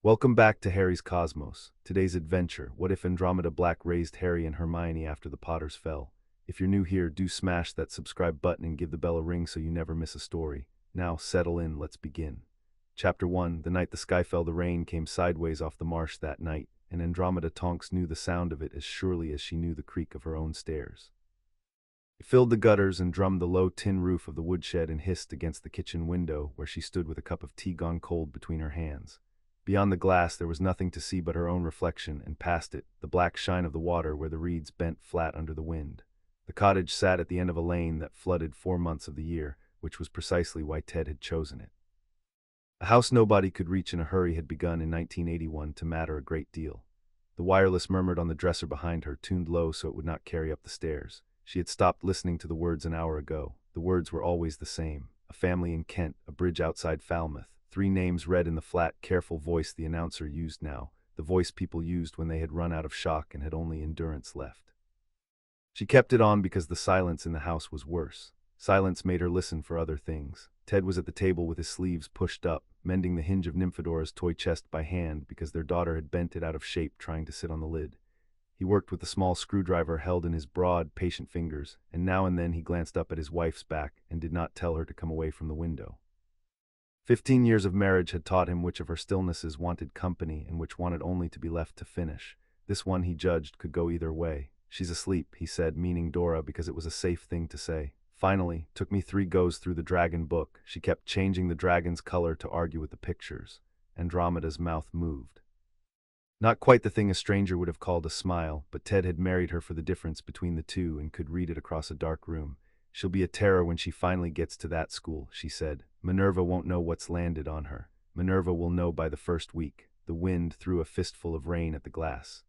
Welcome back to Harry's Cosmos. Today's adventure: what if Andromeda Black raised Harry and Hermione after the Potters fell? If you're new here, do smash that subscribe button and give the bell a ring so you never miss a story. Now, settle in, let's begin. Chapter 1. The night the sky fell, the rain came sideways off the marsh that night, and Andromeda Tonks knew the sound of it as surely as she knew the creak of her own stairs. It filled the gutters and drummed the low tin roof of the woodshed and hissed against the kitchen window where she stood with a cup of tea gone cold between her hands. Beyond the glass there was nothing to see but her own reflection, and past it, the black shine of the water where the reeds bent flat under the wind. The cottage sat at the end of a lane that flooded 4 months of the year, which was precisely why Ted had chosen it. A house nobody could reach in a hurry had begun in 1981 to matter a great deal. The wireless murmured on the dresser behind her, tuned low so it would not carry up the stairs. She had stopped listening to the words an hour ago. The words were always the same: a family in Kent, a bridge outside Falmouth. 3 names read in the flat, careful voice the announcer used now, the voice people used when they had run out of shock and had only endurance left. She kept it on because the silence in the house was worse. Silence made her listen for other things. Ted was at the table with his sleeves pushed up, mending the hinge of Nymphadora's toy chest by hand because their daughter had bent it out of shape trying to sit on the lid. He worked with the small screwdriver held in his broad, patient fingers, and now and then he glanced up at his wife's back and did not tell her to come away from the window. 15 years of marriage had taught him which of her stillnesses wanted company and which wanted only to be left to finish. This one, he judged, could go either way. "She's asleep," he said, meaning Dora because it was a safe thing to say. Finally, took me 3 goes through the dragon book. She kept changing the dragon's color to argue with the pictures. Andromeda's mouth moved. Not quite the thing a stranger would have called a smile, but Ted had married her for the difference between the two and could read it across a dark room. "She'll be a terror when she finally gets to that school," she said. "Minerva won't know what's landed on her. Minerva will know by the first week." The wind threw a fistful of rain at the glass.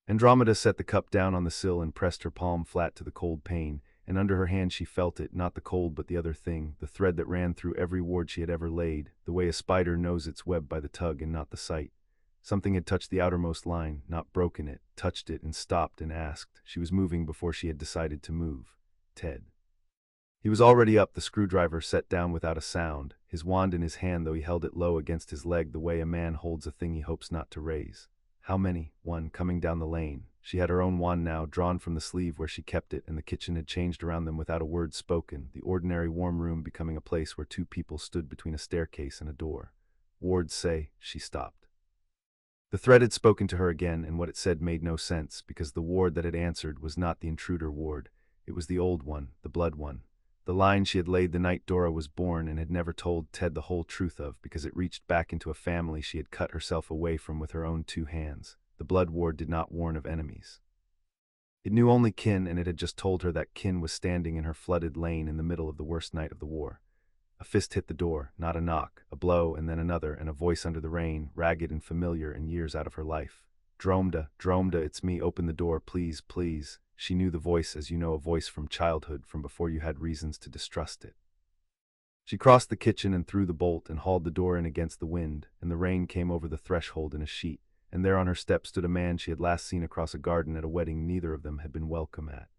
Andromeda set the cup down on the sill and pressed her palm flat to the cold pane, and under her hand she felt it, not the cold but the other thing, the thread that ran through every ward she had ever laid, the way a spider knows its web by the tug and not the sight. Something had touched the outermost line, not broken it, touched it and stopped and asked. She was moving before she had decided to move. Ted. He was already up, the screwdriver set down without a sound, his wand in his hand though he held it low against his leg the way a man holds a thing he hopes not to raise. How many? One, coming down the lane. She had her own wand now, drawn from the sleeve where she kept it, and the kitchen had changed around them without a word spoken, the ordinary warm room becoming a place where 2 people stood between a staircase and a door. "Wards say," she stopped. The thread had spoken to her again, and what it said made no sense, because the ward that had answered was not the intruder ward. It was the old one, the blood one. The line she had laid the night Dora was born and had never told Ted the whole truth of, because it reached back into a family she had cut herself away from with her own 2 hands. The blood ward did not warn of enemies. It knew only kin, and it had just told her that kin was standing in her flooded lane in the middle of the worst night of the war. A fist hit the door, not a knock, a blow and then another, and a voice under the rain, ragged and familiar and years out of her life. "Dromeda, Dromeda, it's me, open the door, please, please." She knew the voice as you know a voice from childhood, from before you had reasons to distrust it. She crossed the kitchen and threw the bolt and hauled the door in against the wind, and the rain came over the threshold in a sheet, and there on her step stood a man she had last seen across a garden at a wedding neither of them had been welcome at.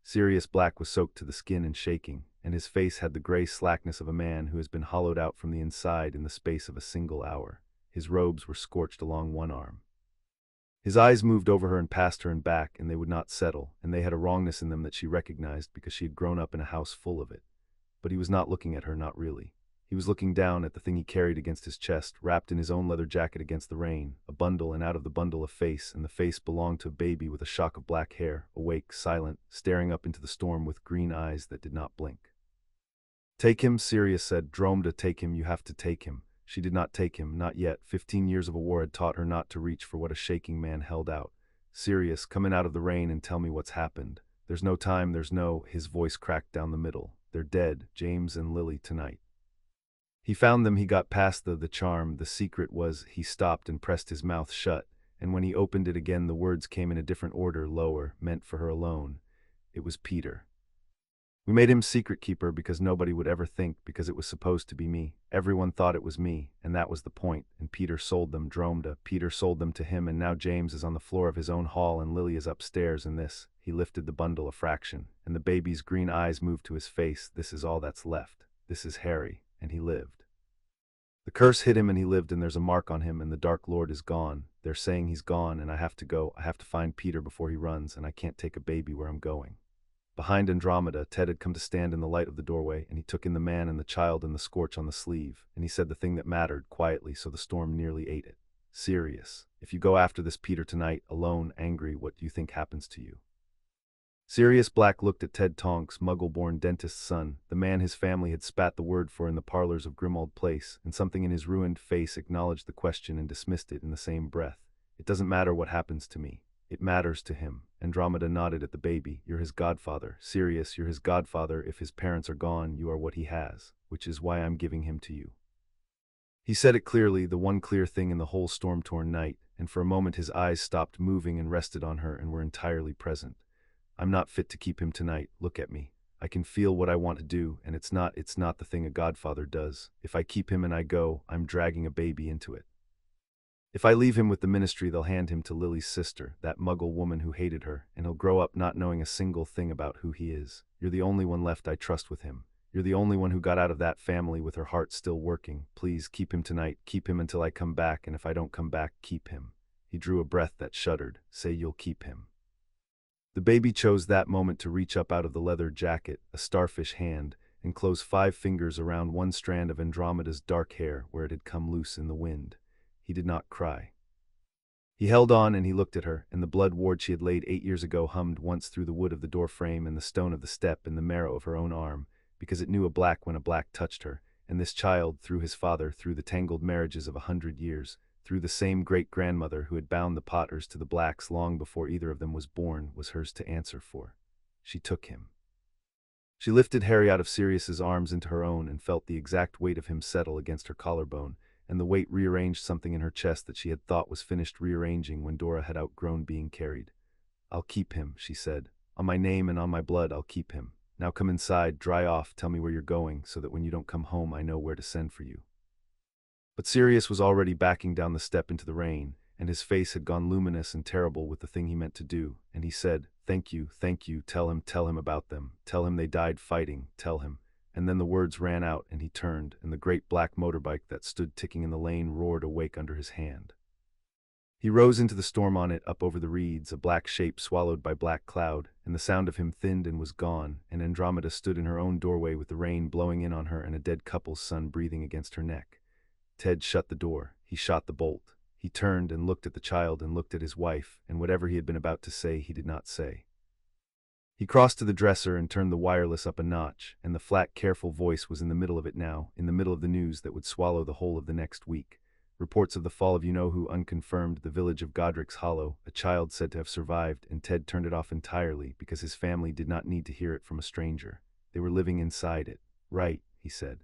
Sirius Black was soaked to the skin and shaking, and his face had the gray slackness of a man who has been hollowed out from the inside in the space of a single hour. His robes were scorched along one arm. His eyes moved over her and past her and back, and they would not settle, and they had a wrongness in them that she recognized because she had grown up in a house full of it. But he was not looking at her, not really. He was looking down at the thing he carried against his chest, wrapped in his own leather jacket against the rain, a bundle, and out of the bundle a face, and the face belonged to a baby with a shock of black hair, awake, silent, staring up into the storm with green eyes that did not blink. "Take him," Sirius said. "Dromeda, take him, you have to take him." She did not take him, not yet. 15 years of a war had taught her not to reach for what a shaking man held out. "Sirius, come in out of the rain and tell me what's happened. There's no time, there's no—" His voice cracked down the middle. "They're dead, James and Lily, tonight." He found them, he got past the charm, the secret was, he stopped and pressed his mouth shut, and when he opened it again the words came in a different order, lower, meant for her alone. It was Peter. "We made him secret keeper because nobody would ever think, because it was supposed to be me. Everyone thought it was me, and that was the point, and Peter sold them, Dromeda. Peter sold them to him, and now James is on the floor of his own hall and Lily is upstairs, and this," he lifted the bundle a fraction, and the baby's green eyes moved to his face, "this is all that's left. This is Harry," and he lived. The curse hit him and he lived, and there's a mark on him, and the Dark Lord is gone. They're saying he's gone, and I have to go. I have to find Peter before he runs, and I can't take a baby where I'm going." Behind Andromeda, Ted had come to stand in the light of the doorway, and he took in the man and the child and the scorch on the sleeve, and he said the thing that mattered, quietly, so the storm nearly ate it. "Sirius, if you go after this Peter tonight, alone, angry, what do you think happens to you?" Sirius Black looked at Ted Tonks, Muggle-born dentist's son, the man his family had spat the word for in the parlors of Grimmauld Place, and something in his ruined face acknowledged the question and dismissed it in the same breath. "It doesn't matter what happens to me. It matters to him." Andromeda nodded at the baby. "You're his godfather. Sirius, you're his godfather. If his parents are gone, you are what he has, which is why I'm giving him to you." He said it clearly, the one clear thing in the whole storm-torn night, and for a moment his eyes stopped moving and rested on her and were entirely present. "I'm not fit to keep him tonight. Look at me. I can feel what I want to do, and it's not the thing a godfather does. If I keep him and I go, I'm dragging a baby into it. If I leave him with the ministry, they'll hand him to Lily's sister, that Muggle woman who hated her, and he'll grow up not knowing a single thing about who he is. You're the only one left I trust with him. You're the only one who got out of that family with her heart still working. Please, keep him tonight. Keep him until I come back, and if I don't come back, keep him." He drew a breath that shuddered. "Say you'll keep him." The baby chose that moment to reach up out of the leather jacket, a starfish hand, and close 5 fingers around one strand of Andromeda's dark hair where it had come loose in the wind. He did not cry. He held on and he looked at her, and the blood ward she had laid 8 years ago hummed once through the wood of the door frame and the stone of the step in the marrow of her own arm, because it knew a black when a black touched her, and this child, through his father, through the tangled marriages of 100 years, through the same great-grandmother who had bound the Potters to the Blacks long before either of them was born, was hers to answer for. She took him. She lifted Harry out of Sirius's arms into her own and felt the exact weight of him settle against her collarbone, and the weight rearranged something in her chest that she had thought was finished rearranging when Dora had outgrown being carried. "I'll keep him," she said. "On my name and on my blood, I'll keep him. Now come inside, dry off, tell me where you're going, so that when you don't come home I know where to send for you." But Sirius was already backing down the step into the rain, and his face had gone luminous and terrible with the thing he meant to do, and he said, thank you, tell him about them, tell him they died fighting, tell him." And then the words ran out, and he turned, and the great black motorbike that stood ticking in the lane roared awake under his hand. He rose into the storm on it, up over the reeds, a black shape swallowed by black cloud, and the sound of him thinned and was gone, and Andromeda stood in her own doorway with the rain blowing in on her and a dead couple's sun breathing against her neck. Ted shut the door. He shot the bolt. He turned and looked at the child and looked at his wife, and whatever he had been about to say, he did not say. He crossed to the dresser and turned the wireless up a notch, and the flat, careful voice was in the middle of it now, in the middle of the news that would swallow the whole of the next week. Reports of the fall of you-know-who unconfirmed, the village of Godric's Hollow, a child said to have survived, and Ted turned it off entirely because his family did not need to hear it from a stranger. They were living inside it. "Right," he said.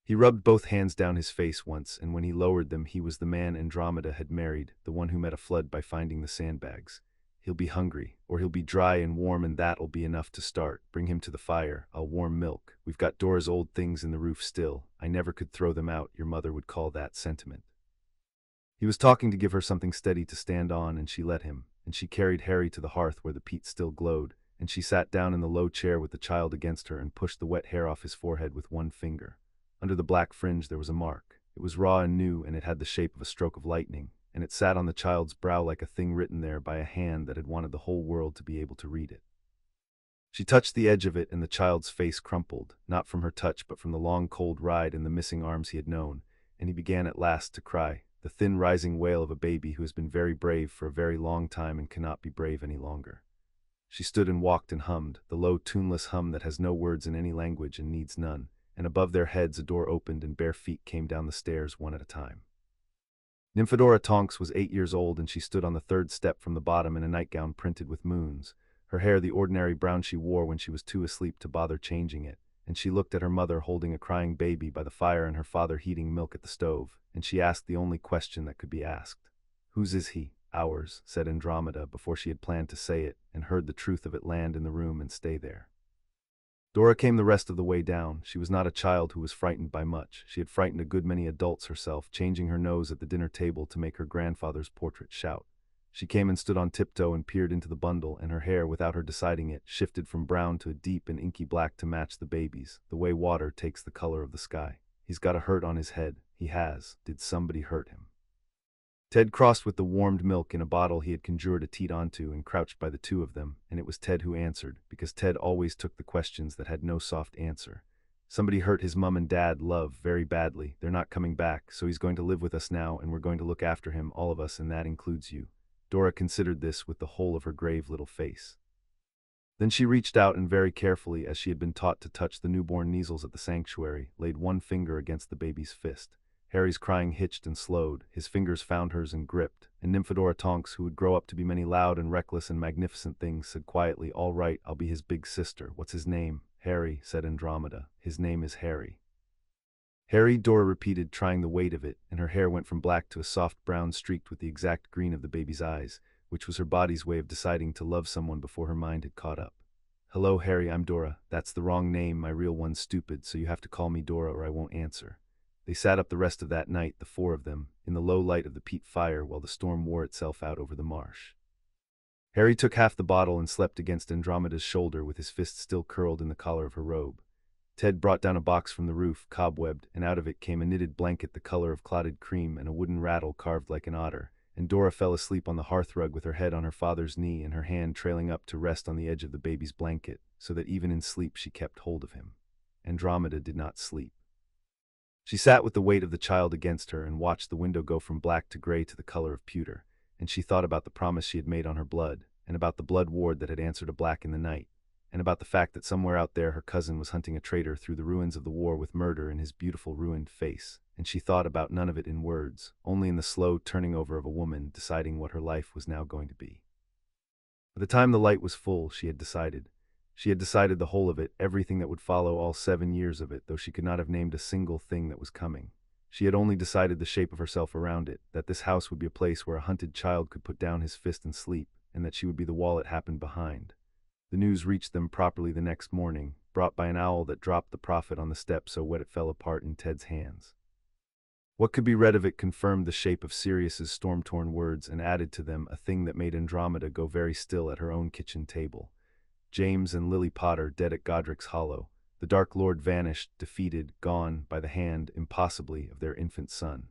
He rubbed both hands down his face once, and when he lowered them he was the man Andromeda had married, the one who met a flood by finding the sandbags. "He'll be hungry, or he'll be dry and warm, and that'll be enough to start. Bring him to the fire. I'll warm milk. We've got Dora's old things in the roof still. I never could throw them out. Your mother would call that sentiment." He was talking to give her something steady to stand on, and she let him, and she carried Harry to the hearth where the peat still glowed, and she sat down in the low chair with the child against her and pushed the wet hair off his forehead with one finger. Under the black fringe there was a mark. It was raw and new, and it had the shape of a stroke of lightning, and it sat on the child's brow like a thing written there by a hand that had wanted the whole world to be able to read it. She touched the edge of it, and the child's face crumpled, not from her touch but from the long cold ride and the missing arms he had known, and he began at last to cry, the thin rising wail of a baby who has been very brave for a very long time and cannot be brave any longer. She stood and walked and hummed, the low tuneless hum that has no words in any language and needs none, and above their heads a door opened and bare feet came down the stairs one at a time. Nymphadora Tonks was 8 years old, and she stood on the 3rd step from the bottom in a nightgown printed with moons, her hair the ordinary brown she wore when she was too asleep to bother changing it, and she looked at her mother holding a crying baby by the fire and her father heating milk at the stove, and she asked the only question that could be asked. "Whose is he?" "Ours," said Andromeda before she had planned to say it, and heard the truth of it land in the room and stay there. Dora came the rest of the way down. She was not a child who was frightened by much. She had frightened a good many adults herself, changing her nose at the dinner table to make her grandfather's portrait shout. She came and stood on tiptoe and peered into the bundle, and her hair, without her deciding it, shifted from brown to a deep and inky black to match the baby's, the way water takes the color of the sky. "He's got a hurt on his head. He has. Did somebody hurt him? Ted crossed with the warmed milk in a bottle he had conjured a teat onto and crouched by the two of them, and it was Ted who answered, because Ted always took the questions that had no soft answer. Somebody hurt his mum and dad, love, very badly. They're not coming back, so he's going to live with us now, and we're going to look after him, all of us, and that includes you. Dora considered this with the whole of her grave little face. Then she reached out and very carefully, as she had been taught to touch the newborn measles at the sanctuary, laid one finger against the baby's fist. Harry's crying hitched and slowed, his fingers found hers and gripped, and Andromeda Tonks, who would grow up to be many loud and reckless and magnificent things, said quietly, "All right, I'll be his big sister. What's his name?" "Harry," said Andromeda. "His name is Harry." "Harry," Dora repeated, trying the weight of it, and her hair went from black to a soft brown streaked with the exact green of the baby's eyes, which was her body's way of deciding to love someone before her mind had caught up. "Hello, Harry, I'm Dora. That's the wrong name, my real one's stupid, so you have to call me Dora or I won't answer." They sat up the rest of that night, the four of them, in the low light of the peat fire while the storm wore itself out over the marsh. Harry took half the bottle and slept against Andromeda's shoulder with his fist still curled in the collar of her robe. Ted brought down a box from the roof, cobwebbed, and out of it came a knitted blanket the color of clotted cream and a wooden rattle carved like an otter, and Dora fell asleep on the hearthrug with her head on her father's knee and her hand trailing up to rest on the edge of the baby's blanket, so that even in sleep she kept hold of him. Andromeda did not sleep. She sat with the weight of the child against her and watched the window go from black to gray to the color of pewter, and she thought about the promise she had made on her blood, and about the blood ward that had answered a black in the night, and about the fact that somewhere out there her cousin was hunting a traitor through the ruins of the war with murder in his beautiful ruined face, and she thought about none of it in words, only in the slow turning over of a woman deciding what her life was now going to be. By the time the light was full, she had decided. She had decided the whole of it, everything that would follow, all 7 years of it, though she could not have named a single thing that was coming. She had only decided the shape of herself around it, that this house would be a place where a hunted child could put down his fist and sleep, and that she would be the wall it happened behind. The news reached them properly the next morning, brought by an owl that dropped the prophet on the step so wet it fell apart in Ted's hands. What could be read of it confirmed the shape of Sirius's storm-torn words and added to them a thing that made Andromeda go very still at her own kitchen table. James and Lily Potter dead at Godric's Hollow, the Dark Lord vanished, defeated, gone, by the hand, impossibly, of their infant son.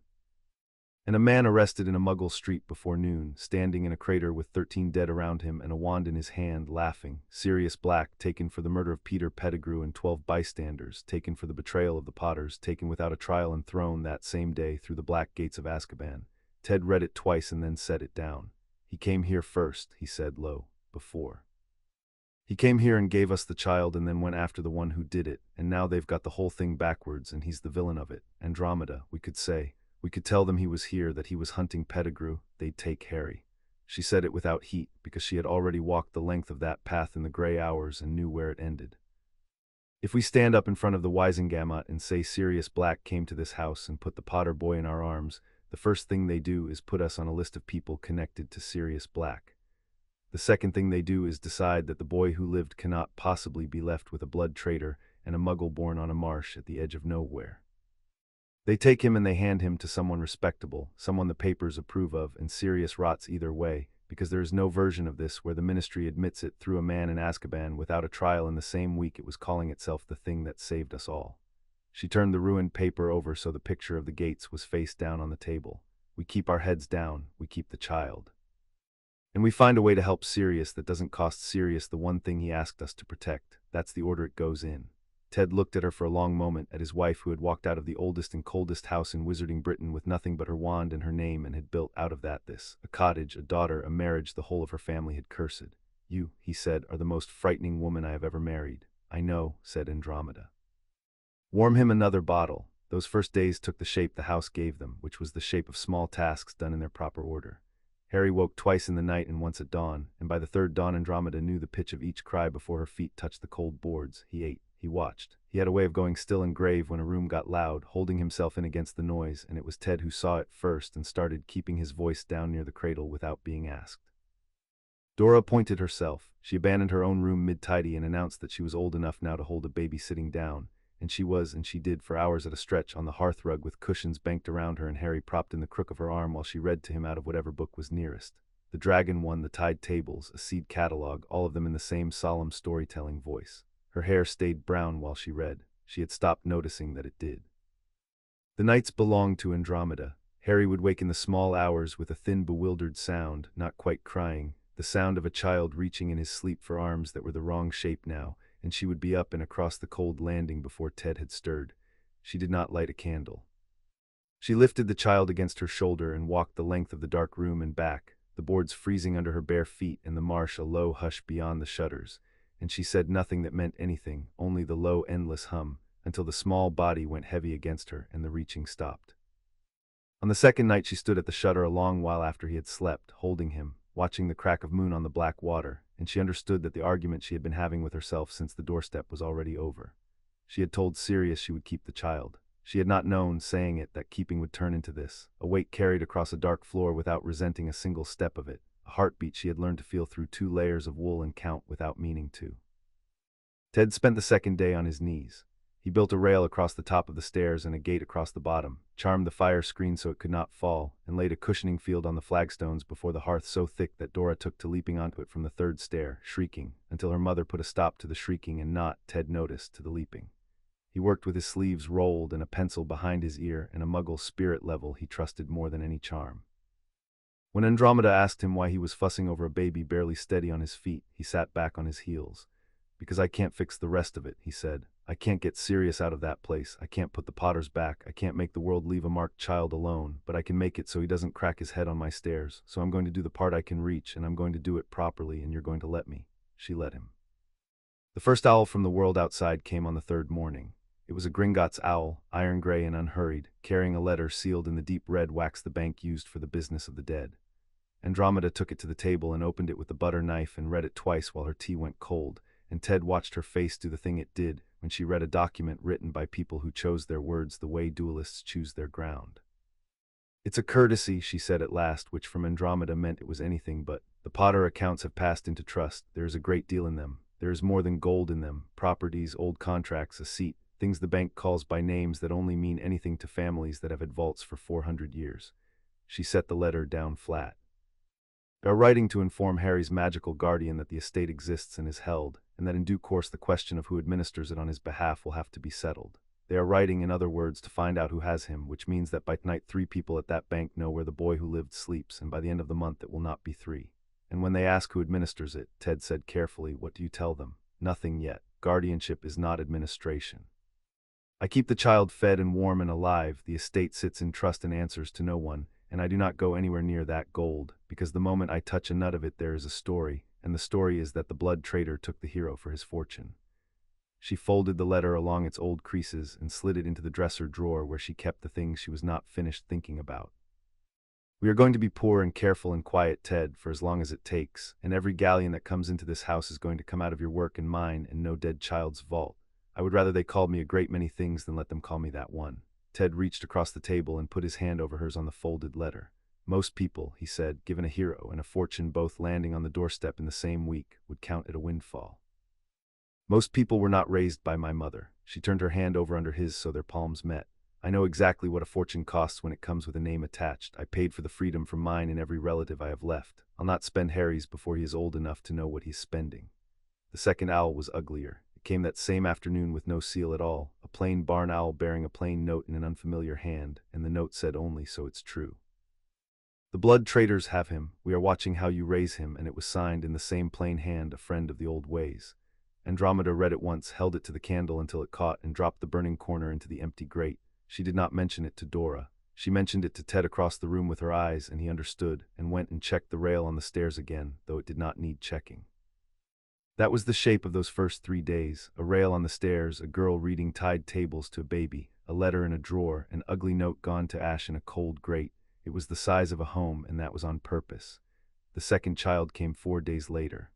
And a man arrested in a Muggle street before noon, standing in a crater with 13 dead around him and a wand in his hand, laughing. Sirius Black, taken for the murder of Peter Pettigrew and 12 bystanders, taken for the betrayal of the Potters, taken without a trial and thrown that same day through the black gates of Azkaban. Ted read it twice and then set it down. "He came here first," he said low, "before. He came here and gave us the child and then went after the one who did it, and now they've got the whole thing backwards and he's the villain of it. Andromeda, we could say. We could tell them he was here, that he was hunting Pettigrew, they'd take Harry." She said it without heat, because she had already walked the length of that path in the gray hours and knew where it ended. "If we stand up in front of the Wisengamot and say Sirius Black came to this house and put the Potter boy in our arms, the first thing they do is put us on a list of people connected to Sirius Black. The second thing they do is decide that the boy who lived cannot possibly be left with a blood traitor and a Muggle-born on a marsh at the edge of nowhere. They take him and they hand him to someone respectable, someone the papers approve of, and Sirius rots either way, because there is no version of this where the Ministry admits it threw a man in Azkaban without a trial in the same week it was calling itself the thing that saved us all." She turned the ruined paper over so the picture of the gates was face down on the table. "We keep our heads down, we keep the child. And we find a way to help Sirius that doesn't cost Sirius the one thing he asked us to protect. That's the order it goes in." Ted looked at her for a long moment, at his wife who had walked out of the oldest and coldest house in Wizarding Britain with nothing but her wand and her name and had built out of that this, a cottage, a daughter, a marriage the whole of her family had cursed. "You," he said, "are the most frightening woman I have ever married." "I know," said Andromeda. "Warm him another bottle." Those first days took the shape the house gave them, which was the shape of small tasks done in their proper order. Harry woke twice in the night and once at dawn, and by the third dawn Andromeda knew the pitch of each cry before her feet touched the cold boards. He ate. He watched. He had a way of going still and grave when a room got loud, holding himself in against the noise, and it was Ted who saw it first and started keeping his voice down near the cradle without being asked. Dora appointed herself. She abandoned her own room mid-tidy and announced that she was old enough now to hold a baby sitting down, and she was, and she did, for hours at a stretch on the hearthrug with cushions banked around her and Harry propped in the crook of her arm while she read to him out of whatever book was nearest. The Dragon One, the Tide Tables, a seed catalogue, all of them in the same solemn storytelling voice. Her hair stayed brown while she read. She had stopped noticing that it did. The nights belonged to Andromeda. Harry would wake in the small hours with a thin, bewildered sound, not quite crying, the sound of a child reaching in his sleep for arms that were the wrong shape now, and she would be up and across the cold landing before Ted had stirred. She did not light a candle. She lifted the child against her shoulder and walked the length of the dark room and back, the boards freezing under her bare feet and the marsh a low hush beyond the shutters, and she said nothing that meant anything, only the low, endless hum, until the small body went heavy against her and the reaching stopped. On the second night she stood at the shutter a long while after he had slept, holding him, watching the crack of moon on the black water, and she understood that the argument she had been having with herself since the doorstep was already over. She had told Sirius she would keep the child. She had not known, saying it, that keeping would turn into this, a weight carried across a dark floor without resenting a single step of it, a heartbeat she had learned to feel through 2 layers of wool and count without meaning to. Ted spent the second day on his knees. He built a rail across the top of the stairs and a gate across the bottom, charmed the fire screen so it could not fall, and laid a cushioning field on the flagstones before the hearth so thick that Dora took to leaping onto it from the 3rd stair, shrieking, until her mother put a stop to the shrieking and not, Ted noticed, to the leaping. He worked with his sleeves rolled and a pencil behind his ear and a Muggle spirit level he trusted more than any charm. When Andromeda asked him why he was fussing over a baby barely steady on his feet, he sat back on his heels. "Because I can't fix the rest of it," he said. "I can't get Sirius out of that place, I can't put the Potters back, I can't make the world leave a marked child alone, but I can make it so he doesn't crack his head on my stairs, so I'm going to do the part I can reach, and I'm going to do it properly, and you're going to let me." She let him. The first owl from the world outside came on the 3rd morning. It was a Gringotts owl, iron gray and unhurried, carrying a letter sealed in the deep red wax the bank used for the business of the dead. Andromeda took it to the table and opened it with the butter knife and read it twice while her tea went cold, and Ted watched her face do the thing it did when she read a document written by people who chose their words the way duelists choose their ground. "It's a courtesy," she said at last, which from Andromeda meant it was anything but. "The Potter accounts have passed into trust. There is a great deal in them. There is more than gold in them, properties, old contracts, a seat, things the bank calls by names that only mean anything to families that have had vaults for 400 years. She set the letter down flat. "They are writing to inform Harry's magical guardian that the estate exists and is held, and that in due course the question of who administers it on his behalf will have to be settled. They are writing, in other words, to find out who has him, which means that by tonight 3 people at that bank know where the boy who lived sleeps, and by the end of the month it will not be 3. And when they ask who administers it," Ted said carefully, "what do you tell them? Nothing yet. Guardianship is not administration. I keep the child fed and warm and alive, the estate sits in trust and answers to no one, and I do not go anywhere near that gold, because the moment I touch a nut of it there is a story, and the story is that the blood traitor took the hero for his fortune." She folded the letter along its old creases and slid it into the dresser drawer where she kept the things she was not finished thinking about. "We are going to be poor and careful and quiet, Ted, for as long as it takes, and every galleon that comes into this house is going to come out of your work and mine and no dead child's vault. I would rather they called me a great many things than let them call me that one." Ted reached across the table and put his hand over hers on the folded letter. "Most people," he said, "given a hero and a fortune both landing on the doorstep in the same week, would count it a windfall. Most people were not raised by my mother." She turned her hand over under his so their palms met. "I know exactly what a fortune costs when it comes with a name attached. I paid for the freedom from mine and every relative I have left. I'll not spend Harry's before he is old enough to know what he's spending." The second owl was uglier. It came that same afternoon with no seal at all, a plain barn owl bearing a plain note in an unfamiliar hand, and the note said only, "So it's true. The blood traitors have him. We are watching how you raise him," and it was signed in the same plain hand, "A friend of the old ways." Andromeda read it once, held it to the candle until it caught, and dropped the burning corner into the empty grate. She did not mention it to Dora. She mentioned it to Ted across the room with her eyes, and he understood, and went and checked the rail on the stairs again, though it did not need checking. That was the shape of those first 3 days, a rail on the stairs, a girl reading tide tables to a baby, a letter in a drawer, an ugly note gone to ash in a cold grate. It was the size of a home, and that was on purpose. The second child came 4 days later.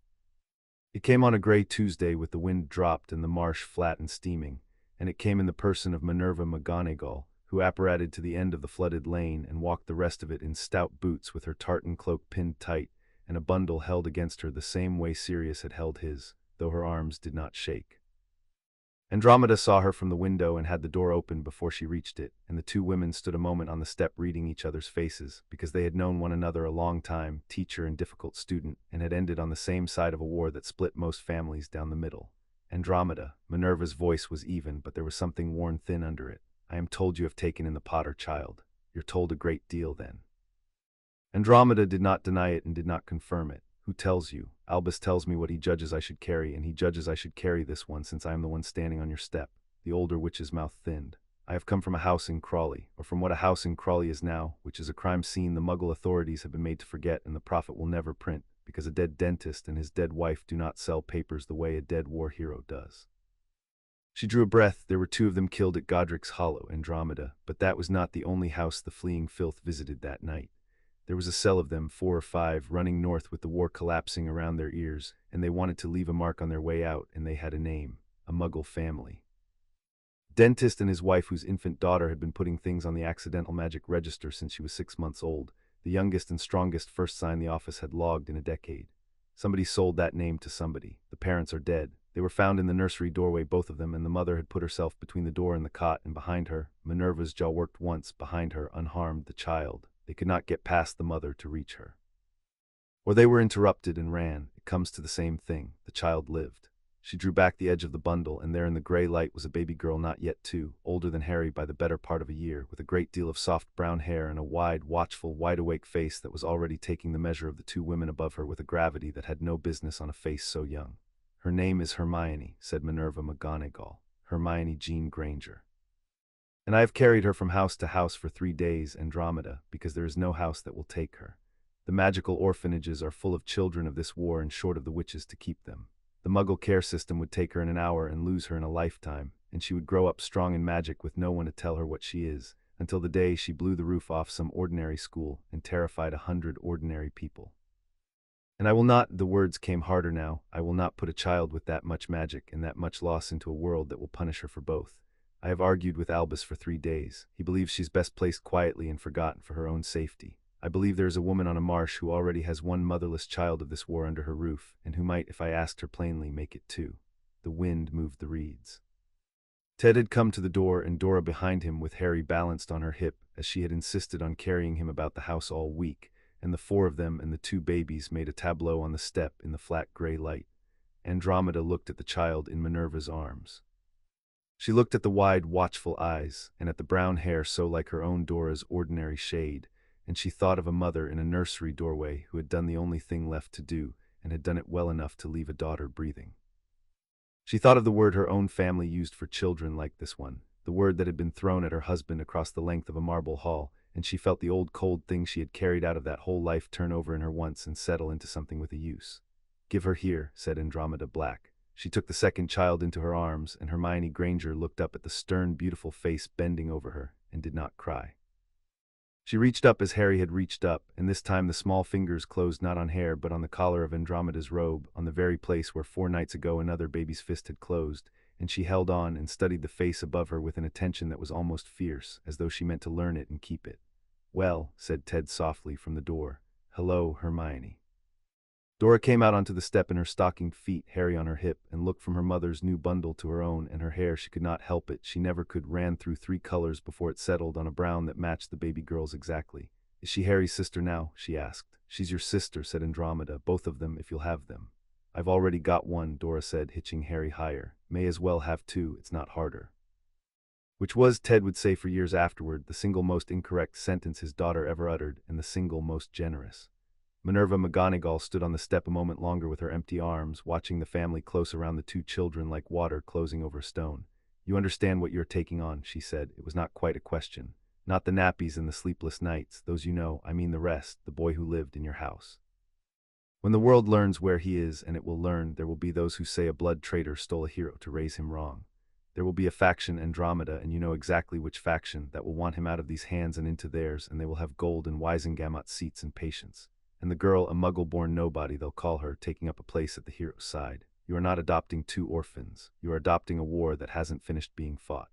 It came on a gray Tuesday with the wind dropped and the marsh flat and steaming, and it came in the person of Minerva McGonagall, who apparated to the end of the flooded lane and walked the rest of it in stout boots with her tartan cloak pinned tight, and a bundle held against her the same way Sirius had held his, though her arms did not shake. Andromeda saw her from the window and had the door open before she reached it, and the 2 women stood a moment on the step reading each other's faces, because they had known one another a long time, teacher and difficult student, and had ended on the same side of a war that split most families down the middle. "Andromeda," Minerva's voice was even, but there was something worn thin under it. I am told you have taken in the Potter child. You're told a great deal then. Andromeda did not deny it and did not confirm it. Who tells you? Albus tells me what he judges I should carry, and he judges I should carry this one since I am the one standing on your step. The older witch's mouth thinned. I have come from a house in Crawley, or from what a house in Crawley is now, which is a crime scene the Muggle authorities have been made to forget and the Prophet will never print, because a dead dentist and his dead wife do not sell papers the way a dead war hero does. She drew a breath. There were 2 of them killed at Godric's Hollow, Andromeda, but that was not the only house the fleeing filth visited that night. There was a cell of them, 4 or 5, running north with the war collapsing around their ears, and they wanted to leave a mark on their way out, and they had a name, a Muggle family. Dentist and his wife, whose infant daughter had been putting things on the accidental magic register since she was 6 months old, the youngest and strongest first sign the office had logged in a decade. Somebody sold that name to somebody. The parents are dead. They were found in the nursery doorway, both of them, and the mother had put herself between the door and the cot, and behind her, Minerva's jaw worked once, behind her, unharmed, the child. They could not get past the mother to reach her. Or they were interrupted and ran. It comes to the same thing. The child lived. She drew back the edge of the bundle, and there in the gray light was a baby girl not yet 2, older than Harry by the better part of a year, with a great deal of soft brown hair and a wide, watchful, wide-awake face that was already taking the measure of the 2 women above her with a gravity that had no business on a face so young. Her name is Hermione, said Minerva McGonagall. Hermione Jean Granger. And I have carried her from house to house for 3 days, Andromeda, because there is no house that will take her. The magical orphanages are full of children of this war and short of the witches to keep them. The Muggle care system would take her in an hour and lose her in a lifetime, and she would grow up strong in magic with no one to tell her what she is, until the day she blew the roof off some ordinary school and terrified 100 ordinary people. And I will not, the words came harder now, I will not put a child with that much magic and that much loss into a world that will punish her for both. I have argued with Albus for 3 days. He believes she's best placed quietly and forgotten for her own safety. I believe there is a woman on a marsh who already has 1 motherless child of this war under her roof, and who might, if I asked her plainly, make it 2. The wind moved the reeds. Ted had come to the door, and Dora behind him, with Harry balanced on her hip, as she had insisted on carrying him about the house all week, and the 4 of them and the 2 babies made a tableau on the step in the flat gray light. Andromeda looked at the child in Minerva's arms. She looked at the wide, watchful eyes, and at the brown hair so like her own Dora's ordinary shade, and she thought of a mother in a nursery doorway who had done the only thing left to do, and had done it well enough to leave a daughter breathing. She thought of the word her own family used for children like this one, the word that had been thrown at her husband across the length of a marble hall, and she felt the old cold thing she had carried out of that whole life turn over in her once and settle into something with a use. "Give her here," said Andromeda Black. She took the second child into her arms, and Hermione Granger looked up at the stern, beautiful face bending over her, and did not cry. She reached up as Harry had reached up, and this time the small fingers closed not on hair but on the collar of Andromeda's robe, on the very place where 4 nights ago another baby's fist had closed, and she held on and studied the face above her with an attention that was almost fierce, as though she meant to learn it and keep it. "Well," said Ted softly from the door. "Hello, Hermione." Dora came out onto the step in her stockinged feet, Harry on her hip, and looked from her mother's new bundle to her own, and her hair, she could not help it, she never could, ran through 3 colors before it settled on a brown that matched the baby girl's exactly. "Is she Harry's sister now?" she asked. "She's your sister," said Andromeda, "both of them, if you'll have them." "I've already got one," Dora said, hitching Harry higher. "May as well have 2, it's not harder." Which was, Ted would say for years afterward, the single most incorrect sentence his daughter ever uttered, and the single most generous. Minerva McGonagall stood on the step a moment longer with her empty arms, watching the family close around the 2 children like water closing over a stone. "You understand what you're taking on," she said. It was not quite a question. "Not the nappies and the sleepless nights, those you know, I mean the rest, the boy who lived in your house. When the world learns where he is, and it will learn, there will be those who say a blood traitor stole a hero to raise him wrong. There will be a faction, Andromeda, and you know exactly which faction, that will want him out of these hands and into theirs, and they will have gold and Wisengamot seats and patience. And the girl, a Muggle-born nobody, they'll call her, taking up a place at the hero's side. You are not adopting 2 orphans. You are adopting a war that hasn't finished being fought."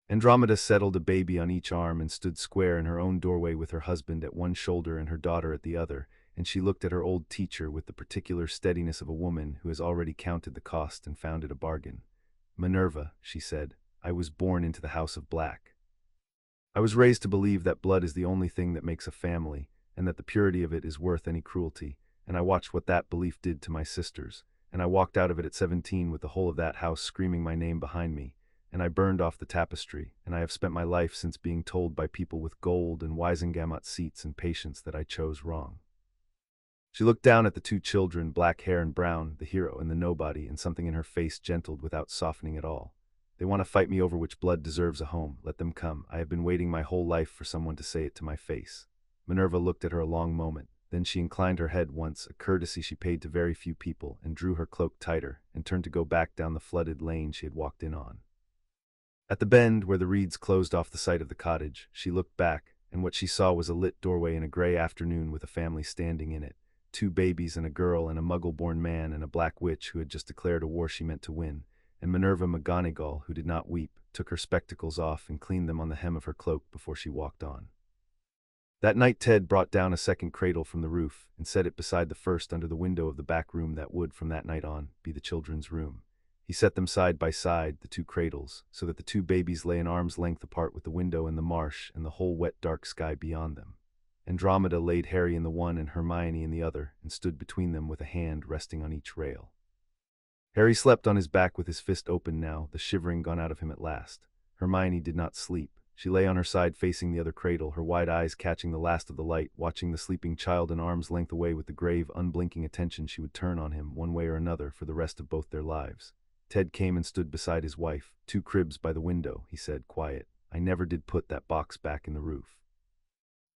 Andromeda settled a baby on each arm and stood square in her own doorway with her husband at one shoulder and her daughter at the other, and she looked at her old teacher with the particular steadiness of a woman who has already counted the cost and found it a bargain. "Minerva," she said, "I was born into the House of Black. I was raised to believe that blood is the only thing that makes a family, and that the purity of it is worth any cruelty, and I watched what that belief did to my sisters, and I walked out of it at 17 with the whole of that house screaming my name behind me, and I burned off the tapestry, and I have spent my life since being told by people with gold and Wisengamot seats and patience that I chose wrong." She looked down at the two children, black hair and brown, the hero and the nobody, and something in her face gentled without softening at all. "They want to fight me over which blood deserves a home. Let them come. I have been waiting my whole life for someone to say it to my face." Minerva looked at her a long moment. Then she inclined her head once, a courtesy she paid to very few people, and drew her cloak tighter, and turned to go back down the flooded lane she had walked in on. At the bend, where the reeds closed off the sight of the cottage, she looked back, and what she saw was a lit doorway in a gray afternoon with a family standing in it. 2 babies and a girl and a Muggle-born man and a black witch who had just declared a war she meant to win, and Minerva McGonagall, who did not weep, took her spectacles off and cleaned them on the hem of her cloak before she walked on. That night Ted brought down a second cradle from the roof and set it beside the first under the window of the back room that would, from that night on, be the children's room. He set them side by side, the 2 cradles, so that the 2 babies lay an arm's length apart with the window and the marsh and the whole wet dark sky beyond them. Andromeda laid Harry in the one and Hermione in the other, and stood between them with a hand resting on each rail. Harry slept on his back with his fist open now, the shivering gone out of him at last. Hermione did not sleep. She lay on her side facing the other cradle, her wide eyes catching the last of the light, watching the sleeping child an arm's length away with the grave, unblinking attention she would turn on him, one way or another, for the rest of both their lives. Ted came and stood beside his wife. "2 cribs by the window," he said, quiet. "I never did put that box back in the roof."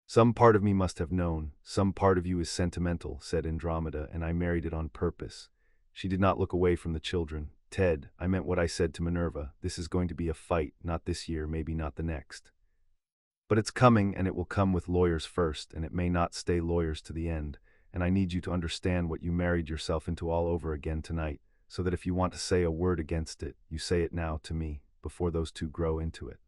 "Some part of me must have known. Some part of you is sentimental," said Andromeda, "and I married it on purpose." She did not look away from the children. "Ted, I meant what I said to Minerva. This is going to be a fight, not this year, maybe not the next. But it's coming, and it will come with lawyers first, and it may not stay lawyers to the end, and I need you to understand what you married yourself into all over again tonight, so that if you want to say a word against it, you say it now to me, before those 2 grow into it."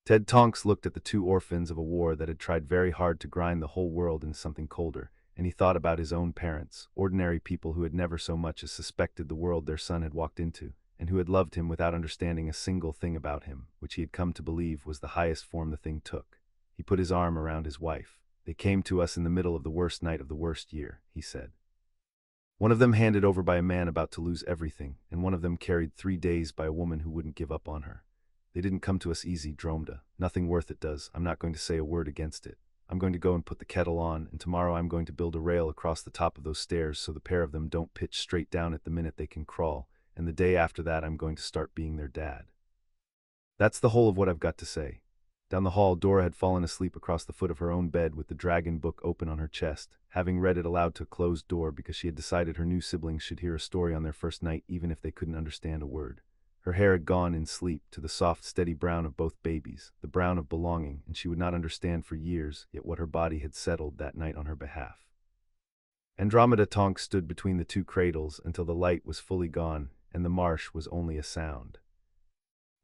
Ted Tonks looked at the 2 orphans of a war that had tried very hard to grind the whole world into something colder, and he thought about his own parents, ordinary people who had never so much as suspected the world their son had walked into, and who had loved him without understanding a single thing about him, which he had come to believe was the highest form the thing took. He put his arm around his wife. "They came to us in the middle of the worst night of the worst year," he said. "One of them handed over by a man about to lose everything, and one of them carried 3 days by a woman who wouldn't give up on her. They didn't come to us easy, Dromda. Nothing worth it does. I'm not going to say a word against it. I'm going to go and put the kettle on, and tomorrow I'm going to build a rail across the top of those stairs so the pair of them don't pitch straight down at the minute they can crawl, and the day after that I'm going to start being their dad. That's the whole of what I've got to say." Down the hall, Dora had fallen asleep across the foot of her own bed with the dragon book open on her chest, having read it aloud to a closed door because she had decided her new siblings should hear a story on their first night even if they couldn't understand a word. Her hair had gone in sleep to the soft, steady brown of both babies, the brown of belonging, and she would not understand for years yet what her body had settled that night on her behalf. Andromeda Tonks stood between the 2 cradles until the light was fully gone and the marsh was only a sound.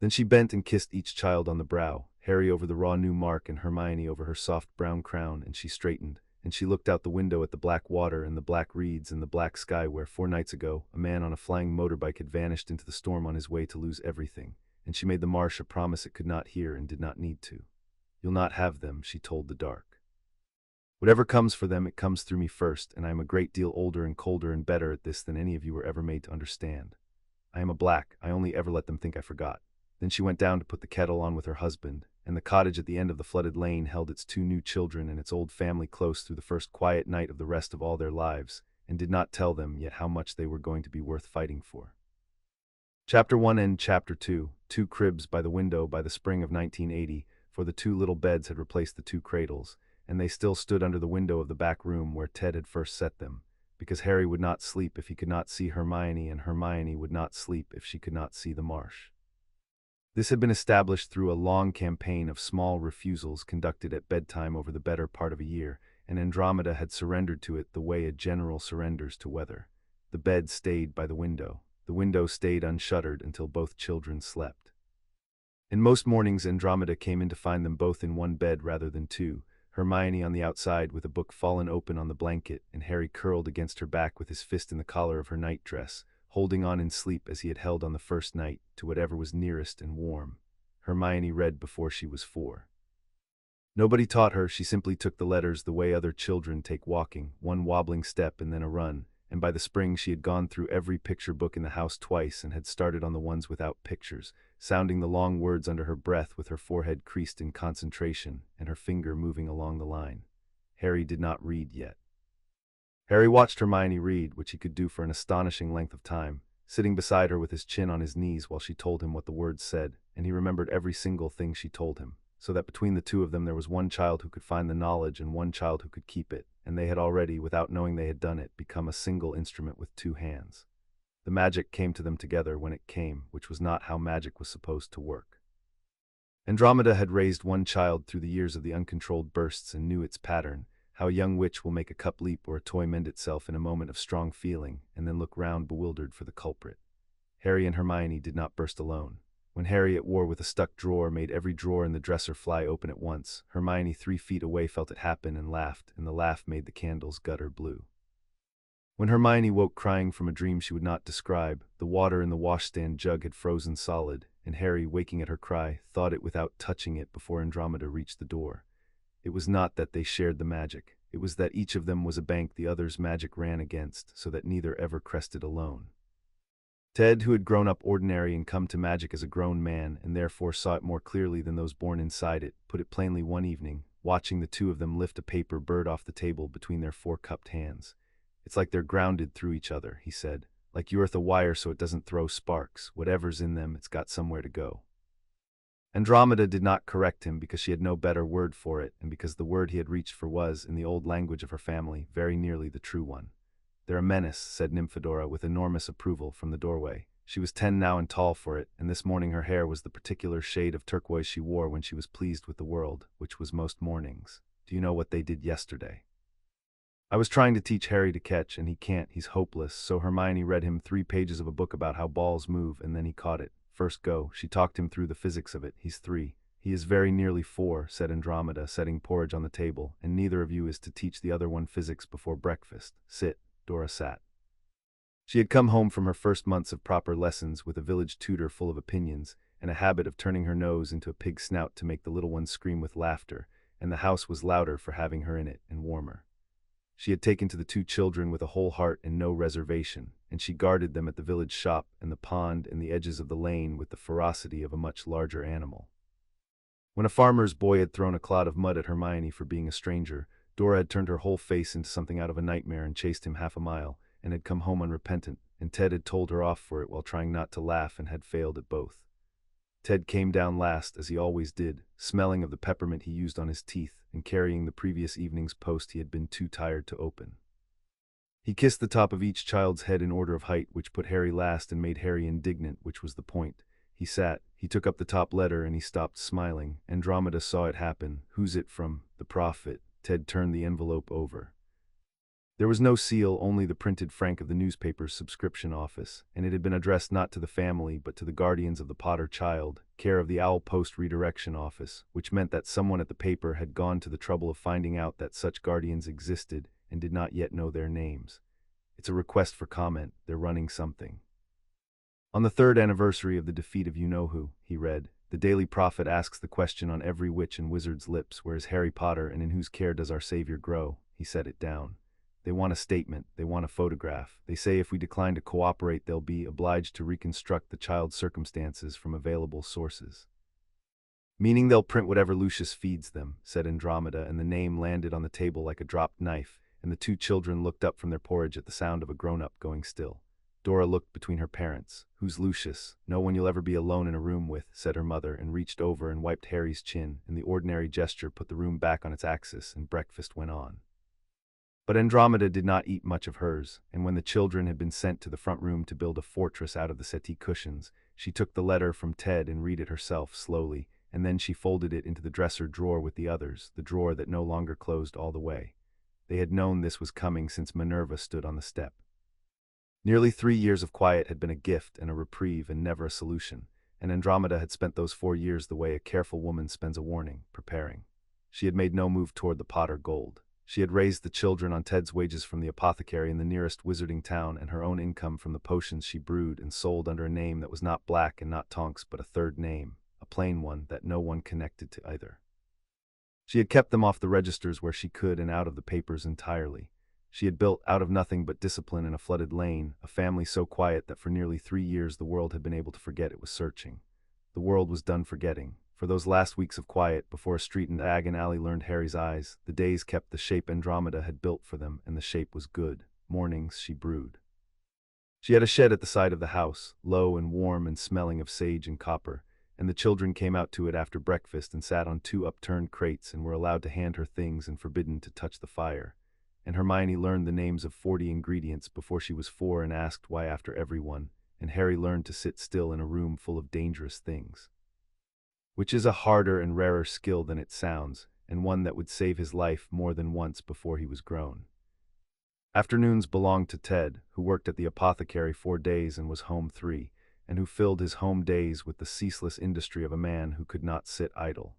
Then she bent and kissed each child on the brow, Harry over the raw new mark and Hermione over her soft brown crown, and she straightened, and she looked out the window at the black water and the black reeds and the black sky where, 4 nights ago, a man on a flying motorbike had vanished into the storm on his way to lose everything, and she made the marsh a promise it could not hear and did not need to. "You'll not have them," she told the dark. "Whatever comes for them, it comes through me first, and I am a great deal older and colder and better at this than any of you were ever made to understand. I am a black, I only ever let them think I forgot." Then she went down to put the kettle on with her husband, and the cottage at the end of the flooded lane held its 2 new children and its old family close through the first quiet night of the rest of all their lives, and did not tell them yet how much they were going to be worth fighting for. Chapter 1 and Chapter 2, 2 cribs by the window by the spring of 1980, for the 2 little beds had replaced the 2 cradles, and they still stood under the window of the back room where Ted had first set them, because Harry would not sleep if he could not see Hermione, and Hermione would not sleep if she could not see the marsh. This had been established through a long campaign of small refusals conducted at bedtime over the better part of a year, and Andromeda had surrendered to it the way a general surrenders to weather. The bed stayed by the window. The window stayed unshuttered until both children slept. In most mornings Andromeda came in to find them both in one bed rather than 2, Hermione on the outside with a book fallen open on the blanket, and Harry curled against her back with his fist in the collar of her nightdress, holding on in sleep as he had held on the first night, to whatever was nearest and warm. Hermione read before she was 4. Nobody taught her, she simply took the letters the way other children take walking, one wobbling step and then a run, and by the spring she had gone through every picture book in the house twice and had started on the ones without pictures, sounding the long words under her breath with her forehead creased in concentration and her finger moving along the line. Harry did not read yet. Harry watched Hermione read, which he could do for an astonishing length of time, sitting beside her with his chin on his knees while she told him what the words said, and he remembered every single thing she told him, so that between the two of them there was one child who could find the knowledge and one child who could keep it, and they had already, without knowing they had done it, become a single instrument with two hands. The magic came to them together when it came, which was not how magic was supposed to work. Andromeda had raised one child through the years of the uncontrolled bursts and knew its pattern, how a young witch will make a cup leap or a toy mend itself in a moment of strong feeling, and then look round bewildered for the culprit. Harry and Hermione did not burst alone. When Harry, at war with a stuck drawer, made every drawer in the dresser fly open at once, Hermione 3 feet away felt it happen and laughed, and the laugh made the candles gutter blue. When Hermione woke crying from a dream she would not describe, the water in the washstand jug had frozen solid, and Harry, waking at her cry, thawed it without touching it before Andromeda reached the door. It was not that they shared the magic. It was that each of them was a bank the other's magic ran against, so that neither ever crested alone. Ted, who had grown up ordinary and come to magic as a grown man, and therefore saw it more clearly than those born inside it, put it plainly one evening, watching the two of them lift a paper bird off the table between their four-cupped hands. "It's like they're grounded through each other," he said. "Like you earth a wire so it doesn't throw sparks. Whatever's in them, it's got somewhere to go." Andromeda did not correct him because she had no better word for it, and because the word he had reached for was, in the old language of her family, very nearly the true one. "They're a menace," said Nymphadora with enormous approval from the doorway. She was 10 now and tall for it, and this morning her hair was the particular shade of turquoise she wore when she was pleased with the world, which was most mornings. "Do you know what they did yesterday?" "I was trying to teach Harry to catch, and he can't, he's hopeless, so Hermione read him 3 pages of a book about how balls move, and then he caught it. First go, she talked him through the physics of it. He's 3. He is very nearly 4, said Andromeda, setting porridge on the table, and neither of you is to teach the other one physics before breakfast. Sit." Dora sat. She had come home from her first months of proper lessons with a village tutor full of opinions, and a habit of turning her nose into a pig's snout to make the little one scream with laughter, and the house was louder for having her in it, and warmer. She had taken to the 2 children with a whole heart and no reservation, and she guarded them at the village shop and the pond and the edges of the lane with the ferocity of a much larger animal. When a farmer's boy had thrown a clod of mud at Hermione for being a stranger, Dora had turned her whole face into something out of a nightmare and chased him half a mile, and had come home unrepentant, and Ted had told her off for it while trying not to laugh and had failed at both. Ted came down last, as he always did, smelling of the peppermint he used on his teeth, and carrying the previous evening's post he had been too tired to open. He kissed the top of each child's head in order of height, which put Harry last and made Harry indignant, which was the point. He sat, he took up the top letter, and he stopped smiling. Andromeda saw it happen. "Who's it from?" "The Prophet." Ted turned the envelope over. There was no seal, only the printed frank of the newspaper's subscription office, and it had been addressed not to the family but to the guardians of the Potter child, care of the Owl Post Redirection Office, which meant that someone at the paper had gone to the trouble of finding out that such guardians existed and did not yet know their names. "It's a request for comment. They're running something." "On the 3rd anniversary of the defeat of you-know-who," he read, "the Daily Prophet asks the question on every witch and wizard's lips, where is Harry Potter and in whose care does our Savior grow?" He set it down. "They want a statement, they want a photograph. They say if we decline to cooperate they'll be obliged to reconstruct the child's circumstances from available sources." "Meaning they'll print whatever Lucius feeds them," said Andromeda, and the name landed on the table like a dropped knife, and the 2 children looked up from their porridge at the sound of a grown-up going still. Dora looked between her parents. "Who's Lucius?" "No one you'll ever be alone in a room with," said her mother, and reached over and wiped Harry's chin, and the ordinary gesture put the room back on its axis, and breakfast went on. But Andromeda did not eat much of hers, and when the children had been sent to the front room to build a fortress out of the settee cushions, she took the letter from Ted and read it herself slowly, and then she folded it into the dresser drawer with the others, the drawer that no longer closed all the way. They had known this was coming since Minerva stood on the step. Nearly 3 years of quiet had been a gift and a reprieve and never a solution, and Andromeda had spent those 4 years the way a careful woman spends a warning, preparing. She had made no move toward the Potter gold. She had raised the children on Ted's wages from the apothecary in the nearest wizarding town and her own income from the potions she brewed and sold under a name that was not Black and not Tonks but a third name, a plain one that no one connected to either. She had kept them off the registers where she could and out of the papers entirely. She had built, out of nothing but discipline in a flooded lane, a family so quiet that for nearly 3 years the world had been able to forget it was searching. the world was done forgetting. For those last weeks of quiet, before a street in Diagon Alley learned Harry's eyes, the days kept the shape Andromeda had built for them, and the shape was good. Mornings she brewed. She had a shed at the side of the house, low and warm and smelling of sage and copper, and the children came out to it after breakfast and sat on two upturned crates and were allowed to hand her things and forbidden to touch the fire. And Hermione learned the names of 40 ingredients before she was 4 and asked why after every one, and Harry learned to sit still in a room full of dangerous things. Which is a harder and rarer skill than it sounds, and one that would save his life more than once before he was grown. Afternoons belonged to Ted, who worked at the apothecary 4 days and was home 3, and who filled his home days with the ceaseless industry of a man who could not sit idle.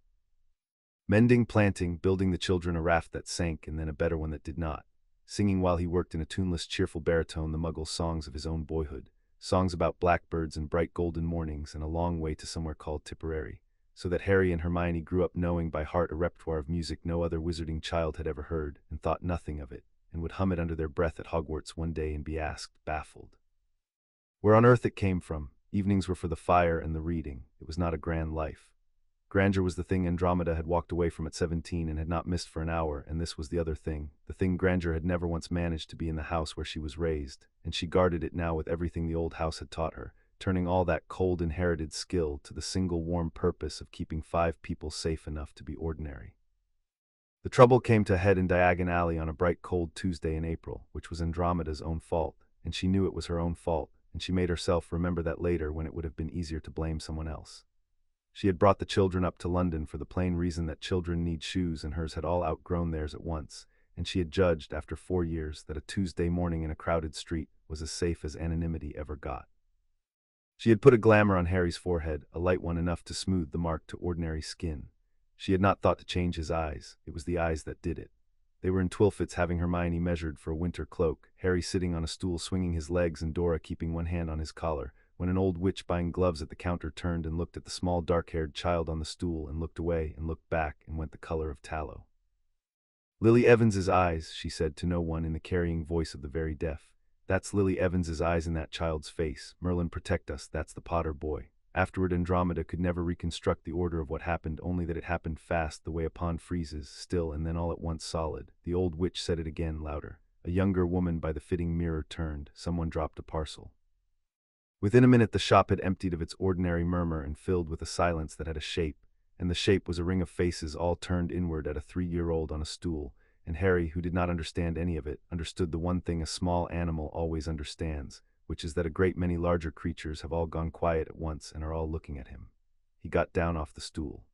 Mending, planting, building the children a raft that sank and then a better one that did not, singing while he worked in a tuneless, cheerful baritone the Muggle songs of his own boyhood, songs about blackbirds and bright golden mornings and a long way to somewhere called Tipperary, so that Harry and Hermione grew up knowing by heart a repertoire of music no other wizarding child had ever heard, and thought nothing of it, and would hum it under their breath at Hogwarts one day and be asked, baffled, where on earth it came from. Evenings were for the fire and the reading. It was not a grand life. Grandeur was the thing Andromeda had walked away from at 17 and had not missed for an hour, and this was the other thing, the thing grandeur had never once managed to be in the house where she was raised, and she guarded it now with everything the old house had taught her, turning all that cold inherited skill to the single warm purpose of keeping 5 people safe enough to be ordinary. The trouble came to a head in Diagon Alley on a bright cold Tuesday in April, which was Andromeda's own fault, and she knew it was her own fault, and she made herself remember that later when it would have been easier to blame someone else. She had brought the children up to London for the plain reason that children need shoes and hers had all outgrown theirs at once, and she had judged, after 4 years, that a Tuesday morning in a crowded street was as safe as anonymity ever got. She had put a glamour on Harry's forehead, a light one enough to smooth the mark to ordinary skin. She had not thought to change his eyes. It was the eyes that did it. They were in Twilfit's, having Hermione measured for a winter cloak, Harry sitting on a stool swinging his legs and Dora keeping one hand on his collar, when an old witch buying gloves at the counter turned and looked at the small dark-haired child on the stool and looked away and looked back and went the color of tallow. "Lily Evans's eyes," she said to no one in the carrying voice of the very deaf. "That's Lily Evans's eyes in that child's face. Merlin protect us, that's the Potter boy." Afterward Andromeda could never reconstruct the order of what happened, only that it happened fast, the way a pond freezes, still and then all at once solid. The old witch said it again, louder. A younger woman by the fitting mirror turned. Someone dropped a parcel. Within a minute the shop had emptied of its ordinary murmur and filled with a silence that had a shape, and the shape was a ring of faces all turned inward at a 3-year-old on a stool, and Harry, who did not understand any of it, understood the one thing a small animal always understands, which is that a great many larger creatures have all gone quiet at once and are all looking at him. He got down off the stool.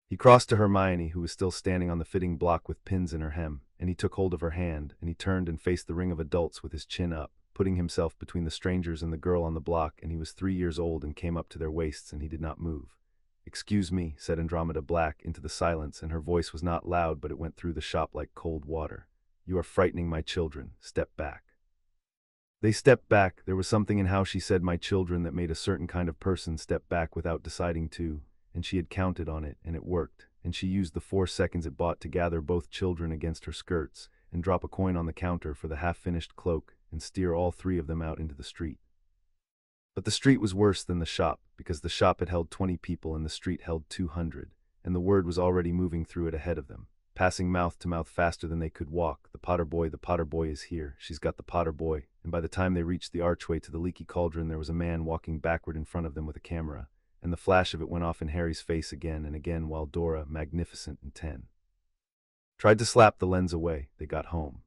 He crossed to Hermione, who was still standing on the fitting block with pins in her hem, and he took hold of her hand, and he turned and faced the ring of adults with his chin up, putting himself between the strangers and the girl on the block, and he was 3 years old and came up to their waists, and he did not move. "Excuse me," said Andromeda Black into the silence, and her voice was not loud, but it went through the shop like cold water. "You are frightening my children. Step back." They stepped back. There was something in how she said "my children" that made a certain kind of person step back without deciding to, and she had counted on it, and it worked, and she used the 4 seconds it bought to gather both children against her skirts, and drop a coin on the counter for the half-finished cloak, and steer all 3 of them out into the street. But the street was worse than the shop, because the shop had held 20 people and the street held 200, and the word was already moving through it ahead of them, passing mouth to mouth faster than they could walk. The Potter boy is here. She's got the Potter boy. And by the time they reached the archway to the leaky cauldron, there was a man walking backward in front of them with a camera, and the flash of it went off in Harry's face again and again while Dora, magnificent and 10, tried to slap the lens away. They got home.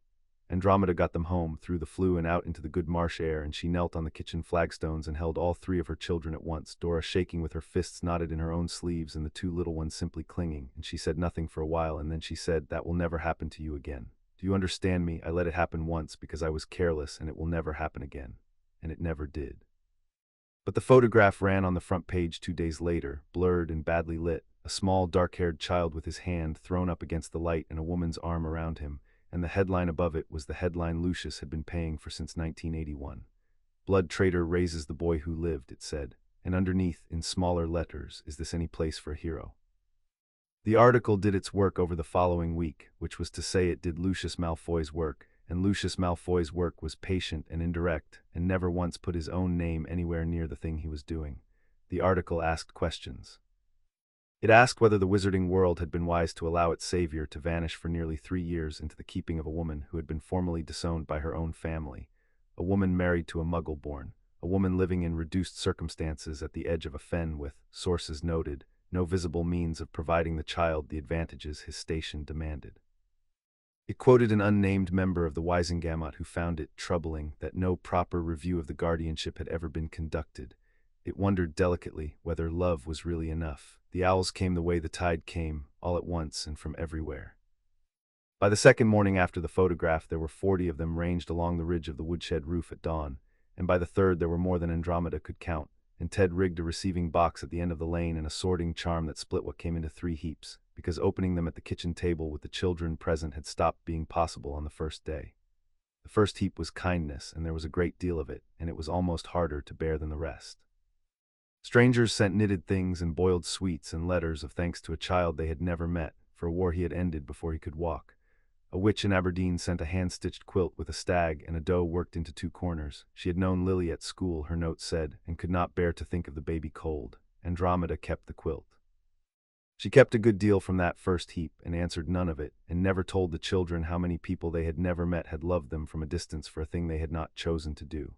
Andromeda got them home, through the flue and out into the good marsh air, and she knelt on the kitchen flagstones and held all 3 of her children at once, Dora shaking with her fists knotted in her own sleeves and the 2 little ones simply clinging, and she said nothing for a while, and then she said, "That will never happen to you again. Do you understand me? I let it happen once because I was careless, and it will never happen again." And it never did. But the photograph ran on the front page 2 days later, blurred and badly lit, a small dark-haired child with his hand thrown up against the light and a woman's arm around him, and the headline above it was the headline Lucius had been paying for since 1981. "Blood traitor raises the boy who lived," it said, and underneath, in smaller letters, "Is this any place for a hero?" The article did its work over the following week, which was to say it did Lucius Malfoy's work, and Lucius Malfoy's work was patient and indirect, and never once put his own name anywhere near the thing he was doing. The article asked questions. It asked whether the wizarding world had been wise to allow its savior to vanish for nearly 3 years into the keeping of a woman who had been formally disowned by her own family, a woman married to a Muggle-born, a woman living in reduced circumstances at the edge of a fen with, sources noted, no visible means of providing the child the advantages his station demanded. It quoted an unnamed member of the Wisengamot who found it troubling that no proper review of the guardianship had ever been conducted. It wondered delicately whether love was really enough. The owls came the way the tide came, all at once and from everywhere. By the second morning after the photograph, there were 40 of them ranged along the ridge of the woodshed roof at dawn, and by the third there were more than Andromeda could count, and Ted rigged a receiving box at the end of the lane and a sorting charm that split what came into 3 heaps, because opening them at the kitchen table with the children present had stopped being possible on the first day. The first heap was kindness, and there was a great deal of it, and it was almost harder to bear than the rest. Strangers sent knitted things and boiled sweets and letters of thanks to a child they had never met, for a war he had ended before he could walk. A witch in Aberdeen sent a hand-stitched quilt with a stag and a doe worked into 2 corners. She had known Lily at school, her note said, and could not bear to think of the baby cold. Andromeda kept the quilt. She kept a good deal from that first heap and answered none of it, and never told the children how many people they had never met had loved them from a distance for a thing they had not chosen to do.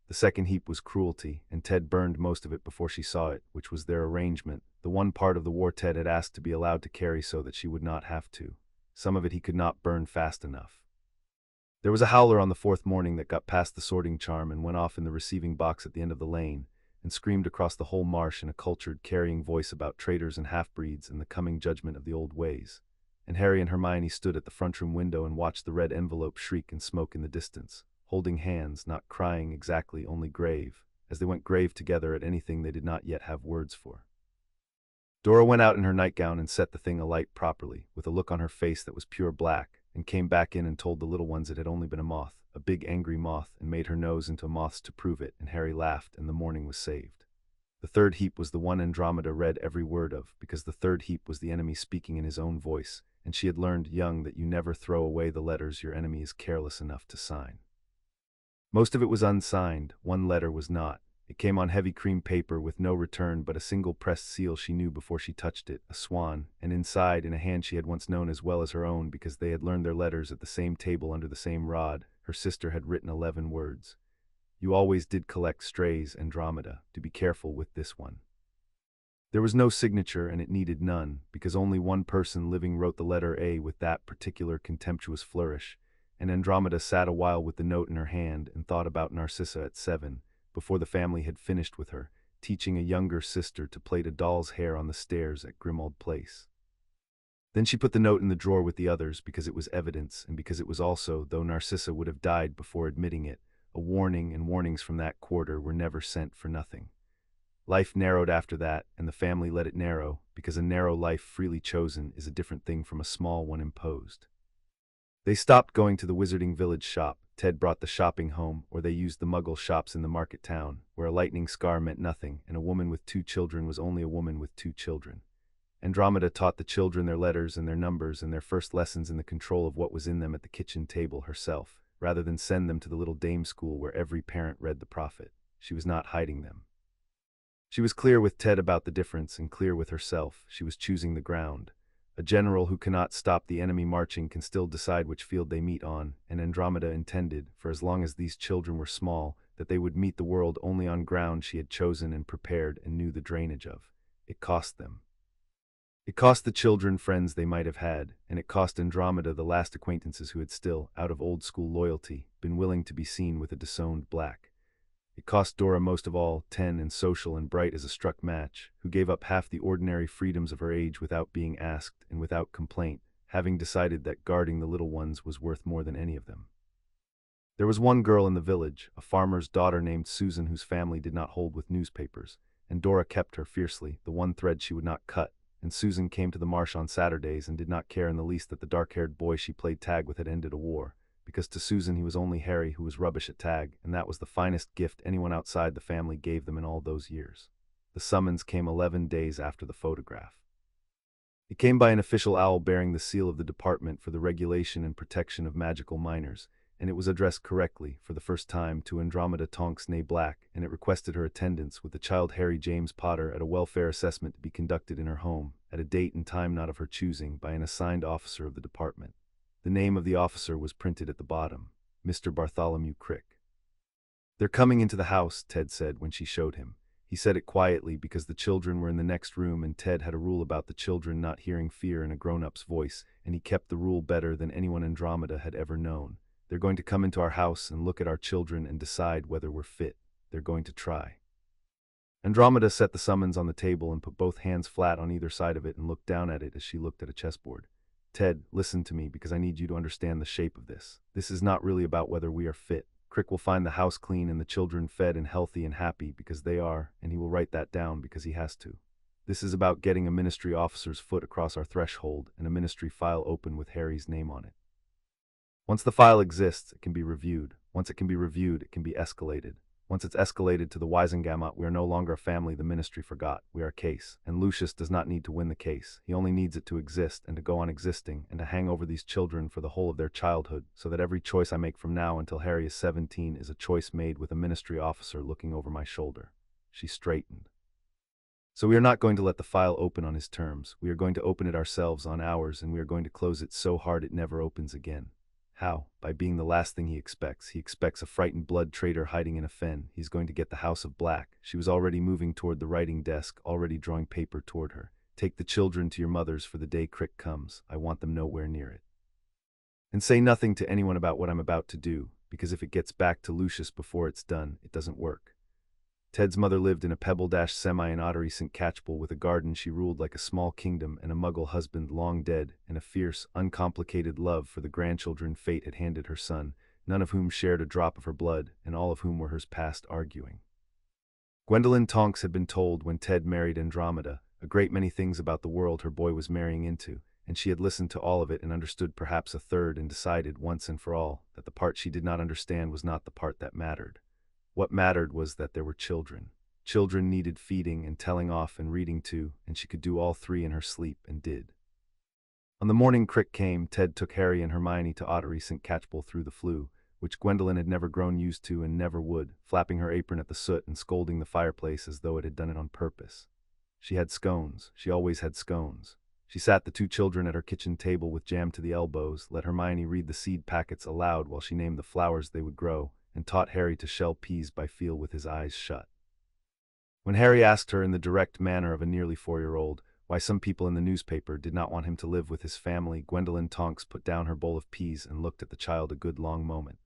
The second heap was cruelty, and Ted burned most of it before she saw it, which was their arrangement, the one part of the war Ted had asked to be allowed to carry so that she would not have to. Some of it he could not burn fast enough. There was a howler on the 4th morning that got past the sorting charm and went off in the receiving box at the end of the lane, and screamed across the whole marsh in a cultured, carrying voice about traitors and half-breeds and the coming judgment of the old ways. And Harry and Hermione stood at the front room window and watched the red envelope shriek and smoke in the distance, holding hands, not crying exactly, only grave, as they went grave together at anything they did not yet have words for. Dora went out in her nightgown and set the thing alight properly, with a look on her face that was pure black, and came back in and told the little ones it had only been a moth, a big angry moth, and made her nose into moths to prove it, and Harry laughed, and the morning was saved. The third heap was the one Andromeda read every word of, because the third heap was the enemy speaking in his own voice, and she had learned young that you never throw away the letters your enemy is careless enough to sign. Most of it was unsigned, one letter was not. It came on heavy cream paper with no return but a single pressed seal she knew before she touched it, a swan, and inside, in a hand she had once known as well as her own because they had learned their letters at the same table under the same rod, her sister had written 11 words. You always did collect strays, Andromeda, do be careful with this one. There was no signature and it needed none, because only one person living wrote the letter A with that particular contemptuous flourish, and Andromeda sat a while with the note in her hand and thought about Narcissa at 7, before the family had finished with her, teaching a younger sister to plait a doll's hair on the stairs at Grimmauld Place. Then she put the note in the drawer with the others because it was evidence and because it was also, though Narcissa would have died before admitting it, a warning, and warnings from that quarter were never sent for nothing. Life narrowed after that, and the family let it narrow, because a narrow life freely chosen is a different thing from a small one imposed. They stopped going to the Wizarding Village shop. Ted brought the shopping home, or they used the Muggle shops in the market town, where a lightning scar meant nothing, and a woman with 2 children was only a woman with 2 children. Andromeda taught the children their letters and their numbers and their first lessons in the control of what was in them at the kitchen table herself, rather than send them to the little dame school where every parent read the prophet. She was not hiding them. She was clear with Ted about the difference, and clear with herself. She was choosing the ground. A general who cannot stop the enemy marching can still decide which field they meet on, and Andromeda intended, for as long as these children were small, that they would meet the world only on ground she had chosen and prepared and knew the drainage of. It cost them. It cost the children friends they might have had, and it cost Andromeda the last acquaintances who had still, out of old-school loyalty, been willing to be seen with a disowned Black. It cost Dora most of all, 10 and social and bright as a struck match, who gave up half the ordinary freedoms of her age without being asked and without complaint, having decided that guarding the little ones was worth more than any of them. There was one girl in the village, a farmer's daughter named Susan, whose family did not hold with newspapers, and Dora kept her fiercely, the one thread she would not cut, and Susan came to the marsh on Saturdays and did not care in the least that the dark-haired boy she played tag with had ended a war, because to Susan he was only Harry, who was rubbish at tag, and that was the finest gift anyone outside the family gave them in all those years. The summons came 11 days after the photograph. It came by an official owl bearing the seal of the Department for the Regulation and Protection of Magical Minors, and it was addressed correctly, for the first time, to Andromeda Tonks née Black, and it requested her attendance with the child Harry James Potter at a welfare assessment to be conducted in her home, at a date and time not of her choosing, by an assigned officer of the department. The name of the officer was printed at the bottom, Mr. Bartholomew Crick. "They're coming into the house," Ted said when she showed him. He said it quietly because the children were in the next room, and Ted had a rule about the children not hearing fear in a grown-up's voice, and he kept the rule better than anyone Andromeda had ever known. "They're going to come into our house and look at our children and decide whether we're fit. They're going to try." Andromeda set the summons on the table and put both hands flat on either side of it and looked down at it as she looked at a chessboard. "Ted, listen to me, because I need you to understand the shape of this. This is not really about whether we are fit. Crick will find the house clean and the children fed and healthy and happy because they are, and he will write that down because he has to. This is about getting a ministry officer's foot across our threshold and a ministry file open with Harry's name on it. Once the file exists, it can be reviewed. Once it can be reviewed, it can be escalated. Once it's escalated to the Wisengamot, we are no longer a family the ministry forgot. We are a case, and Lucius does not need to win the case. He only needs it to exist and to go on existing and to hang over these children for the whole of their childhood, so that every choice I make from now until Harry is 17 is a choice made with a ministry officer looking over my shoulder." She straightened. "So we are not going to let the file open on his terms. We are going to open it ourselves on ours, and we are going to close it so hard it never opens again." "How?" "By being the last thing he expects. He expects a frightened blood traitor hiding in a fen. He's going to get the House of Black." She was already moving toward the writing desk, already drawing paper toward her. "Take the children to your mothers for the day Crick comes. I want them nowhere near it. And say nothing to anyone about what I'm about to do, because if it gets back to Lucius before it's done, it doesn't work." Ted's mother lived in a pebble-semi in Ottery St. Catchpole with a garden she ruled like a small kingdom, and a Muggle husband long dead, and a fierce, uncomplicated love for the grandchildren fate had handed her son, none of whom shared a drop of her blood, and all of whom were hers past arguing. Gwendolyn Tonks had been told when Ted married Andromeda a great many things about the world her boy was marrying into, and she had listened to all of it and understood perhaps a third and decided once and for all that the part she did not understand was not the part that mattered. What mattered was that there were children. Children needed feeding and telling off and reading to, and she could do all three in her sleep, and did. On the morning Crick came, Ted took Harry and Hermione to Ottery St. Catchpole through the flue, which Gwendolyn had never grown used to and never would, flapping her apron at the soot and scolding the fireplace as though it had done it on purpose. She had scones. She always had scones. She sat the two children at her kitchen table with jam to the elbows, let Hermione read the seed packets aloud while she named the flowers they would grow, and taught Harry to shell peas by feel with his eyes shut. When Harry asked her in the direct manner of a nearly 4-year-old why some people in the newspaper did not want him to live with his family, Gwendolyn Tonks put down her bowl of peas and looked at the child a good long moment.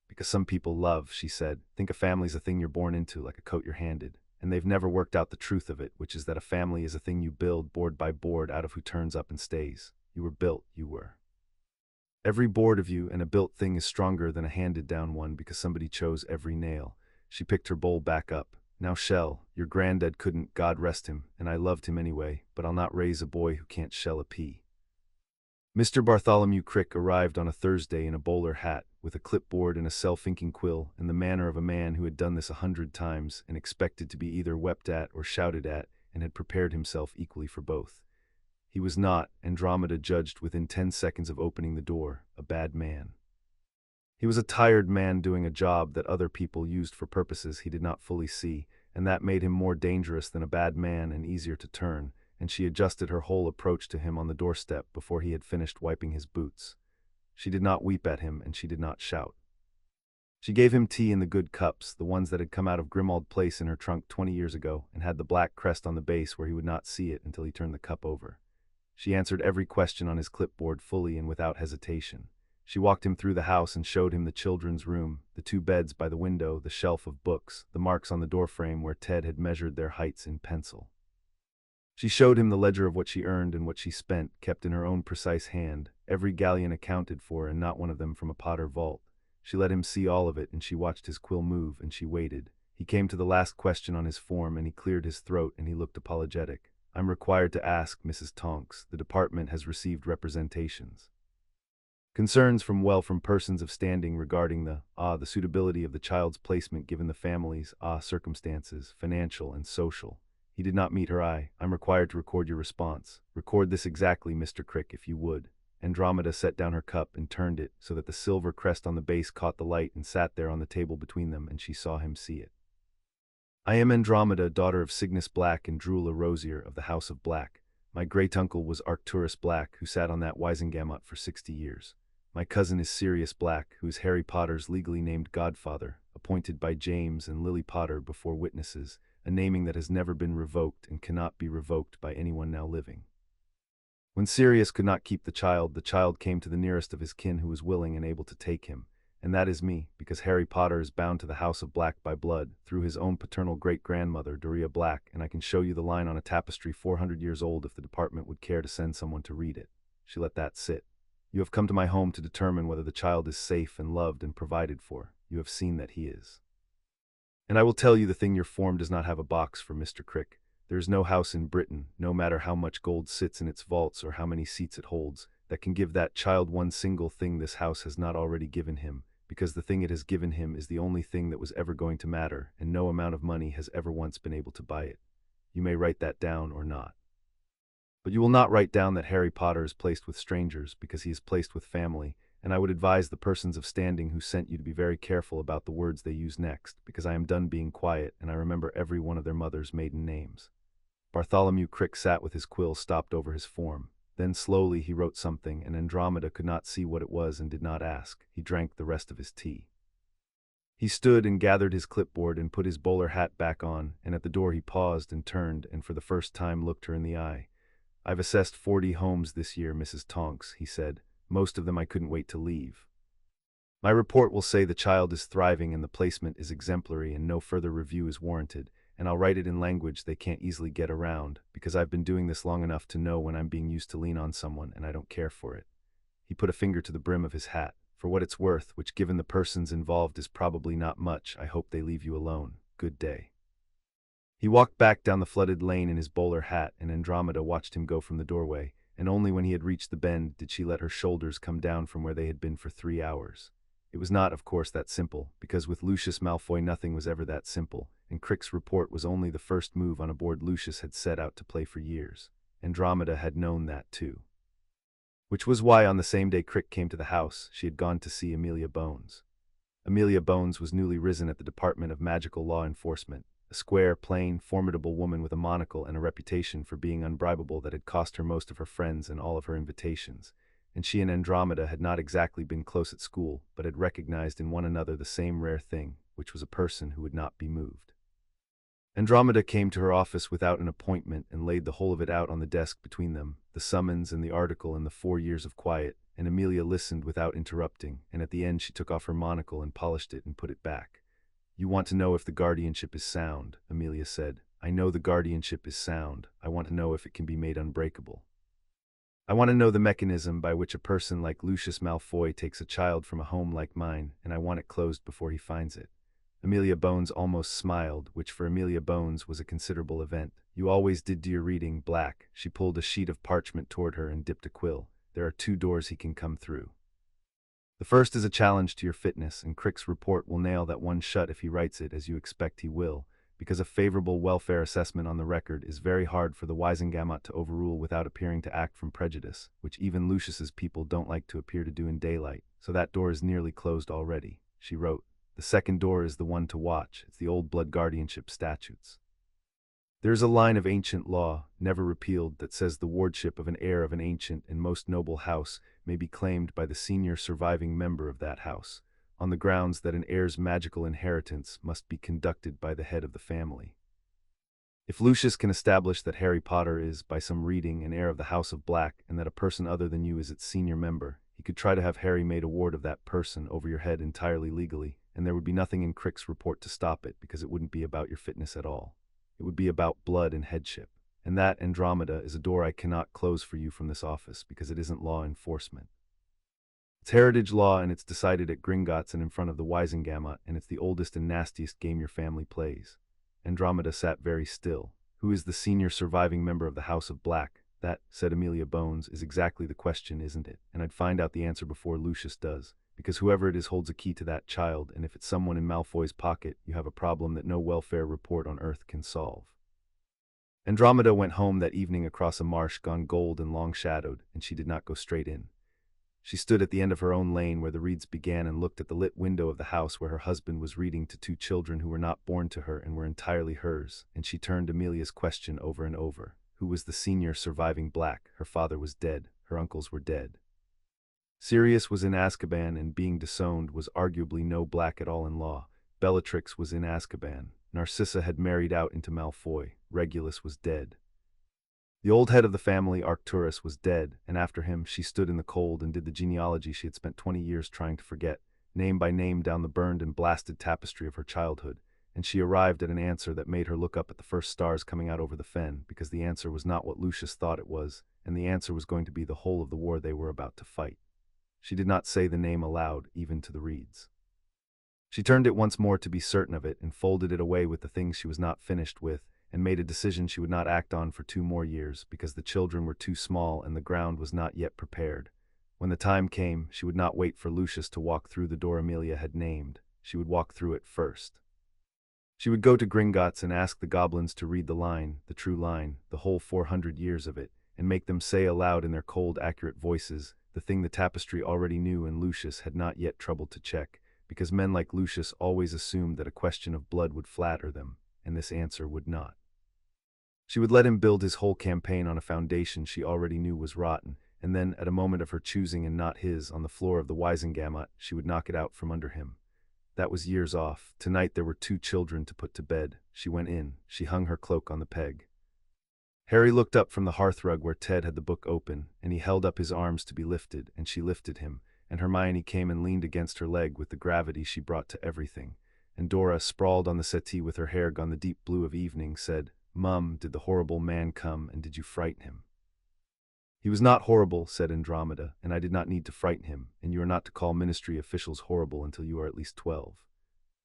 "Because some people love," she said, "think a family's a thing you're born into, like a coat you're handed, and they've never worked out the truth of it, which is that a family is a thing you build board by board out of who turns up and stays. You were built, you were. Every board of you and a built thing is stronger than a handed-down one because somebody chose every nail." She picked her bowl back up. "Now shell, your granddad couldn't, God rest him, and I loved him anyway, but I'll not raise a boy who can't shell a pea." Mr. Bartholomew Crick arrived on a Thursday in a bowler hat, with a clipboard and a self-inking quill, in the manner of a man who had done this 100 times and expected to be either wept at or shouted at, and had prepared himself equally for both. He was not, Andromeda judged within 10 seconds of opening the door, a bad man. He was a tired man doing a job that other people used for purposes he did not fully see, and that made him more dangerous than a bad man and easier to turn, and she adjusted her whole approach to him on the doorstep before he had finished wiping his boots. She did not weep at him, and she did not shout. She gave him tea in the good cups, the ones that had come out of Grimmauld Place in her trunk 20 years ago, and had the black crest on the base where he would not see it until he turned the cup over. She answered every question on his clipboard fully and without hesitation. She walked him through the house and showed him the children's room, the 2 beds by the window, the shelf of books, the marks on the doorframe where Ted had measured their heights in pencil. She showed him the ledger of what she earned and what she spent, kept in her own precise hand, every galleon accounted for and not one of them from a Potter vault. She let him see all of it, and she watched his quill move, and she waited. He came to the last question on his form, and he cleared his throat, and he looked apologetic. "I'm required to ask, Mrs. Tonks. The department has received representations. Concerns from persons of standing regarding the suitability of the child's placement given the family's circumstances, financial and social." He did not meet her eye. "I'm required to record your response. Record this exactly, Mr. Crick, if you would." Andromeda set down her cup and turned it so that the silver crest on the base caught the light and sat there on the table between them, and she saw him see it. I am Andromeda, daughter of Sirius Black and Drula Rosier of the House of Black. My great-uncle was Arcturus Black, who sat on that Wisengamot for 60 years. My cousin is Sirius Black, who is Harry Potter's legally named godfather, appointed by James and Lily Potter before witnesses, a naming that has never been revoked and cannot be revoked by anyone now living. When Sirius could not keep the child came to the nearest of his kin who was willing and able to take him, and that is me, because Harry Potter is bound to the House of Black by blood, through his own paternal great-grandmother, Doria Black, and I can show you the line on a tapestry 400 years old if the department would care to send someone to read it. She let that sit. You have come to my home to determine whether the child is safe and loved and provided for. You have seen that he is. And I will tell you the thing, your form does not have a box for Mr. Crick. There is no house in Britain, no matter how much gold sits in its vaults or how many seats it holds, that can give that child one single thing this house has not already given him, because the thing it has given him is the only thing that was ever going to matter, and no amount of money has ever once been able to buy it. You may write that down or not. But you will not write down that Harry Potter is placed with strangers, because he is placed with family, and I would advise the persons of standing who sent you to be very careful about the words they use next, because I am done being quiet, and I remember every one of their mother's maiden names. Bartholomew Crick sat with his quill stopped over his form. Then slowly he wrote something, and Andromeda could not see what it was and did not ask. He drank the rest of his tea. He stood and gathered his clipboard and put his bowler hat back on, and at the door he paused and turned and for the first time looked her in the eye. I've assessed 40 homes this year, Mrs. Tonks, he said. Most of them I couldn't wait to leave. My report will say the child is thriving and the placement is exemplary and no further review is warranted, and I'll write it in language they can't easily get around, because I've been doing this long enough to know when I'm being used to lean on someone and I don't care for it. He put a finger to the brim of his hat. For what it's worth, which given the persons involved is probably not much, I hope they leave you alone. Good day. He walked back down the flooded lane in his bowler hat, and Andromeda watched him go from the doorway, and only when he had reached the bend did she let her shoulders come down from where they had been for 3 hours. It was not, of course, that simple, because with Lucius Malfoy nothing was ever that simple, and Crick's report was only the first move on a board Lucius had set out to play for years. Andromeda had known that too. Which was why on the same day Crick came to the house, she had gone to see Amelia Bones. Amelia Bones was newly risen at the Department of Magical Law Enforcement, a square, plain, formidable woman with a monocle and a reputation for being unbribable that had cost her most of her friends and all of her invitations. And she and Andromeda had not exactly been close at school, but had recognized in one another the same rare thing, which was a person who would not be moved. Andromeda came to her office without an appointment and laid the whole of it out on the desk between them, the summons and the article and the 4 years of quiet, and Amelia listened without interrupting, and at the end she took off her monocle and polished it and put it back. You want to know if the guardianship is sound, Amelia said. I know the guardianship is sound. I want to know if it can be made unbreakable. I want to know the mechanism by which a person like Lucius Malfoy takes a child from a home like mine, and I want it closed before he finds it. Amelia Bones almost smiled, which for Amelia Bones was a considerable event. You always did do your reading, Black. She pulled a sheet of parchment toward her and dipped a quill. There are 2 doors he can come through. The first is a challenge to your fitness, and Crick's report will nail that one shut if he writes it as you expect he will, because a favorable welfare assessment on the record is very hard for the Wisengamot to overrule without appearing to act from prejudice, which even Lucius's people don't like to appear to do in daylight, so that door is nearly closed already, she wrote. The second door is the one to watch. It's the old blood guardianship statutes. There is a line of ancient law, never repealed, that says the wardship of an heir of an ancient and most noble house may be claimed by the senior surviving member of that house, on the grounds that an heir's magical inheritance must be conducted by the head of the family. If Lucius can establish that Harry Potter is, by some reading, an heir of the House of Black, and that a person other than you is its senior member, he could try to have Harry made a ward of that person over your head entirely legally, and there would be nothing in Crick's report to stop it, because it wouldn't be about your fitness at all. It would be about blood and headship. And that, Andromeda, is a door I cannot close for you from this office, because it isn't law enforcement. It's heritage law, and it's decided at Gringotts and in front of the Wisengamot, and it's the oldest and nastiest game your family plays. Andromeda sat very still. Who is the senior surviving member of the House of Black? That, said Amelia Bones, is exactly the question, isn't it? And I'd find out the answer before Lucius does, because whoever it is holds a key to that child, and if it's someone in Malfoy's pocket, you have a problem that no welfare report on Earth can solve. Andromeda went home that evening across a marsh gone gold and long-shadowed, and she did not go straight in. She stood at the end of her own lane where the reeds began and looked at the lit window of the house where her husband was reading to two children who were not born to her and were entirely hers, and she turned Amelia's question over and over. Who was the senior surviving Black? Her father was dead. Her uncles were dead. Sirius was in Azkaban, and being disowned was arguably no Black at all in law. Bellatrix was in Azkaban. Narcissa had married out into Malfoy. Regulus was dead. The old head of the family, Arcturus, was dead, and after him she stood in the cold and did the genealogy she had spent 20 years trying to forget, name by name down the burned and blasted tapestry of her childhood, and she arrived at an answer that made her look up at the first stars coming out over the fen, because the answer was not what Lucius thought it was, and the answer was going to be the whole of the war they were about to fight. She did not say the name aloud, even to the reeds. She turned it once more to be certain of it, and folded it away with the things she was not finished with, and made a decision she would not act on for 2 more years, because the children were too small and the ground was not yet prepared. When the time came, she would not wait for Lucius to walk through the door Amelia had named. She would walk through it first. She would go to Gringotts and ask the goblins to read the line, the true line, the whole 400 years of it, and make them say aloud in their cold, accurate voices the thing the tapestry already knew and Lucius had not yet troubled to check, because men like Lucius always assumed that a question of blood would flatter them, and this answer would not. She would let him build his whole campaign on a foundation she already knew was rotten, and then, at a moment of her choosing and not his, on the floor of the Wisengamot, she would knock it out from under him. That was years off. Tonight there were 2 children to put to bed. She went in. She hung her cloak on the peg. Harry looked up from the hearthrug where Ted had the book open, and he held up his arms to be lifted, and she lifted him, and Hermione came and leaned against her leg with the gravity she brought to everything, and Dora, sprawled on the settee with her hair gone the deep blue of evening, said, "Mum, did the horrible man come, and did you frighten him?" "He was not horrible," said Andromeda, "and I did not need to frighten him, and you are not to call ministry officials horrible until you are at least 12.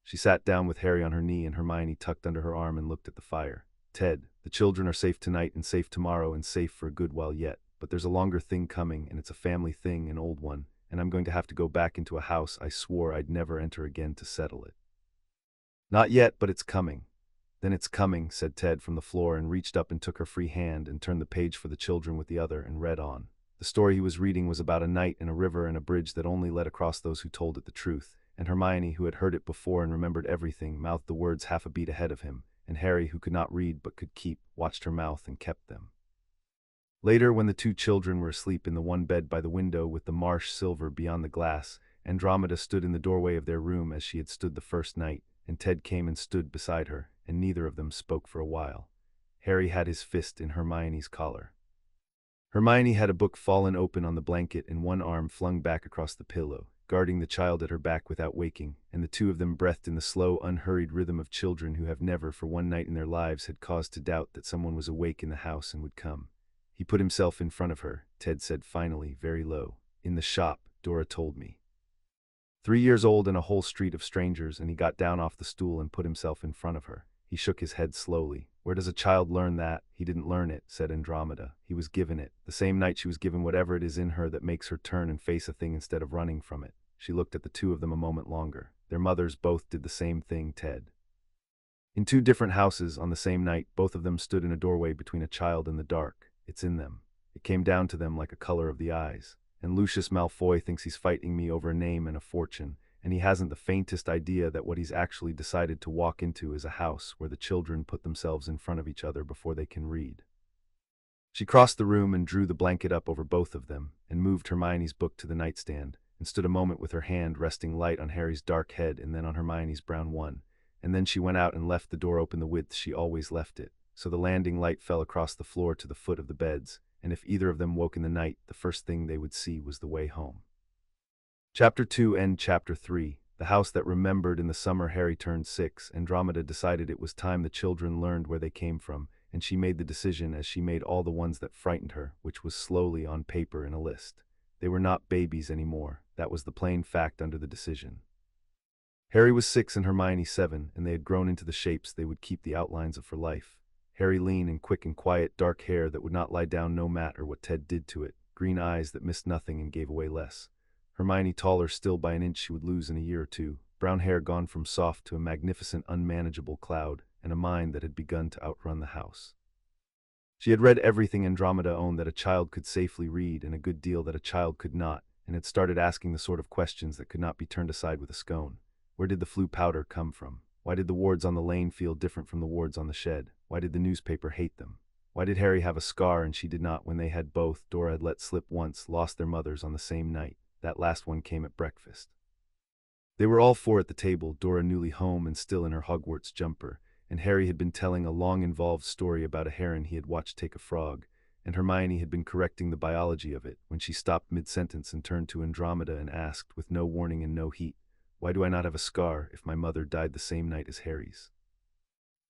She sat down with Harry on her knee and Hermione tucked under her arm and looked at the fire. "Ted, the children are safe tonight and safe tomorrow and safe for a good while yet, but there's a longer thing coming, and it's a family thing, an old one, and I'm going to have to go back into a house I swore I'd never enter again to settle it." "Not yet, but it's coming." "Then it's coming," said Ted from the floor, and reached up and took her free hand and turned the page for the children with the other and read on. The story he was reading was about a knight and a river and a bridge that only led across those who told it the truth, and Hermione, who had heard it before and remembered everything, mouthed the words half a beat ahead of him, and Harry, who could not read but could keep, watched her mouth and kept them. Later, when the 2 children were asleep in the one bed by the window with the marsh silver beyond the glass, Andromeda stood in the doorway of their room as she had stood the first night, and Ted came and stood beside her, and neither of them spoke for a while. Harry had his fist in Hermione's collar. Hermione had a book fallen open on the blanket and one arm flung back across the pillow, guarding the child at her back without waking, and the 2 of them breathed in the slow, unhurried rhythm of children who have never for one night in their lives had cause to doubt that someone was awake in the house and would come. "He put himself in front of her," Ted said finally, very low. "In the shop, Dora told me. 3 years old and a whole street of strangers, and he got down off the stool and put himself in front of her." He shook his head slowly. "Where does a child learn that?" "He didn't learn it," said Andromeda. "He was given it, the same night she was given whatever it is in her that makes her turn and face a thing instead of running from it." She looked at the 2 of them a moment longer. "Their mothers both did the same thing, Ted. In 2 different houses, on the same night, both of them stood in a doorway between a child and the dark. It's in them. It came down to them like a color of the eyes. And Lucius Malfoy thinks he's fighting me over a name and a fortune, and he hasn't the faintest idea that what he's actually decided to walk into is a house where the children put themselves in front of each other before they can read." She crossed the room and drew the blanket up over both of them, and moved Hermione's book to the nightstand, and stood a moment with her hand resting light on Harry's dark head and then on Hermione's brown one, and then she went out and left the door open the width she always left it, so the landing light fell across the floor to the foot of the beds, and if either of them woke in the night, the first thing they would see was the way home. Chapter 2 and Chapter 3. The house that remembered. In the summer Harry turned 6, Andromeda decided it was time the children learned where they came from, and she made the decision as she made all the ones that frightened her, which was slowly on paper in a list. They were not babies anymore. That was the plain fact under the decision. Harry was 6 and Hermione 7, and they had grown into the shapes they would keep the outlines of for life. Harry lean and quick and quiet, dark hair that would not lie down no matter what Ted did to it, green eyes that missed nothing and gave away less. Hermione taller still by an inch she would lose in a year or 2, brown hair gone from soft to a magnificent unmanageable cloud, and a mind that had begun to outrun the house. She had read everything Andromeda owned that a child could safely read and a good deal that a child could not, and had started asking the sort of questions that could not be turned aside with a scone. Where did the flu powder come from? Why did the wards on the lane feel different from the wards on the shed? Why did the newspaper hate them? Why did Harry have a scar and she did not when they had both, Dora had let slip once, lost their mothers on the same night? That last one came at breakfast. They were all four at the table, Dora newly home and still in her Hogwarts jumper, and Harry had been telling a long involved story about a heron he had watched take a frog, and Hermione had been correcting the biology of it, when she stopped mid-sentence and turned to Andromeda and asked, with no warning and no heat, "Why do I not have a scar if my mother died the same night as Harry's?"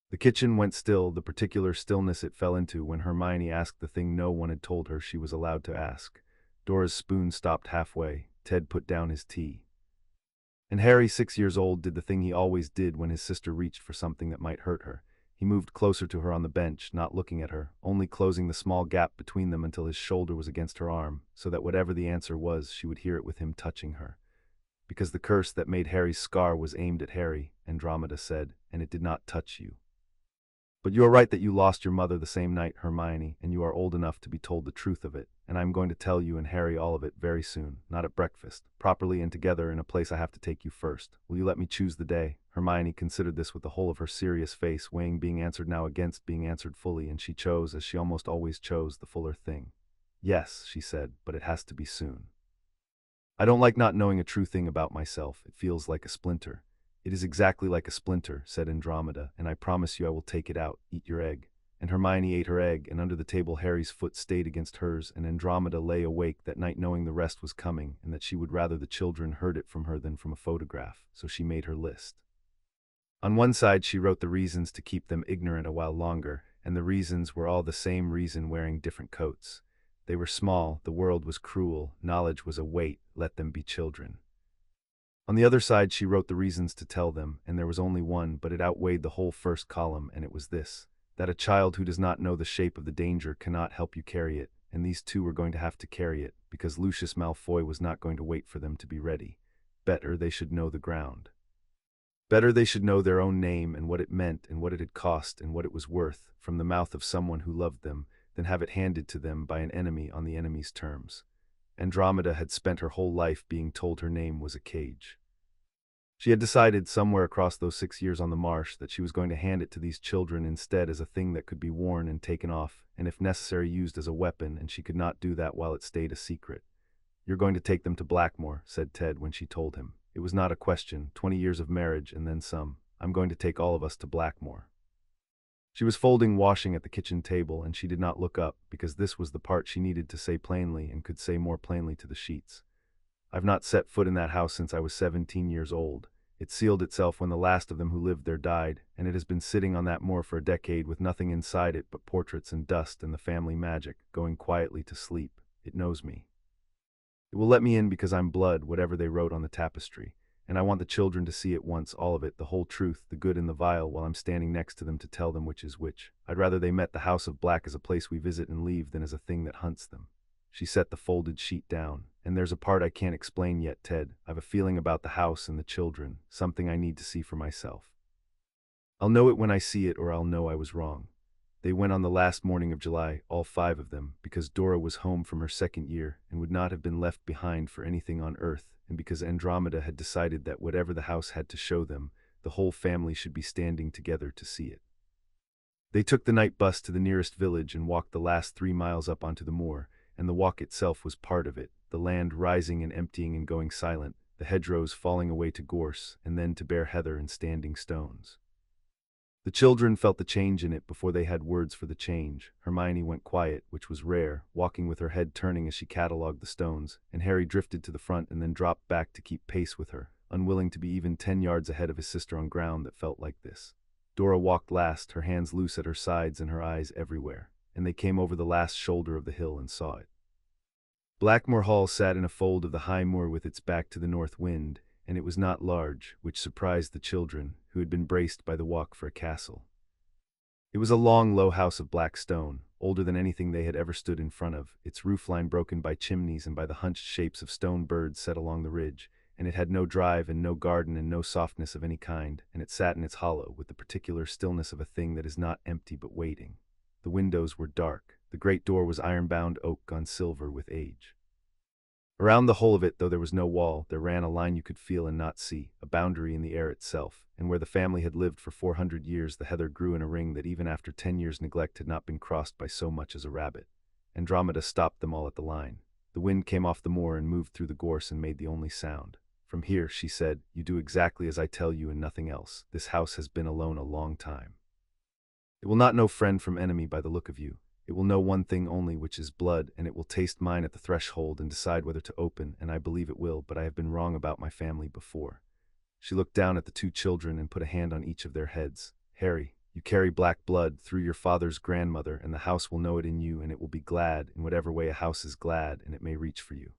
The kitchen went still, the particular stillness it fell into when Hermione asked the thing no one had told her she was allowed to ask. Dora's spoon stopped halfway. Ted put down his tea. And Harry, 6 years old, did the thing he always did when his sister reached for something that might hurt her. He moved closer to her on the bench, not looking at her, only closing the small gap between them until his shoulder was against her arm, so that whatever the answer was, she would hear it with him touching her. Because the curse that made Harry's scar was aimed at Harry, Andromeda said, and it did not touch you. But you are right that you lost your mother the same night, Hermione, and you are old enough to be told the truth of it, and I am going to tell you and Harry all of it very soon, not at breakfast, properly and together in a place I have to take you first. Will you let me choose the day? Hermione considered this with the whole of her serious face, weighing being answered now against being answered fully, and she chose, as she almost always chose, the fuller thing. Yes, she said, but it has to be soon. I don't like not knowing a true thing about myself. It feels like a splinter. It is exactly like a splinter, said Andromeda, and I promise you I will take it out. Eat your egg. And Hermione ate her egg, and under the table Harry's foot stayed against hers, and Andromeda lay awake that night knowing the rest was coming, and that she would rather the children heard it from her than from a photograph, so she made her list. On one side she wrote the reasons to keep them ignorant a while longer, and the reasons were all the same reason, wearing different coats. They were small, the world was cruel, knowledge was a weight, let them be children. On the other side she wrote the reasons to tell them, and there was only one, but it outweighed the whole first column, and it was this: that a child who does not know the shape of the danger cannot help you carry it, and these two were going to have to carry it, because Lucius Malfoy was not going to wait for them to be ready. Better they should know the ground. Better they should know their own name and what it meant and what it had cost and what it was worth, from the mouth of someone who loved them, than have it handed to them by an enemy on the enemy's terms. Andromeda had spent her whole life being told her name was a cage. She had decided somewhere across those 6 years on the marsh that she was going to hand it to these children instead as a thing that could be worn and taken off, and if necessary used as a weapon, and she could not do that while it stayed a secret. You're going to take them to Blackmore, said Ted when she told him. It was not a question, 20 years of marriage and then some. I'm going to take all of us to Blackmore. She was folding washing at the kitchen table, and she did not look up, because this was the part she needed to say plainly and could say more plainly to the sheets. I've not set foot in that house since I was 17 years old. It sealed itself when the last of them who lived there died, and it has been sitting on that moor for a decade with nothing inside it but portraits and dust and the family magic, going quietly to sleep. It knows me. It will let me in because I'm blood, whatever they wrote on the tapestry. And I want the children to see at once all of it, the whole truth, the good and the vile, while I'm standing next to them to tell them which is which. I'd rather they met the House of Black as a place we visit and leave than as a thing that hunts them. She set the folded sheet down. And there's a part I can't explain yet, Ted. I've a feeling about the house and the children, something I need to see for myself. I'll know it when I see it, or I'll know I was wrong. They went on the last morning of July, all 5 of them, because Dora was home from her 2nd year and would not have been left behind for anything on earth, and because Andromeda had decided that whatever the house had to show them, the whole family should be standing together to see it. They took the night bus to the nearest village and walked the last 3 miles up onto the moor, and the walk itself was part of it, the land rising and emptying and going silent, the hedgerows falling away to gorse, and then to bare heather and standing stones. The children felt the change in it before they had words for the change. Hermione went quiet, which was rare, walking with her head turning as she catalogued the stones, and Harry drifted to the front and then dropped back to keep pace with her, unwilling to be even 10 yards ahead of his sister on ground that felt like this. Dora walked last, her hands loose at her sides and her eyes everywhere, and they came over the last shoulder of the hill and saw it. Blackmore Hall sat in a fold of the high moor with its back to the north wind, and it was not large, which surprised the children, who had been braced by the walk for a castle. It was a long, low house of black stone, older than anything they had ever stood in front of, its roofline broken by chimneys and by the hunched shapes of stone birds set along the ridge, and it had no drive and no garden and no softness of any kind, and it sat in its hollow with the particular stillness of a thing that is not empty but waiting. The windows were dark. The great door was iron-bound oak on silver with age. Around the whole of it, though there was no wall, there ran a line you could feel and not see, a boundary in the air itself, and where the family had lived for 400 years the heather grew in a ring that even after 10 years' neglect had not been crossed by so much as a rabbit. Andromeda stopped them all at the line. The wind came off the moor and moved through the gorse and made the only sound. From here, she said, you do exactly as I tell you and nothing else. This house has been alone a long time. It will not know friend from enemy by the look of you. It will know one thing only, which is blood, and it will taste mine at the threshold and decide whether to open, and I believe it will, but I have been wrong about my family before. She looked down at the two children and put a hand on each of their heads. Harry, you carry black blood through your father's grandmother, and the house will know it in you, and it will be glad, in whatever way a house is glad, and it may reach for you.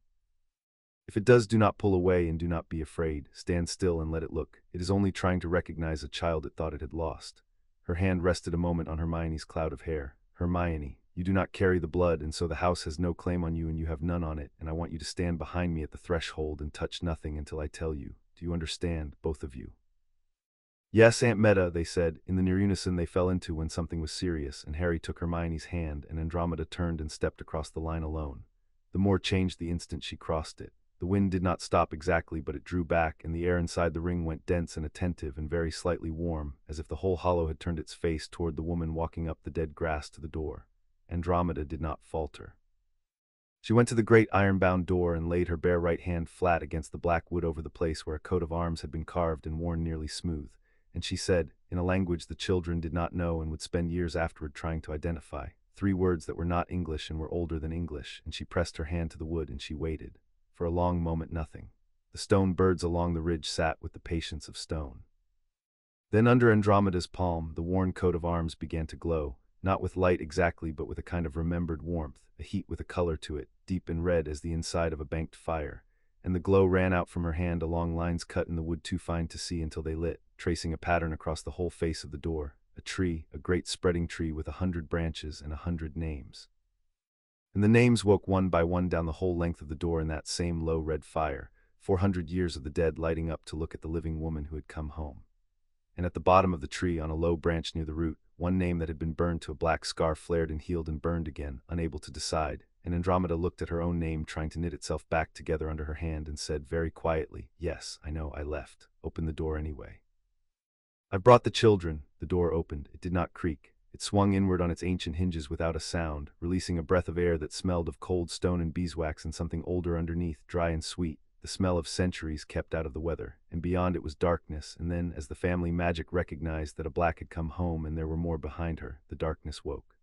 If it does, do not pull away and do not be afraid. Stand still and let it look. It is only trying to recognize a child it thought it had lost. Her hand rested a moment on Hermione's cloud of hair. Hermione, you do not carry the blood, and so the house has no claim on you and you have none on it, and I want you to stand behind me at the threshold and touch nothing until I tell you. Do you understand, both of you? Yes, Aunt Meta, they said. In the near unison they fell into when something was serious, and Harry took Hermione's hand, and Andromeda turned and stepped across the line alone. The moor changed the instant she crossed it. The wind did not stop exactly, but it drew back, and the air inside the ring went dense and attentive and very slightly warm, as if the whole hollow had turned its face toward the woman walking up the dead grass to the door. Andromeda did not falter. She went to the great iron-bound door and laid her bare right hand flat against the black wood over the place where a coat of arms had been carved and worn nearly smooth, and she said, in a language the children did not know and would spend years afterward trying to identify, 3 words that were not English and were older than English, and she pressed her hand to the wood and she waited. For a long moment nothing. The stone birds along the ridge sat with the patience of stone. Then under Andromeda's palm the worn coat of arms began to glow, not with light exactly but with a kind of remembered warmth, a heat with a color to it, deep and red as the inside of a banked fire, and the glow ran out from her hand along lines cut in the wood too fine to see until they lit, tracing a pattern across the whole face of the door, a tree, a great spreading tree with 100 branches and 100 names. And the names woke one by one down the whole length of the door in that same low red fire, 400 years of the dead lighting up to look at the living woman who had come home. And at the bottom of the tree, on a low branch near the root, one name that had been burned to a black scar flared and healed and burned again, unable to decide, and Andromeda looked at her own name trying to knit itself back together under her hand and said very quietly, yes, I know, I left. Open the door anyway. I've brought the children. The door opened. It did not creak. It swung inward on its ancient hinges without a sound, releasing a breath of air that smelled of cold stone and beeswax and something older underneath, dry and sweet, the smell of centuries kept out of the weather, and beyond it was darkness, and then, as the family magic recognized that a black had come home and there were more behind her, the darkness woke.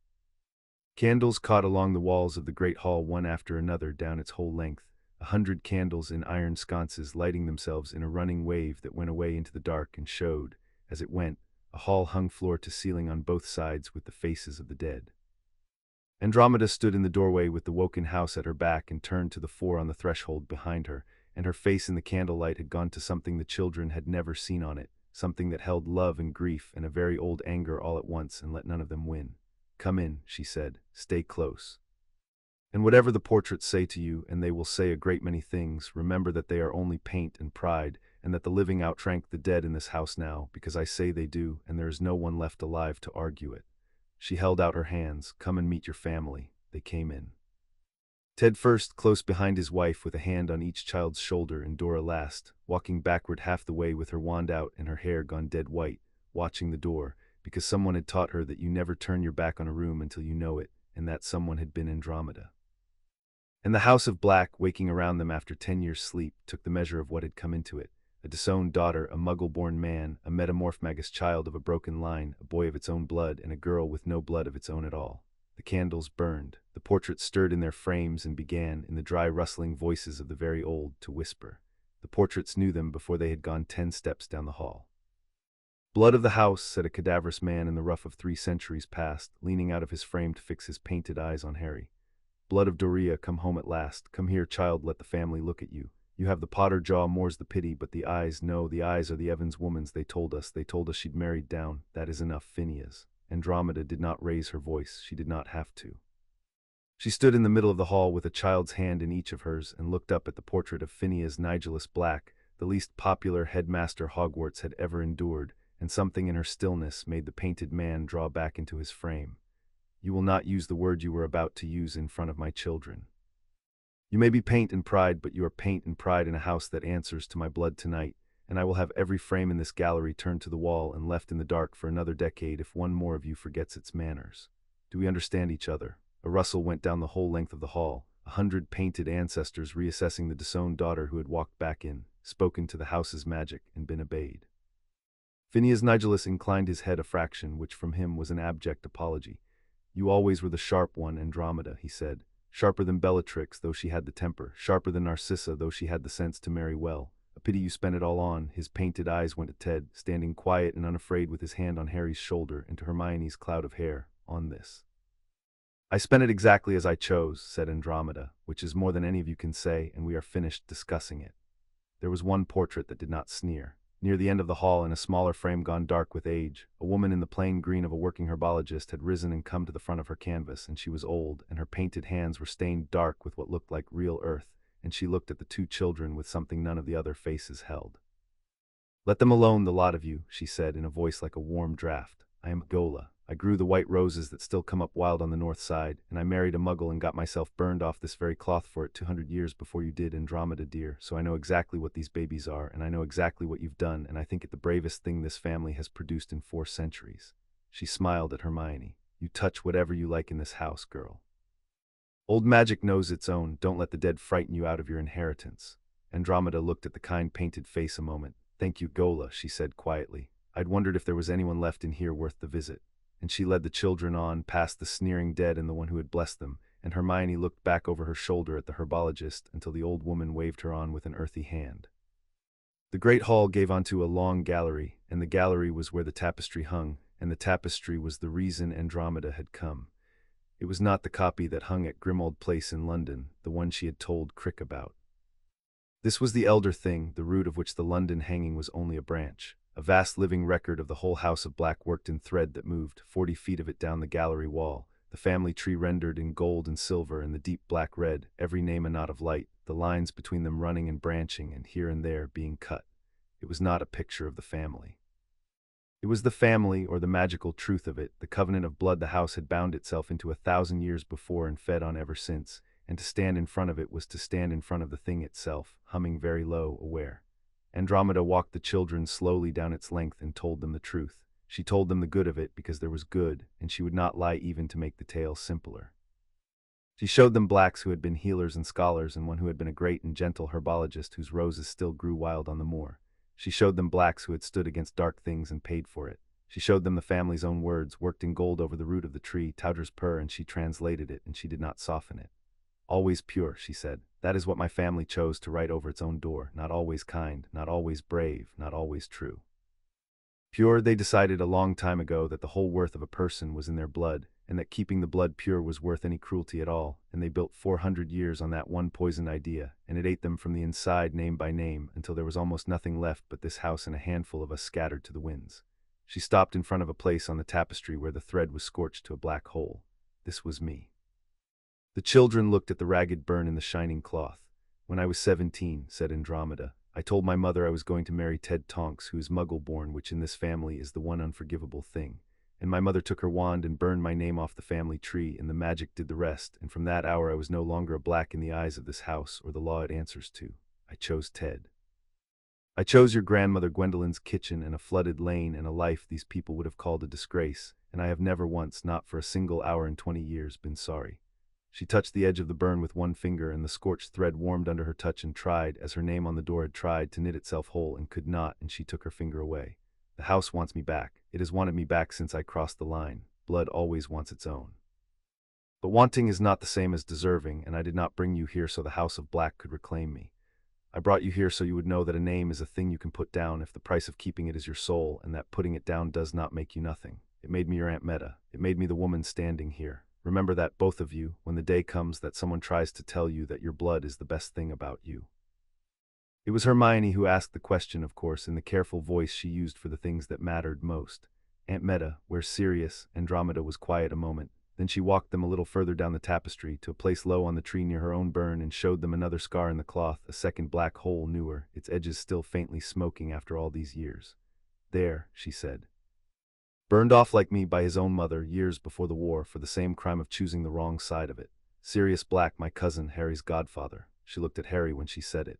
Candles caught along the walls of the great hall one after another down its whole length, 100 candles in iron sconces lighting themselves in a running wave that went away into the dark and showed, as it went, a hall hung floor to ceiling on both sides with the faces of the dead. Andromeda stood in the doorway with the woken house at her back and turned to the 4 on the threshold behind her, and her face in the candlelight had gone to something the children had never seen on it, something that held love and grief and a very old anger all at once and let none of them win. Come in, she said, stay close. And whatever the portraits say to you, and they will say a great many things, remember that they are only paint and pride, and that the living outrank the dead in this house now, because I say they do, and there is no one left alive to argue it. She held out her hands. Come and meet your family. They came in. Ted first, close behind his wife with a hand on each child's shoulder, and Dora last, walking backward half the way with her wand out and her hair gone dead white, watching the door, because someone had taught her that you never turn your back on a room until you know it, and that someone had been Andromeda. And the House of Black, waking around them after 10 years' sleep, took the measure of what had come into it. A disowned daughter, a Muggle-born man, a metamorph magus child of a broken line, a boy of its own blood, and a girl with no blood of its own at all. The candles burned. The portraits stirred in their frames and began, in the dry rustling voices of the very old, to whisper. The portraits knew them before they had gone 10 steps down the hall. Blood of the house, said a cadaverous man in the rough of 3 centuries past, leaning out of his frame to fix his painted eyes on Harry. Blood of Doria, come home at last. Come here, child, let the family look at you. You have the Potter jaw, more's the pity, but the eyes, no, the eyes are the Evans woman's. They told us she'd married down. That is enough, Phineas. Andromeda did not raise her voice. She did not have to. She stood in the middle of the hall with a child's hand in each of hers and looked up at the portrait of Phineas Nigellus Black, the least popular headmaster Hogwarts had ever endured, and something in her stillness made the painted man draw back into his frame. You will not use the word you were about to use in front of my children. You may be paint and pride, but you are paint and pride in a house that answers to my blood tonight, and I will have every frame in this gallery turned to the wall and left in the dark for another decade if one more of you forgets its manners. Do we understand each other?" A rustle went down the whole length of the hall, 100 painted ancestors reassessing the disowned daughter who had walked back in, spoken to the house's magic, and been obeyed. Phineas Nigellus inclined his head a fraction, which from him was an abject apology. "You always were the sharp one, Andromeda," he said. "Sharper than Bellatrix, though she had the temper. Sharper than Narcissa, though she had the sense to marry well. A pity you spent it all on." His painted eyes went to Ted, standing quiet and unafraid with his hand on Harry's shoulder, and to Hermione's cloud of hair. "On this. I spent it exactly as I chose," said Andromeda, "which is more than any of you can say, and we are finished discussing it." There was one portrait that did not sneer. Near the end of the hall, in a smaller frame gone dark with age, a woman in the plain green of a working herbologist had risen and come to the front of her canvas, and she was old, and her painted hands were stained dark with what looked like real earth, and she looked at the two children with something none of the other faces held. "Let them alone, the lot of you," she said in a voice like a warm draught. "I am Gola. I grew the white roses that still come up wild on the north side, and I married a Muggle and got myself burned off this very cloth for it 200 years before you did, Andromeda dear, so I know exactly what these babies are, and I know exactly what you've done, and I think it the bravest thing this family has produced in 4 centuries. She smiled at Hermione. "You touch whatever you like in this house, girl. Old magic knows its own. Don't let the dead frighten you out of your inheritance." Andromeda looked at the kind painted face a moment. "Thank you, Gola," she said quietly. "I'd wondered if there was anyone left in here worth the visit." And she led the children on, past the sneering dead and the one who had blessed them, and Hermione looked back over her shoulder at the herbologist until the old woman waved her on with an earthy hand. The great hall gave onto a long gallery, and the gallery was where the tapestry hung, and the tapestry was the reason Andromeda had come. It was not the copy that hung at Grimmauld Place in London, the one she had told Crick about. This was the elder thing, the root of which the London hanging was only a branch. A vast living record of the whole house of Black worked in thread that moved, 40 feet of it down the gallery wall, the family tree rendered in gold and silver and the deep black red, every name a knot of light, the lines between them running and branching and here and there being cut. It was not a picture of the family. It was the family, or the magical truth of it, the covenant of blood the house had bound itself into 1,000 years before and fed on ever since, and to stand in front of it was to stand in front of the thing itself, humming very low, aware. Andromeda walked the children slowly down its length and told them the truth. She told them the good of it because there was good, and she would not lie even to make the tale simpler. She showed them Blacks who had been healers and scholars, and one who had been a great and gentle herbologist whose roses still grew wild on the moor. She showed them Blacks who had stood against dark things and paid for it. She showed them the family's own words, worked in gold over the root of the tree, Tauder's purr, and she translated it, and she did not soften it. "Always pure," she said. "That is what my family chose to write over its own door. Not always kind, not always brave, not always true. Pure, they decided a long time ago that the whole worth of a person was in their blood, and that keeping the blood pure was worth any cruelty at all, and they built 400 years on that one poisoned idea, and it ate them from the inside name by name, until there was almost nothing left but this house and a handful of us scattered to the winds." She stopped in front of a place on the tapestry where the thread was scorched to a black hole. "This was me." The children looked at the ragged burn in the shining cloth. "When I was 17, said Andromeda, "I told my mother I was going to marry Ted Tonks, who is Muggle-born, which in this family is the one unforgivable thing. And my mother took her wand and burned my name off the family tree, and the magic did the rest, and from that hour I was no longer a Black in the eyes of this house or the law it answers to. I chose Ted. I chose your grandmother Gwendolyn's kitchen and a flooded lane and a life these people would have called a disgrace, and I have never once, not for a single hour in 20 years, been sorry." She touched the edge of the burn with one finger, and the scorched thread warmed under her touch and tried, as her name on the door had tried, to knit itself whole and could not, and she took her finger away. "The house wants me back. It has wanted me back since I crossed the line. Blood always wants its own. But wanting is not the same as deserving, and I did not bring you here so the House of Black could reclaim me. I brought you here so you would know that a name is a thing you can put down if the price of keeping it is your soul, and that putting it down does not make you nothing. It made me your Aunt Meta. It made me the woman standing here. Remember that, both of you, when the day comes that someone tries to tell you that your blood is the best thing about you." It was Hermione who asked the question, of course, in the careful voice she used for the things that mattered most. "Aunt Meta, where's Sirius?" Andromeda was quiet a moment. Then she walked them a little further down the tapestry, to a place low on the tree near her own burn, and showed them another scar in the cloth, a second black hole newer, its edges still faintly smoking after all these years. "There," she said. "Burned off like me by his own mother, years before the war, for the same crime of choosing the wrong side of it. Sirius Black, my cousin, Harry's godfather. She looked at Harry when she said it.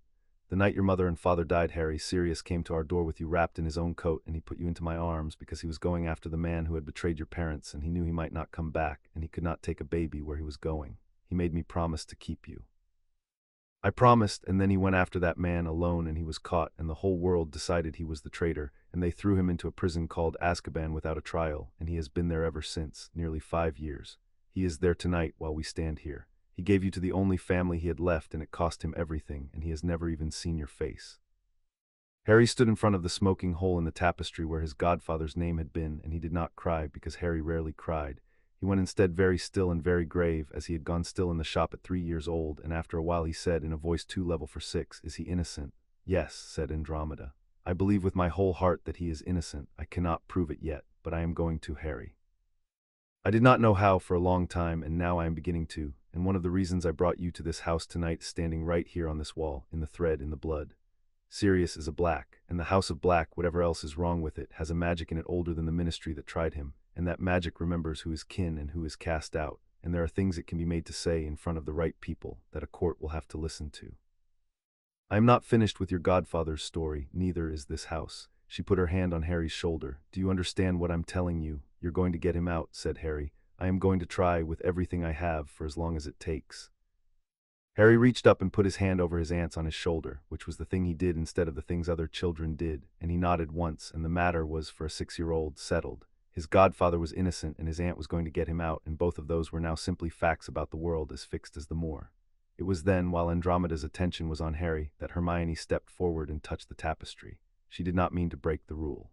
The night your mother and father died, Harry, Sirius came to our door with you wrapped in his own coat, and he put you into my arms because he was going after the man who had betrayed your parents, and he knew he might not come back, and he could not take a baby where he was going. He made me promise to keep you. I promised, and then he went after that man alone, and he was caught, and the whole world decided he was the traitor, and they threw him into a prison called Azkaban without a trial, and he has been there ever since, nearly 5 years. He is there tonight while we stand here. He gave you to the only family he had left, and it cost him everything, and he has never even seen your face. Harry stood in front of the smoking hole in the tapestry where his godfather's name had been, and he did not cry because Harry rarely cried. He went instead very still and very grave, as he had gone still in the shop at 3 years old, and after a while he said in a voice too level for 6, "Is he innocent?" "Yes," said Andromeda. "I believe with my whole heart that he is innocent. I cannot prove it yet, but I am going to, Harry. I did not know how for a long time, and now I am beginning to, and one of the reasons I brought you to this house tonight is standing right here on this wall, in the thread in the blood. Sirius is a Black, and the House of Black, whatever else is wrong with it, has a magic in it older than the ministry that tried him, and that magic remembers who is kin and who is cast out, and there are things it can be made to say in front of the right people that a court will have to listen to. I am not finished with your godfather's story, neither is this house." She put her hand on Harry's shoulder. "Do you understand what I'm telling you? You're going to get him out," said Harry. "I am going to try with everything I have for as long as it takes." Harry reached up and put his hand over his aunt's on his shoulder, which was the thing he did instead of the things other children did, and he nodded once, and the matter was, for a 6-year-old, settled. His godfather was innocent, and his aunt was going to get him out, and both of those were now simply facts about the world as fixed as the moor. It was then, while Andromeda's attention was on Harry, that Hermione stepped forward and touched the tapestry. She did not mean to break the rule.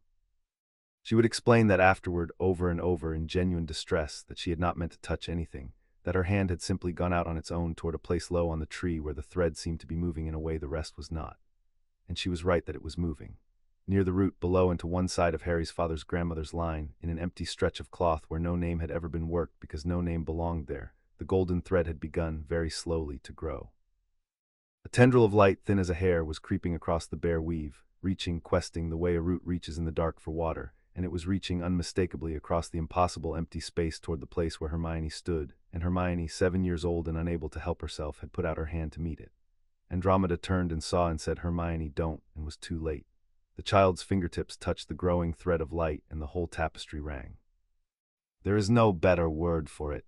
She would explain that afterward, over and over, in genuine distress, that she had not meant to touch anything, that her hand had simply gone out on its own toward a place low on the tree where the thread seemed to be moving in a way the rest was not. And she was right that it was moving. Near the root, below and to one side of Harry's father's grandmother's line, in an empty stretch of cloth where no name had ever been worked because no name belonged there, the golden thread had begun, very slowly, to grow. A tendril of light, thin as a hair, was creeping across the bare weave, reaching, questing, the way a root reaches in the dark for water, and it was reaching unmistakably across the impossible empty space toward the place where Hermione stood, and Hermione, 7 years old and unable to help herself, had put out her hand to meet it. Andromeda turned and saw and said, "Hermione, don't," and was too late. The child's fingertips touched the growing thread of light, and the whole tapestry rang. There is no better word for it.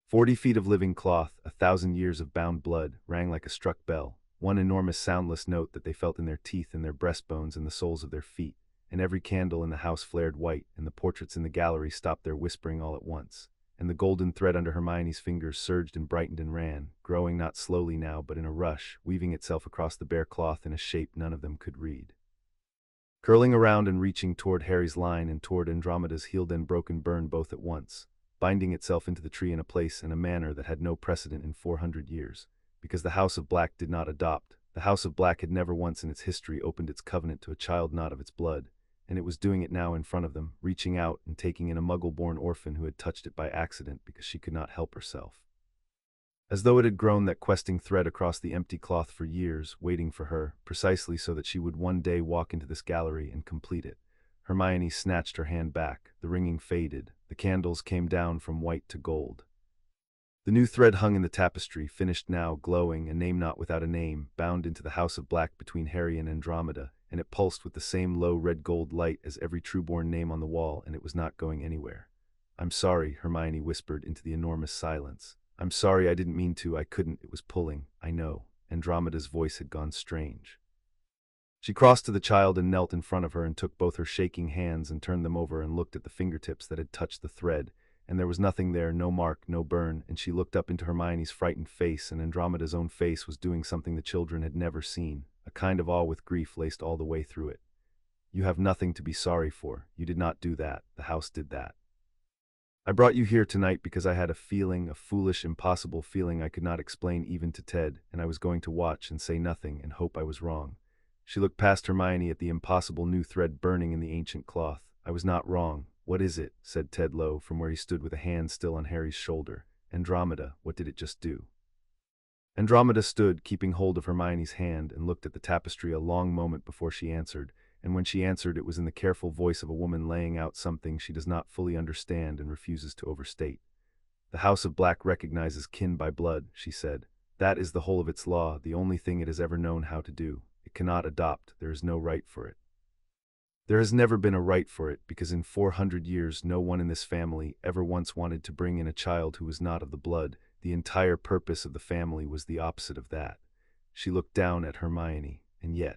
40 feet of living cloth, 1,000 years of bound blood, rang like a struck bell, one enormous soundless note that they felt in their teeth and their breastbones and the soles of their feet, and every candle in the house flared white, and the portraits in the gallery stopped their whispering all at once, and the golden thread under Hermione's fingers surged and brightened and ran, growing not slowly now but in a rush, weaving itself across the bare cloth in a shape none of them could read. Curling around and reaching toward Harry's line and toward Andromeda's healed and broken burn both at once, binding itself into the tree in a place and a manner that had no precedent in 400 years, because the House of Black did not adopt. The House of Black had never once in its history opened its covenant to a child not of its blood, and it was doing it now in front of them, reaching out and taking in a Muggle-born orphan who had touched it by accident because she could not help herself. As though it had grown that questing thread across the empty cloth for years, waiting for her, precisely so that she would one day walk into this gallery and complete it. Hermione snatched her hand back, the ringing faded, the candles came down from white to gold. The new thread hung in the tapestry, finished now, glowing, a name not without a name, bound into the House of Black between Harry and Andromeda, and it pulsed with the same low red-gold light as every true-born name on the wall, and it was not going anywhere. "I'm sorry," Hermione whispered into the enormous silence. "I'm sorry, I didn't mean to, I couldn't, it was pulling, I know." Andromeda's voice had gone strange. She crossed to the child and knelt in front of her and took both her shaking hands and turned them over and looked at the fingertips that had touched the thread, and there was nothing there, no mark, no burn, and she looked up into Hermione's frightened face, and Andromeda's own face was doing something the children had never seen, a kind of awe with grief laced all the way through it. "You have nothing to be sorry for, you did not do that, the house did that. I brought you here tonight because I had a feeling, a foolish, impossible feeling I could not explain even to Ted, and I was going to watch and say nothing and hope I was wrong." She looked past Hermione at the impossible new thread burning in the ancient cloth. "I was not wrong. What is it?" said Ted low from where he stood with a hand still on Harry's shoulder. "Andromeda, what did it just do?" Andromeda stood, keeping hold of Hermione's hand, and looked at the tapestry a long moment before she answered, and when she answered it was in the careful voice of a woman laying out something she does not fully understand and refuses to overstate. The House of Black recognizes kin by blood, she said. That is the whole of its law, the only thing it has ever known how to do. It cannot adopt, there is no right for it. There has never been a right for it, because in 400 years no one in this family ever once wanted to bring in a child who was not of the blood. The entire purpose of the family was the opposite of that. She looked down at Hermione, and yet.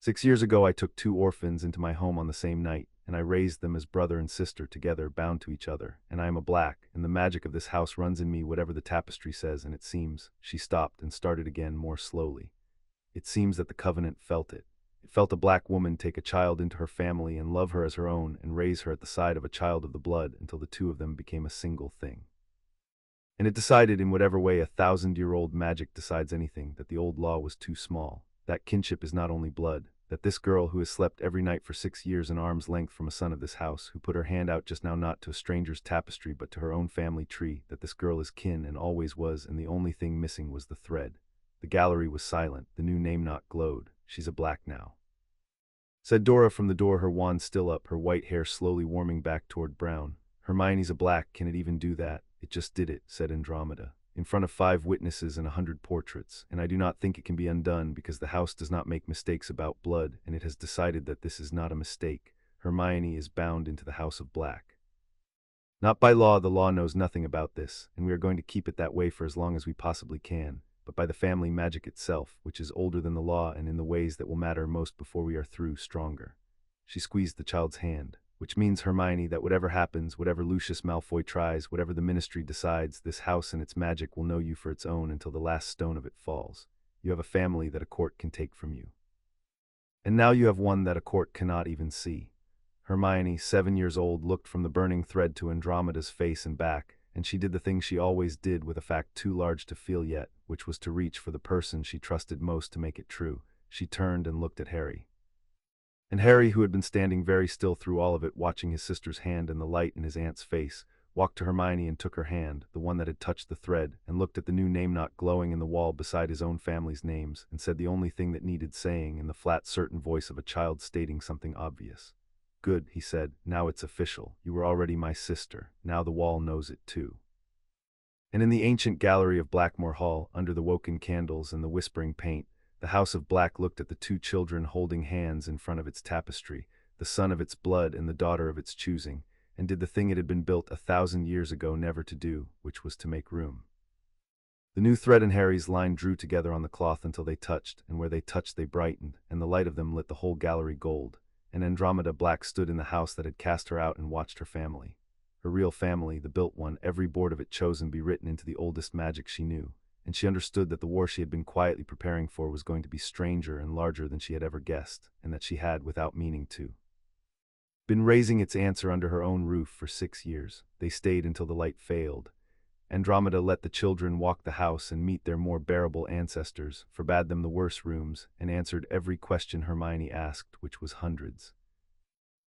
6 years ago I took 2 orphans into my home on the same night, and I raised them as brother and sister together, bound to each other, and I am a Black, and the magic of this house runs in me, whatever the tapestry says, and it seems, she stopped and started again more slowly. It seems that the Covenant felt it. It felt a Black woman take a child into her family and love her as her own and raise her at the side of a child of the blood until the two of them became a single thing. And it decided, in whatever way 1,000-year-old magic decides anything, that the old law was too small. That kinship is not only blood, that this girl who has slept every night for 6 years an arm's length from a son of this house, who put her hand out just now not to a stranger's tapestry but to her own family tree, that this girl is kin and always was, and the only thing missing was the thread. The gallery was silent, the new name knot glowed. She's a Black now, said Dora from the door, her wand still up, her white hair slowly warming back toward brown. Hermione's a Black, can it even do that? It just did it, said Andromeda, in front of 5 witnesses and 100 portraits, and I do not think it can be undone because the house does not make mistakes about blood, and it has decided that this is not a mistake. Hermione is bound into the House of Black. Not by law, the law knows nothing about this, and we are going to keep it that way for as long as we possibly can, but by the family magic itself, which is older than the law and in the ways that will matter most before we are through, stronger. She squeezed the child's hand. Which means, Hermione, that whatever happens, whatever Lucius Malfoy tries, whatever the Ministry decides, this house and its magic will know you for its own until the last stone of it falls. You have a family that a court can take from you. And now you have one that a court cannot even see. Hermione, 7 years old, looked from the burning thread to Andromeda's face and back, and she did the thing she always did with a fact too large to feel yet, which was to reach for the person she trusted most to make it true. She turned and looked at Harry. And Harry, who had been standing very still through all of it, watching his sister's hand and the light in his aunt's face, walked to Hermione and took her hand, the one that had touched the thread, and looked at the new name knot glowing in the wall beside his own family's names, and said the only thing that needed saying in the flat, certain voice of a child stating something obvious. Good, he said, now it's official. You were already my sister. Now the wall knows it too. And in the ancient gallery of Blackmore Hall, under the woken candles and the whispering paint, the House of Black looked at the 2 children holding hands in front of its tapestry, the son of its blood and the daughter of its choosing, and did the thing it had been built 1,000 years ago never to do, which was to make room. The new thread and Harry's line drew together on the cloth until they touched, and where they touched they brightened, and the light of them lit the whole gallery gold, and Andromeda Black stood in the house that had cast her out and watched her family. Her real family, the built one, every board of it chosen, be written into the oldest magic she knew. And she understood that the war she had been quietly preparing for was going to be stranger and larger than she had ever guessed, and that she had, without meaning to, been raising its answer under her own roof for 6 years. They stayed until the light failed. Andromeda let the children walk the house and meet their more bearable ancestors, forbade them the worse rooms, and answered every question Hermione asked, which was hundreds.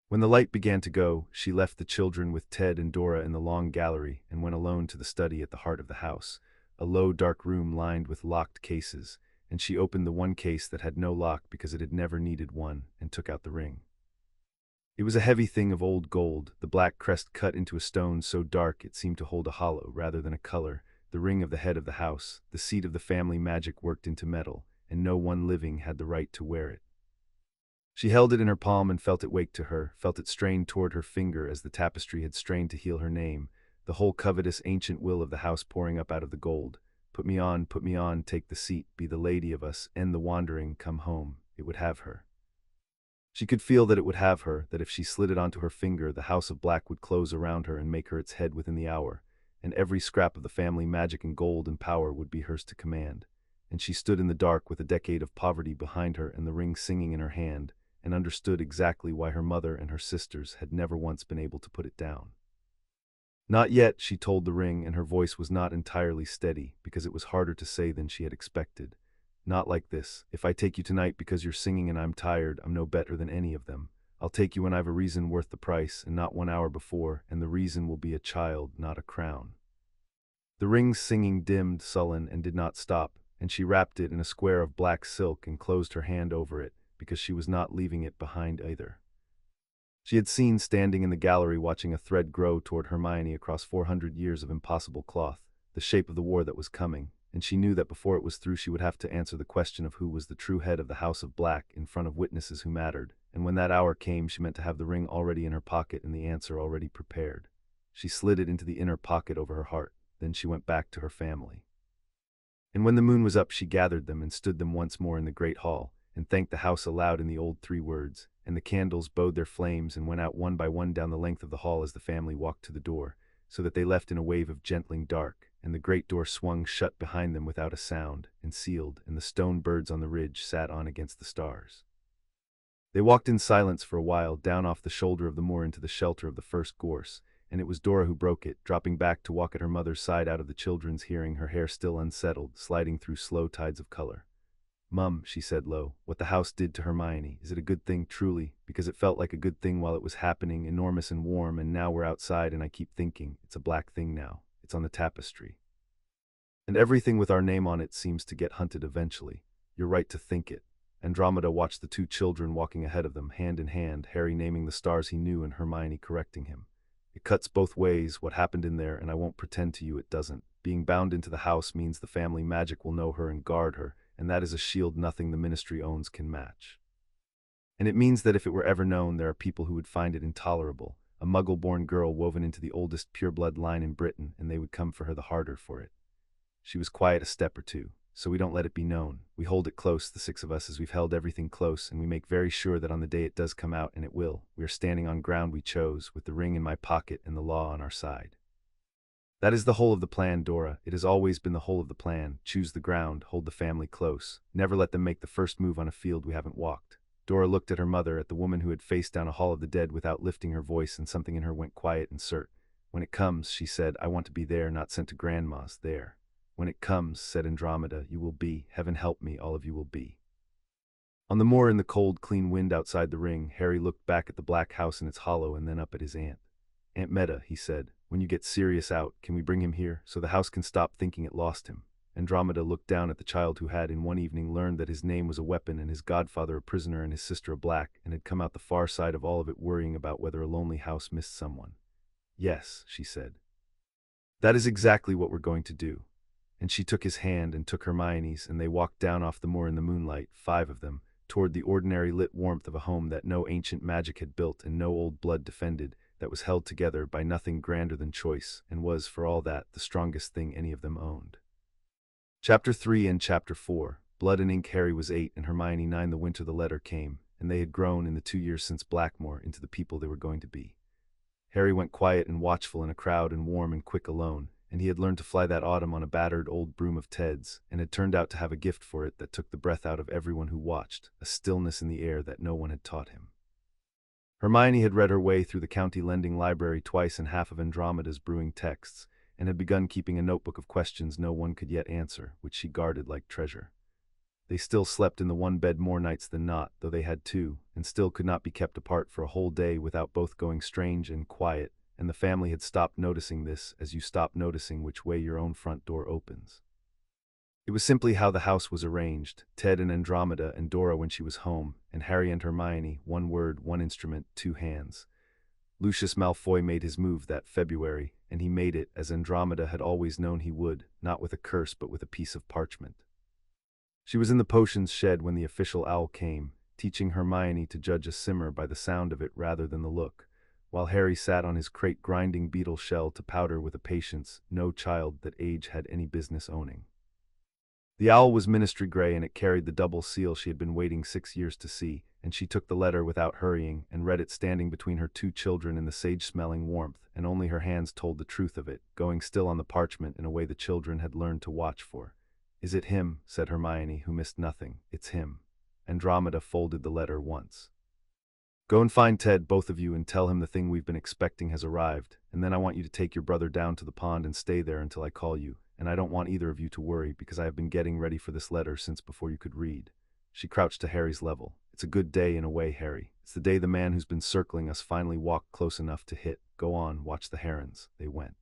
When the light began to go, she left the children with Ted and Dora in the long gallery and went alone to the study at the heart of the house, a low, dark room lined with locked cases, and she opened the one case that had no lock because it had never needed one, and took out the ring. It was a heavy thing of old gold, the black crest cut into a stone so dark it seemed to hold a hollow rather than a color, the ring of the head of the house, the seat of the family magic worked into metal, and no one living had the right to wear it. She held it in her palm and felt it wake to her, felt it strain toward her finger as the tapestry had strained to heal her name, the whole covetous ancient will of the house pouring up out of the gold. Put me on, take the seat, be the lady of us, end the wandering, come home. It would have her. She could feel that it would have her, that if she slid it onto her finger, the House of Black would close around her and make her its head within the hour, and every scrap of the family magic and gold and power would be hers to command. And she stood in the dark with a decade of poverty behind her and the ring singing in her hand, and understood exactly why her mother and her sisters had never once been able to put it down. Not yet, she told the ring, and her voice was not entirely steady, because it was harder to say than she had expected. Not like this. If I take you tonight because you're singing and I'm tired, I'm no better than any of them. I'll take you when I've a reason worth the price, and not 1 hour before, and the reason will be a child, not a crown. The ring's singing dimmed, sullen, and did not stop, and she wrapped it in a square of black silk and closed her hand over it, because she was not leaving it behind either. She had seen standing in the gallery watching a thread grow toward Hermione across 400 years of impossible cloth, the shape of the war that was coming, and she knew that before it was through she would have to answer the question of who was the true head of the House of Black in front of witnesses who mattered, and when that hour came she meant to have the ring already in her pocket and the answer already prepared. She slid it into the inner pocket over her heart, then she went back to her family. And when the moon was up she gathered them and stood them once more in the great hall, and thanked the house aloud in the old 3 words, and the candles bowed their flames and went out one by one down the length of the hall as the family walked to the door, so that they left in a wave of gentling dark, and the great door swung shut behind them without a sound, and sealed, and the stone birds on the ridge sat on against the stars. They walked in silence for a while down off the shoulder of the moor into the shelter of the first gorse, and it was Dora who broke it, dropping back to walk at her mother's side out of the children's hearing, her hair still unsettled, sliding through slow tides of color. "Mum," she said low, "what the house did to Hermione, is it a good thing truly? Because it felt like a good thing while it was happening, enormous and warm, and now we're outside and I keep thinking, it's a black thing now. It's on the tapestry. And everything with our name on it seems to get hunted eventually. You're right to think it." Andromeda watched the 2 children walking ahead of them, hand in hand, Harry naming the stars he knew and Hermione correcting him. "It cuts both ways, what happened in there, and I won't pretend to you it doesn't. Being bound into the house means the family magic will know her and guard her, and that is a shield nothing the Ministry owns can match. And it means that if it were ever known, there are people who would find it intolerable, a Muggle-born girl woven into the oldest pureblood line in Britain, and they would come for her the harder for it." She was quiet a step or two. "So we don't let it be known. We hold it close, the 6 of us, as we've held everything close, and we make very sure that on the day it does come out, and it will, we are standing on ground we chose, with the ring in my pocket and the law on our side." "That is the whole of the plan, Dora. It has always been the whole of the plan. Choose the ground, hold the family close. Never let them make the first move on a field we haven't walked." Dora looked at her mother, at the woman who had faced down a hall of the dead without lifting her voice, and something in her went quiet and cert. "When it comes," she said, "I want to be there, not sent to Grandma's, there." "When it comes," said Andromeda, "you will be, heaven help me, all of you will be." On the moor in the cold, clean wind outside the ring, Harry looked back at the black house in its hollow and then up at his aunt. "Aunt Meta," he said, "when you get Sirius out, can we bring him here, so the house can stop thinking it lost him?" Andromeda looked down at the child who had in one evening learned that his name was a weapon and his godfather a prisoner and his sister a black, and had come out the far side of all of it worrying about whether a lonely house missed someone. "Yes," she said. "That is exactly what we're going to do." And she took his hand and took Hermione's, and they walked down off the moor in the moonlight, 5 of them, toward the ordinary lit warmth of a home that no ancient magic had built and no old blood defended, that was held together by nothing grander than choice, and was, for all that, the strongest thing any of them owned. Chapter 3 and Chapter 4. Blood and Ink. Harry was 8 and Hermione 9 the winter the letter came, and they had grown in the 2 years since Blackmore into the people they were going to be. Harry went quiet and watchful in a crowd and warm and quick alone, and he had learned to fly that autumn on a battered old broom of Ted's, and had turned out to have a gift for it that took the breath out of everyone who watched, a stillness in the air that no one had taught him. Hermione had read her way through the county lending library twice and half of Andromeda's brewing texts, and had begun keeping a notebook of questions no one could yet answer, which she guarded like treasure. They still slept in the one bed more nights than not, though they had 2, and still could not be kept apart for a whole day without both going strange and quiet, and the family had stopped noticing this as you stop noticing which way your own front door opens. It was simply how the house was arranged, Ted and Andromeda and Dora when she was home, and Harry and Hermione, 1 word, 1 instrument, 2 hands. Lucius Malfoy made his move that February, and he made it, as Andromeda had always known he would, not with a curse but with a piece of parchment. She was in the potions shed when the official owl came, teaching Hermione to judge a simmer by the sound of it rather than the look, while Harry sat on his crate grinding beetle shell to powder with a patience no child that age had any business owning. The owl was ministry gray, and it carried the double seal she had been waiting 6 years to see, and she took the letter without hurrying and read it standing between her 2 children in the sage-smelling warmth, and only her hands told the truth of it, going still on the parchment in a way the children had learned to watch for. "Is it him?" said Hermione, who missed nothing. "It's him." Andromeda folded the letter once. "Go and find Ted, both of you, and tell him the thing we've been expecting has arrived, and then I want you to take your brother down to the pond and stay there until I call you, and I don't want either of you to worry, because I have been getting ready for this letter since before you could read." She crouched to Harry's level. "It's a good day in a way, Harry. It's the day the man who's been circling us finally walked close enough to hit. Go on, watch the herons." They went.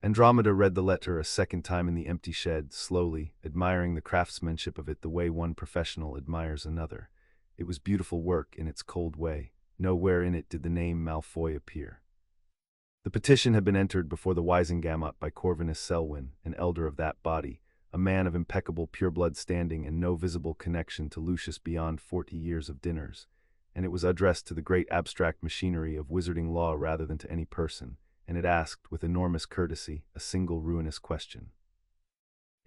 Andromeda read the letter a second time in the empty shed, slowly, admiring the craftsmanship of it the way one professional admires another. It was beautiful work in its cold way, Nowhere in it did the name Malfoy appear. The petition had been entered before the Wisengamot by Corvinus Selwyn, an elder of that body, a man of impeccable pure-blood standing and no visible connection to Lucius beyond 40 years of dinners, and it was addressed to the great abstract machinery of wizarding law rather than to any person, and it asked, with enormous courtesy, a single ruinous question.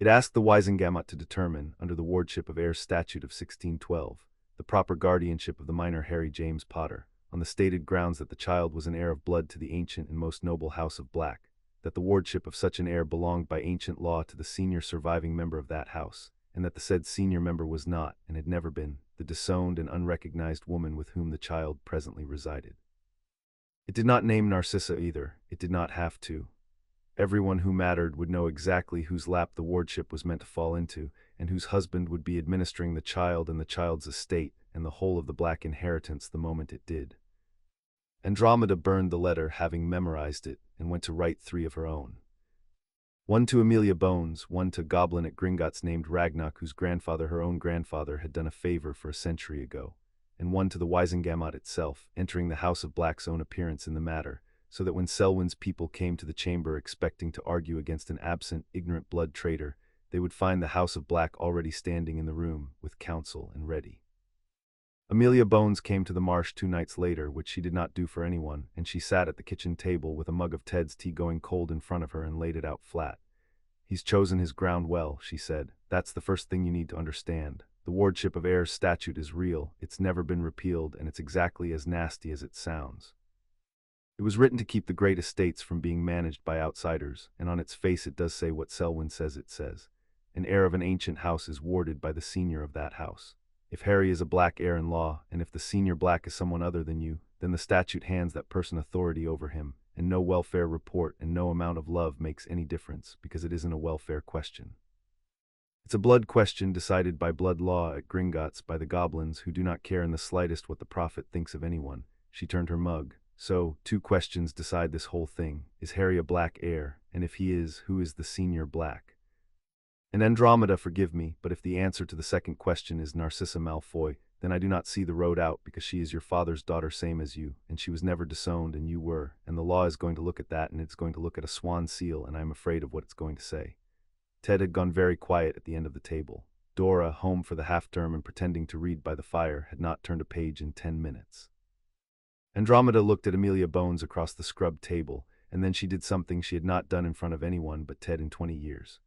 It asked the Wisengamot to determine, under the wardship of Eyre's Statute of 1612, the proper guardianship of the minor Harry James Potter, on the stated grounds that the child was an heir of blood to the ancient and most noble House of Black, that the wardship of such an heir belonged by ancient law to the senior surviving member of that house, and that the said senior member was not, and had never been, the disowned and unrecognized woman with whom the child presently resided. It did not name Narcissa either. It did not have to. Everyone who mattered would know exactly whose lap the wardship was meant to fall into, and whose husband would be administering the child and the child's estate and the whole of the Black inheritance the moment it did. Andromeda burned the letter, having memorized it, and went to write 3 of her own. One to Amelia Bones, one to Goblin at Gringotts named Ragnok, whose grandfather, her own grandfather, had done a favor for a century ago, and one to the Wisengamot itself, entering the House of Black's own appearance in the matter, so that when Selwyn's people came to the chamber expecting to argue against an absent, ignorant blood traitor, they would find the House of Black already standing in the room, with counsel and ready. Amelia Bones came to the marsh 2 nights later, which she did not do for anyone, and she sat at the kitchen table with a mug of Ted's tea going cold in front of her and laid it out flat. "He's chosen his ground well," she said. "That's the first thing you need to understand. The wardship of Eyre's statute is real, it's never been repealed, and it's exactly as nasty as it sounds. It was written to keep the great estates from being managed by outsiders, and on its face it does say what Selwyn says it says. An heir of an ancient house is warded by the senior of that house. If Harry is a Black heir-in-law, and if the senior Black is someone other than you, then the statute hands that person authority over him, and no welfare report and no amount of love makes any difference, because it isn't a welfare question. It's a blood question decided by blood law at Gringotts by the goblins who do not care in the slightest what the prophet thinks of anyone." She turned her mug. "So, 2 questions decide this whole thing. Is Harry a Black heir? And if he is, who is the senior Black? And Andromeda, forgive me, but if the answer to the second question is Narcissa Malfoy, then I do not see the road out, because she is your father's daughter same as you, and she was never disowned and you were, and the law is going to look at that, and it's going to look at a swan seal, and I am afraid of what it's going to say." Ted had gone very quiet at the end of the table. Dora, home for the half-term and pretending to read by the fire, had not turned a page in 10 minutes. Andromeda looked at Amelia Bones across the scrubbed table, and then she did something she had not done in front of anyone but Ted in 20 years.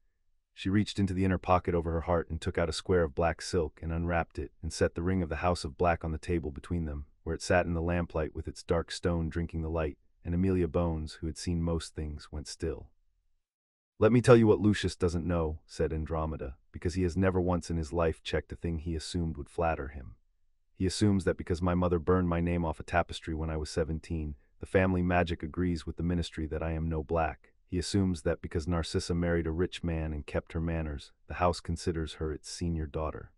She reached into the inner pocket over her heart and took out a square of black silk and unwrapped it and set the ring of the House of Black on the table between them, where it sat in the lamplight with its dark stone drinking the light, and Amelia Bones, who had seen most things, went still. "Let me tell you what Lucius doesn't know," said Andromeda, "because he has never once in his life checked a thing he assumed would flatter him. He assumes that because my mother burned my name off a tapestry when I was 17, the family magic agrees with the ministry that I am no Black. He assumes that because Narcissa married a rich man and kept her manners, the house considers her its senior daughter.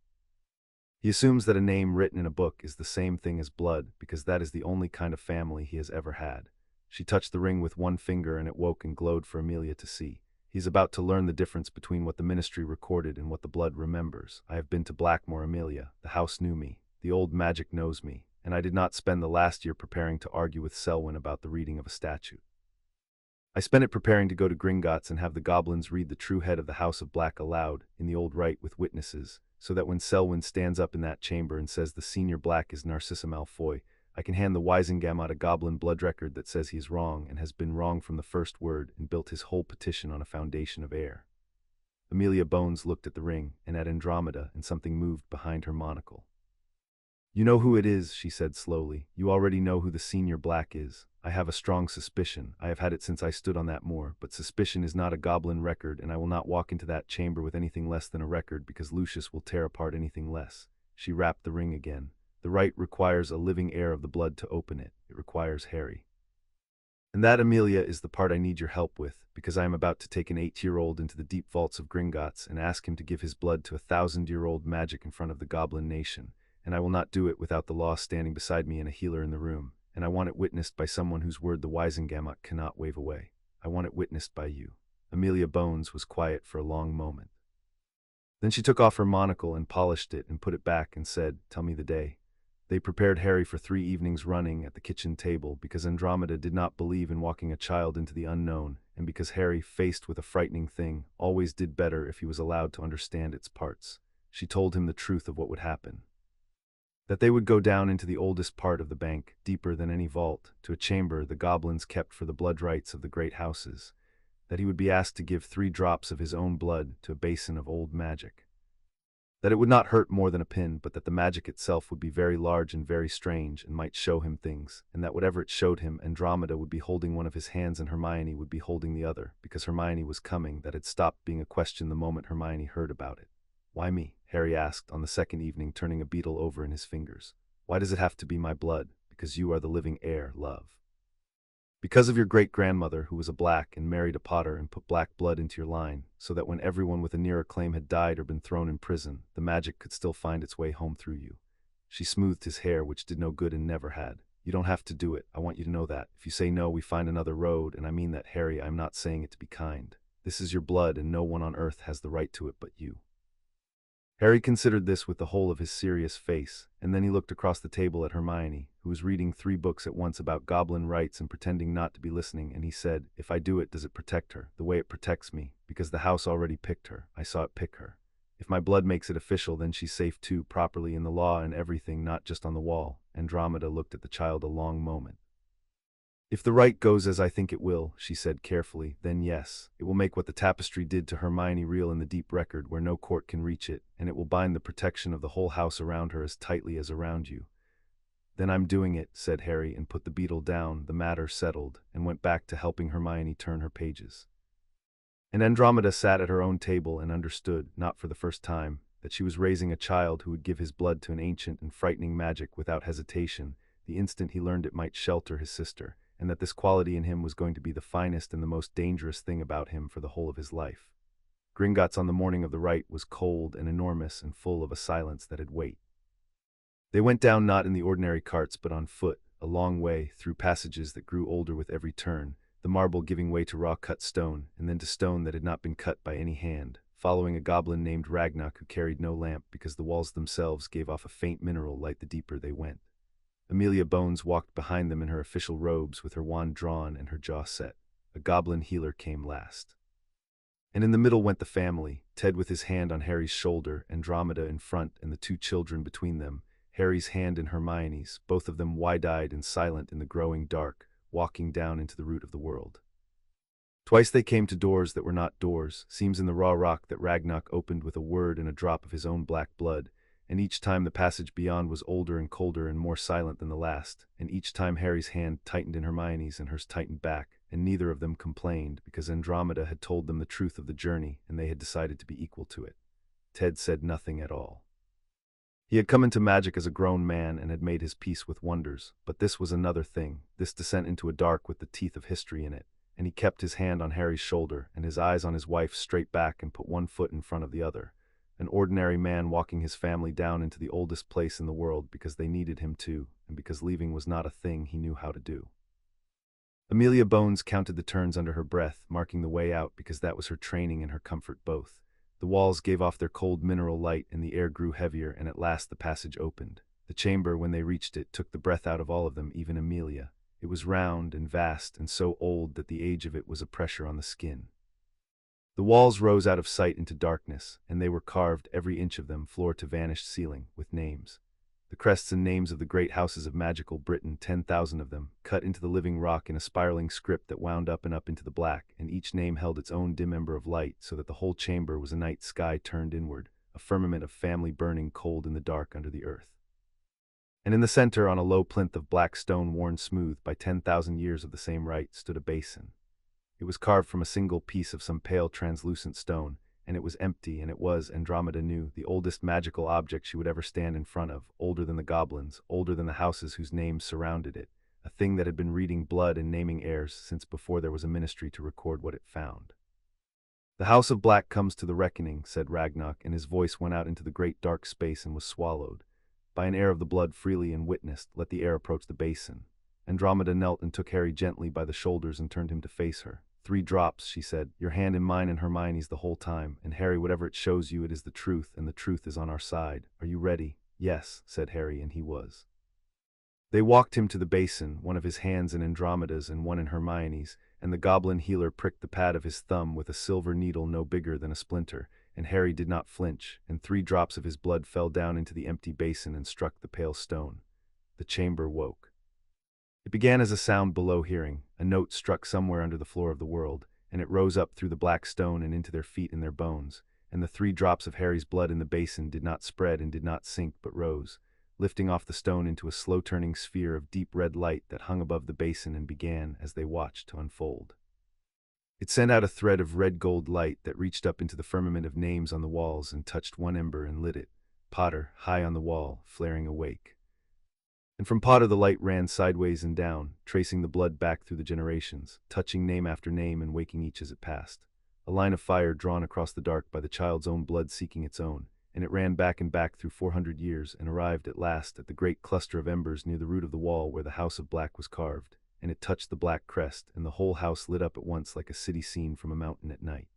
He assumes that a name written in a book is the same thing as blood, because that is the only kind of family he has ever had." She touched the ring with one finger and it woke and glowed for Amelia to see. "He's about to learn the difference between what the ministry recorded and what the blood remembers. I have been to Blackmore, Amelia. The house knew me. The old magic knows me, and I did not spend the last year preparing to argue with Selwyn about the reading of a statute. I spent it preparing to go to Gringotts and have the goblins read the true head of the House of Black aloud, in the old rite with witnesses, so that when Selwyn stands up in that chamber and says the senior Black is Narcissa Malfoy, I can hand the Wisengamot a goblin blood record that says he is wrong and has been wrong from the first word and built his whole petition on a foundation of air." Amelia Bones looked at the ring and at Andromeda, and something moved behind her monocle. "You know who it is," she said slowly. "You already know who the senior Black is. I have a strong suspicion. I have had it since I stood on that moor, but suspicion is not a goblin record, and I will not walk into that chamber with anything less than a record, because Lucius will tear apart anything less." She wrapped the ring again. "The rite requires a living heir of the blood to open it. It requires Harry. And that, Amelia, is the part I need your help with, because I am about to take an 8-year-old into the deep vaults of Gringotts and ask him to give his blood to 1,000-year-old magic in front of the goblin nation. And I will not do it without the law standing beside me and a healer in the room, and I want it witnessed by someone whose word the Wisengamot cannot wave away. I want it witnessed by you." Amelia Bones was quiet for a long moment. Then she took off her monocle and polished it and put it back and said, "Tell me the day." They prepared Harry for 3 evenings running at the kitchen table because Andromeda did not believe in walking a child into the unknown, and because Harry, faced with a frightening thing, always did better if he was allowed to understand its parts. She told him the truth of what would happen. That they would go down into the oldest part of the bank, deeper than any vault, to a chamber the goblins kept for the blood rites of the great houses. That he would be asked to give 3 drops of his own blood to a basin of old magic. That it would not hurt more than a pin, but that the magic itself would be very large and very strange and might show him things, and that whatever it showed him, Andromeda would be holding one of his hands and Hermione would be holding the other, because Hermione was coming. That had stopped being a question the moment Hermione heard about it. "Why me?" Harry asked on the second evening, turning a beetle over in his fingers. "Why does it have to be my blood?" "Because you are the living heir, love. Because of your great-grandmother, who was a Black and married a Potter and put black blood into your line, so that when everyone with a nearer claim had died or been thrown in prison, the magic could still find its way home through you." She smoothed his hair, which did no good and never had. "You don't have to do it. I want you to know that. If you say no, we find another road, and I mean that, Harry. I'm not saying it to be kind. This is your blood, and no one on earth has the right to it but you." Harry considered this with the whole of his serious face, and then he looked across the table at Hermione, who was reading 3 books at once about goblin rights and pretending not to be listening, and he said, "If I do it, does it protect her? The way it protects me, because the house already picked her. I saw it pick her. If my blood makes it official, then she's safe too, properly in the law and everything, not just on the wall." Andromeda looked at the child a long moment. "If the right goes as I think it will," she said carefully, "then yes, it will make what the tapestry did to Hermione real in the deep record where no court can reach it, and it will bind the protection of the whole house around her as tightly as around you." "Then I'm doing it," said Harry, and put the beetle down, the matter settled, and went back to helping Hermione turn her pages. And Andromeda sat at her own table and understood, not for the first time, that she was raising a child who would give his blood to an ancient and frightening magic without hesitation, the instant he learned it might shelter his sister, and that this quality in him was going to be the finest and the most dangerous thing about him for the whole of his life. Gringotts on the morning of the rite was cold and enormous and full of a silence that had weight. They went down not in the ordinary carts but on foot, a long way, through passages that grew older with every turn, the marble giving way to raw-cut stone, and then to stone that had not been cut by any hand, following a goblin named Ragnock who carried no lamp because the walls themselves gave off a faint mineral light the deeper they went. Amelia Bones walked behind them in her official robes with her wand drawn and her jaw set. A goblin healer came last. And in the middle went the family, Ted with his hand on Harry's shoulder, Andromeda in front and the 2 children between them, Harry's hand in Hermione's, both of them wide-eyed and silent in the growing dark, walking down into the root of the world. Twice they came to doors that were not doors, seams in the raw rock that Ragnock opened with a word and a drop of his own black blood, and each time the passage beyond was older and colder and more silent than the last, and each time Harry's hand tightened in Hermione's and hers tightened back, and neither of them complained because Andromeda had told them the truth of the journey and they had decided to be equal to it. Ted said nothing at all. He had come into magic as a grown man and had made his peace with wonders, but this was another thing, this descent into a dark with the teeth of history in it, and he kept his hand on Harry's shoulder and his eyes on his wife straight back and put one foot in front of the other. An ordinary man walking his family down into the oldest place in the world because they needed him to, and because leaving was not a thing he knew how to do. Amelia Bones counted the turns under her breath, marking the way out because that was her training and her comfort both. The walls gave off their cold mineral light and the air grew heavier, and at last the passage opened. The chamber, when they reached it, took the breath out of all of them, even Amelia. It was round and vast and so old that the age of it was a pressure on the skin. The walls rose out of sight into darkness, and they were carved, every inch of them, floor to vanished ceiling, with names. The crests and names of the great houses of magical Britain, 10,000 of them, cut into the living rock in a spiraling script that wound up and up into the black, and each name held its own dim ember of light, so that the whole chamber was a night sky turned inward, a firmament of family burning cold in the dark under the earth. And in the center, on a low plinth of black stone worn smooth by 10,000 years of the same rite, stood a basin. It was carved from a single piece of some pale translucent stone, and it was empty, and it was, Andromeda knew, the oldest magical object she would ever stand in front of, older than the goblins, older than the houses whose names surrounded it, a thing that had been reading blood and naming heirs since before there was a ministry to record what it found. "The House of Black comes to the reckoning," said Ragnock, and his voice went out into the great dark space and was swallowed by an air of the blood freely and witnessed. "Let the air approach the basin." Andromeda knelt and took Harry gently by the shoulders and turned him to face her. 3 drops, she said, your hand in mine and Hermione's the whole time, and Harry, whatever it shows you, it is the truth, and the truth is on our side. Are you ready? Yes, said Harry, and he was. They walked him to the basin, one of his hands in Andromeda's and one in Hermione's, and the goblin healer pricked the pad of his thumb with a silver needle no bigger than a splinter, and Harry did not flinch, and 3 drops of his blood fell down into the empty basin and struck the pale stone. The chamber woke. It began as a sound below hearing, a note struck somewhere under the floor of the world, and it rose up through the black stone and into their feet and their bones, and the 3 drops of Harry's blood in the basin did not spread and did not sink but rose, lifting off the stone into a slow-turning sphere of deep red light that hung above the basin and began, as they watched, to unfold. It sent out a thread of red-gold light that reached up into the firmament of names on the walls and touched one ember and lit it, Potter, high on the wall, flaring awake. And from Potter the light ran sideways and down, tracing the blood back through the generations, touching name after name and waking each as it passed. A line of fire drawn across the dark by the child's own blood seeking its own, and it ran back and back through 400 years and arrived at last at the great cluster of embers near the root of the wall where the House of Black was carved, and it touched the black crest, and the whole house lit up at once like a city scene from a mountain at night.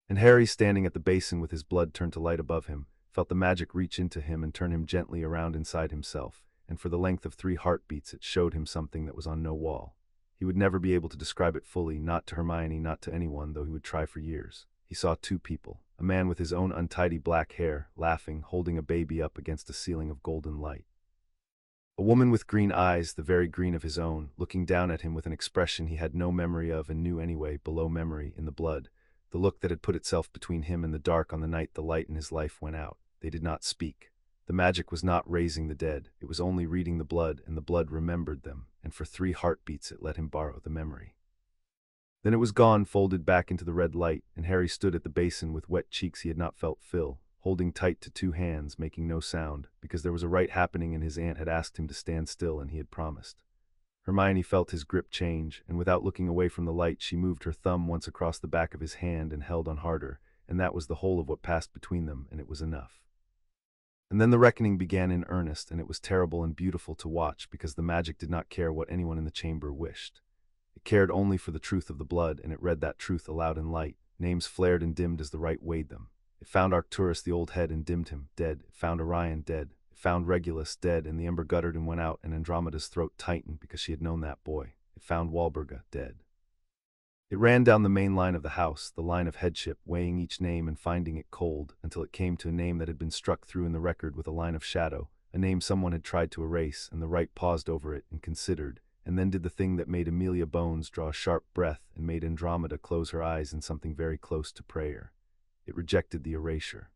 And Harry, standing at the basin with his blood turned to light above him, felt the magic reach into him and turn him gently around inside himself, and for the length of 3 heartbeats it showed him something that was on no wall. He would never be able to describe it fully, not to Hermione, not to anyone, though he would try for years. He saw 2 people, a man with his own untidy black hair, laughing, holding a baby up against a ceiling of golden light. A woman with green eyes, the very green of his own, looking down at him with an expression he had no memory of and knew anyway, below memory, in the blood, the look that had put itself between him and the dark on the night the light in his life went out. They did not speak. The magic was not raising the dead, it was only reading the blood, and the blood remembered them, and for 3 heartbeats it let him borrow the memory. Then it was gone, folded back into the red light, and Harry stood at the basin with wet cheeks he had not felt fill, holding tight to 2 hands, making no sound, because there was a rite happening and his aunt had asked him to stand still and he had promised. Hermione felt his grip change, and without looking away from the light she moved her thumb once across the back of his hand and held on harder, and that was the whole of what passed between them, and it was enough. And then the reckoning began in earnest, and it was terrible and beautiful to watch because the magic did not care what anyone in the chamber wished. It cared only for the truth of the blood, and it read that truth aloud in light. Names flared and dimmed as the rite weighed them. It found Arcturus the old head and dimmed him, dead. It found Orion dead. It found Regulus dead, and the ember guttered and went out, and Andromeda's throat tightened because she had known that boy. It found Walburga dead. It ran down the main line of the house, the line of headship, weighing each name and finding it cold, until it came to a name that had been struck through in the record with a line of shadow, a name someone had tried to erase, and the rite paused over it and considered, and then did the thing that made Amelia Bones draw a sharp breath and made Andromeda close her eyes in something very close to prayer. It rejected the erasure.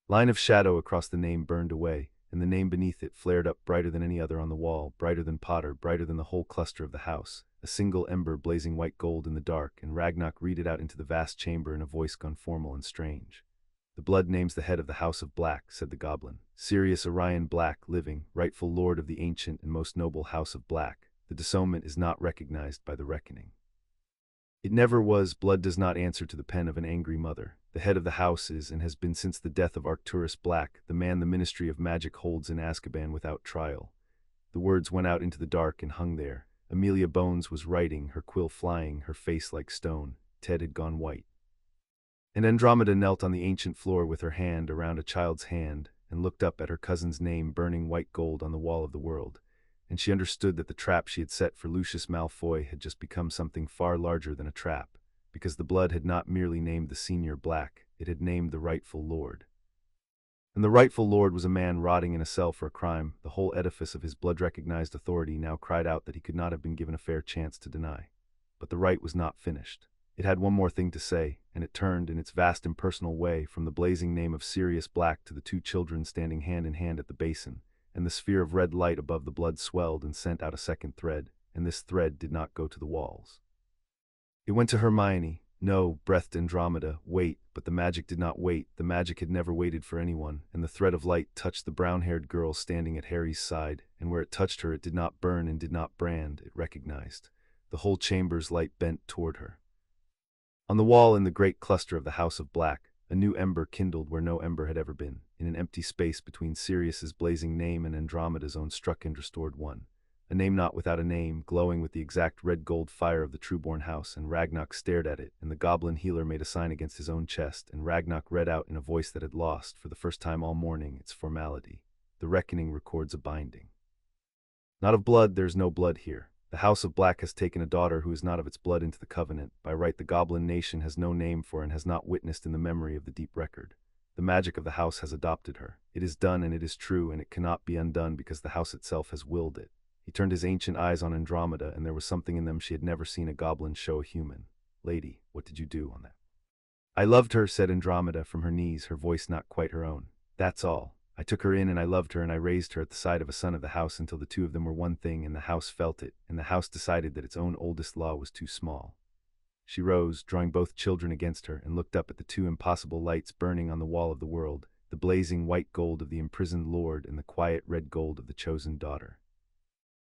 Line of shadow across the name burned away, and the name beneath it flared up brighter than any other on the wall, brighter than Potter, brighter than the whole cluster of the house, a single ember blazing white gold in the dark, and Ragnarok read it out into the vast chamber in a voice gone formal and strange. "The blood names the head of the House of Black," said the goblin. "Sirius Orion Black, living, rightful lord of the ancient and most noble House of Black. The disownment is not recognized by the reckoning. It never was. Blood does not answer to the pen of an angry mother. The head of the house is and has been since the death of Arcturus Black, the man the Ministry of Magic holds in Azkaban without trial." The words went out into the dark and hung there. Amelia Bones was writing, her quill flying, her face like stone. Ted had gone white. And Andromeda knelt on the ancient floor with her hand around a child's hand and looked up at her cousin's name burning white gold on the wall of the world. And she understood that the trap she had set for Lucius Malfoy had just become something far larger than a trap, because the blood had not merely named the senior Black, it had named the rightful lord. And the rightful lord was a man rotting in a cell for a crime the whole edifice of his blood-recognized authority now cried out that he could not have been given a fair chance to deny. But the rite was not finished. It had one more thing to say, and it turned in its vast impersonal way from the blazing name of Sirius Black to the 2 children standing hand in hand at the basin, and the sphere of red light above the blood swelled and sent out a second thread, and this thread did not go to the walls. It went to Hermione. "No," breathed Andromeda, "wait," but the magic did not wait. The magic had never waited for anyone, and the thread of light touched the brown-haired girl standing at Harry's side, and where it touched her it did not burn and did not brand, it recognized. The whole chamber's light bent toward her. On the wall in the great cluster of the House of Black, a new ember kindled where no ember had ever been. In an empty space between Sirius's blazing name and Andromeda's own struck and restored one. A name not without a name, glowing with the exact red-gold fire of the true-born house, and Ragnarok stared at it, and the goblin healer made a sign against his own chest, and Ragnarok read out in a voice that had lost, for the first time all morning, its formality. "The reckoning records a binding." Not of blood, there's no blood here. The House of Black has taken a daughter who is not of its blood into the covenant. By right the goblin nation has no name for and has not witnessed in the memory of the deep record. The magic of the house has adopted her. It is done and it is true, and it cannot be undone because the house itself has willed it. He turned his ancient eyes on Andromeda, and there was something in them she had never seen a goblin show a human. Lady, what did you do on that? I loved her, said Andromeda from her knees, her voice not quite her own. That's all. I took her in and I loved her and I raised her at the side of a son of the house until the two of them were one thing, and the house felt it, and the house decided that its own oldest law was too small. She rose, drawing both children against her, and looked up at the two impossible lights burning on the wall of the world, the blazing white gold of the imprisoned lord and the quiet red gold of the chosen daughter.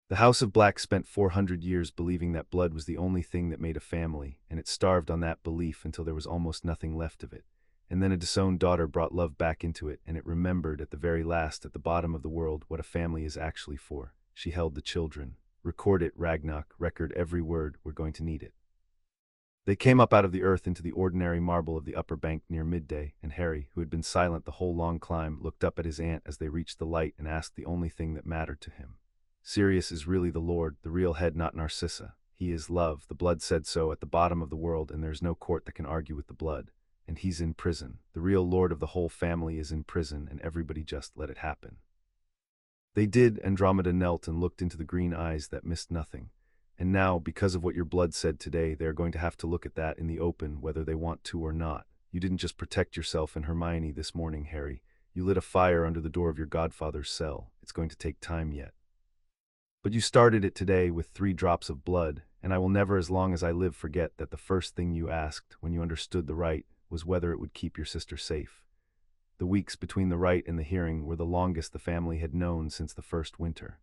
The House of Black spent 400 years believing that blood was the only thing that made a family, and it starved on that belief until there was almost nothing left of it. And then a disowned daughter brought love back into it, and it remembered at the very last, at the bottom of the world, what a family is actually for. She held the children. Record it, Ragnarok, record every word, we're going to need it. They came up out of the earth into the ordinary marble of the upper bank near midday, and Harry, who had been silent the whole long climb, looked up at his aunt as they reached the light and asked the only thing that mattered to him. Sirius is really the Lord, the real head, not Narcissa. He is love, the blood said so at the bottom of the world, and there's no court that can argue with the blood. And he's in prison. The real lord of the whole family is in prison, and everybody just let it happen. They did. Andromeda knelt and looked into the green eyes that missed nothing. And now, because of what your blood said today, they are going to have to look at that in the open, whether they want to or not. You didn't just protect yourself and Hermione this morning, Harry. You lit a fire under the door of your godfather's cell. It's going to take time yet. But you started it today with 3 drops of blood, and I will never as long as I live forget that the first thing you asked, when you understood the rite, was whether it would keep your sister safe. The weeks between the rite and the hearing were the longest the family had known since the first winter.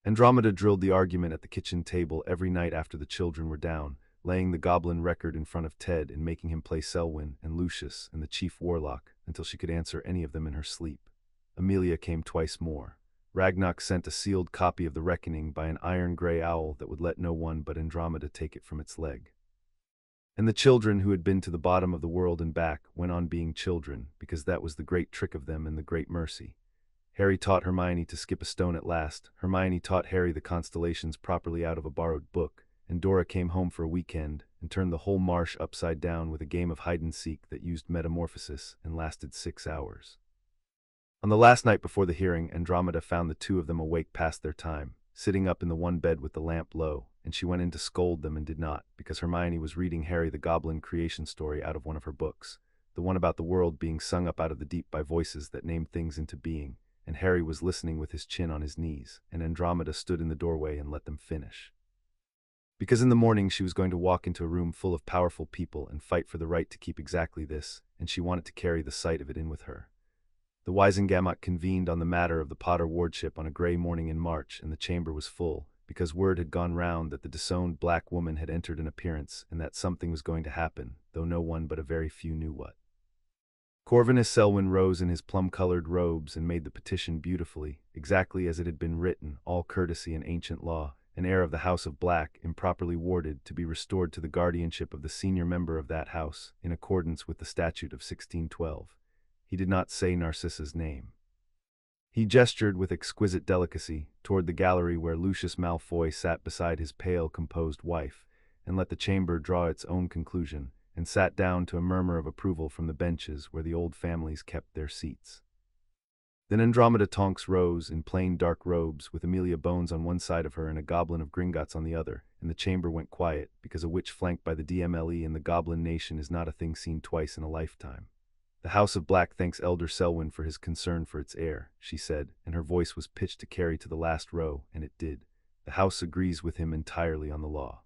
Andromeda drilled the argument at the kitchen table every night after the children were down, laying the goblin record in front of Ted and making him play Selwyn and Lucius and the chief warlock until she could answer any of them in her sleep. Amelia came twice more. Ragnarok sent a sealed copy of The Reckoning by an iron-gray owl that would let no one but Andromeda take it from its leg. And the children who had been to the bottom of the world and back went on being children, because that was the great trick of them and the great mercy. Harry taught Hermione to skip a stone at last. Hermione taught Harry the constellations properly out of a borrowed book, and Dora came home for a weekend and turned the whole marsh upside down with a game of hide-and-seek that used metamorphosis and lasted 6 hours. On the last night before the hearing, Andromeda found the two of them awake past their time, sitting up in the one bed with the lamp low, and she went in to scold them and did not, because Hermione was reading Harry the Goblin creation story out of one of her books, the one about the world being sung up out of the deep by voices that named things into being, and Harry was listening with his chin on his knees, and Andromeda stood in the doorway and let them finish. Because in the morning she was going to walk into a room full of powerful people and fight for the right to keep exactly this, and she wanted to carry the sight of it in with her. The Wisengamot convened on the matter of the Potter wardship on a grey morning in March, and the chamber was full, because word had gone round that the disowned black woman had entered an appearance, and that something was going to happen, though no one but a very few knew what. Corvinus Selwyn rose in his plum-colored robes and made the petition beautifully, exactly as it had been written, all courtesy and ancient law, an heir of the House of Black, improperly warded, to be restored to the guardianship of the senior member of that house, in accordance with the statute of 1612. He did not say Narcissa's name. He gestured with exquisite delicacy toward the gallery where Lucius Malfoy sat beside his pale, composed wife, and let the chamber draw its own conclusion, and sat down to a murmur of approval from the benches where the old families kept their seats. Then Andromeda Tonks rose in plain dark robes, with Amelia Bones on one side of her and a goblin of Gringotts on the other, and the chamber went quiet, because a witch flanked by the DMLE in the Goblin Nation is not a thing seen twice in a lifetime. The House of Black thanks Elder Selwyn for his concern for its heir, she said, and her voice was pitched to carry to the last row, and it did. The House agrees with him entirely on the law.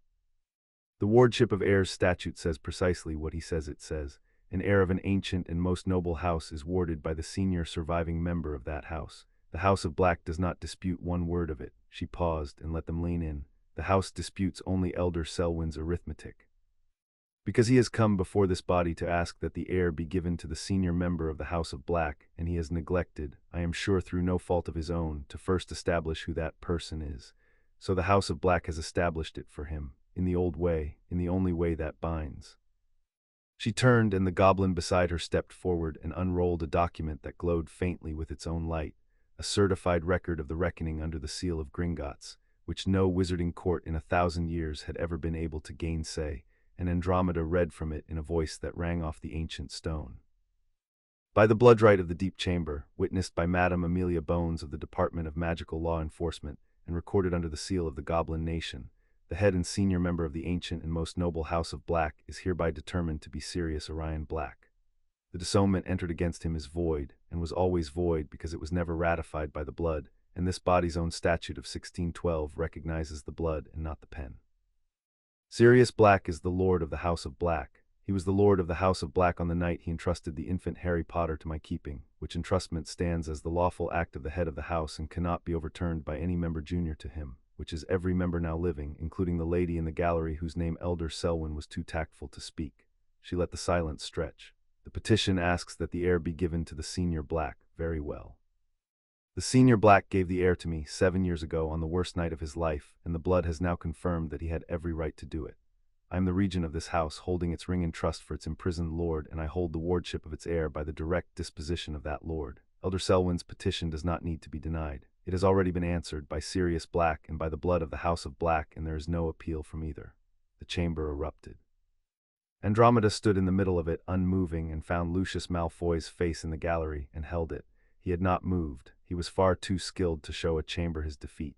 The wardship of heirs statute says precisely what he says it says. An heir of an ancient and most noble house is warded by the senior surviving member of that house. The House of Black does not dispute one word of it. She paused and let them lean in. The house disputes only Elder Selwyn's arithmetic. Because he has come before this body to ask that the heir be given to the senior member of the House of Black, and he has neglected, I am sure through no fault of his own, to first establish who that person is. So the House of Black has established it for him, in the old way, in the only way that binds. She turned, and the goblin beside her stepped forward and unrolled a document that glowed faintly with its own light, a certified record of the reckoning under the seal of Gringotts, which no wizarding court in 1,000 years had ever been able to gainsay, and Andromeda read from it in a voice that rang off the ancient stone. By the bloodright of the deep chamber, witnessed by Madame Amelia Bones of the Department of Magical Law Enforcement, and recorded under the seal of the Goblin Nation, the head and senior member of the ancient and most noble House of Black is hereby determined to be Sirius Black. The disownment entered against him is void, and was always void because it was never ratified by the blood, and this body's own statute of 1612 recognizes the blood and not the pen. Sirius Black is the Lord of the House of Black. He was the Lord of the House of Black on the night he entrusted the infant Harry Potter to my keeping, which entrustment stands as the lawful act of the head of the house and cannot be overturned by any member junior to him, which is every member now living, including the lady in the gallery whose name Elder Selwyn was too tactful to speak. She let the silence stretch. The petition asks that the heir be given to the Senior Black. Very well. The Senior Black gave the heir to me 7 years ago on the worst night of his life, and the blood has now confirmed that he had every right to do it. I am the regent of this house, holding its ring in trust for its imprisoned lord, and I hold the wardship of its heir by the direct disposition of that lord. Elder Selwyn's petition does not need to be denied. It has already been answered by Sirius Black and by the blood of the House of Black, and there is no appeal from either. The chamber erupted. Andromeda stood in the middle of it, unmoving, and found Lucius Malfoy's face in the gallery, and held it. He had not moved. He was far too skilled to show a chamber his defeat.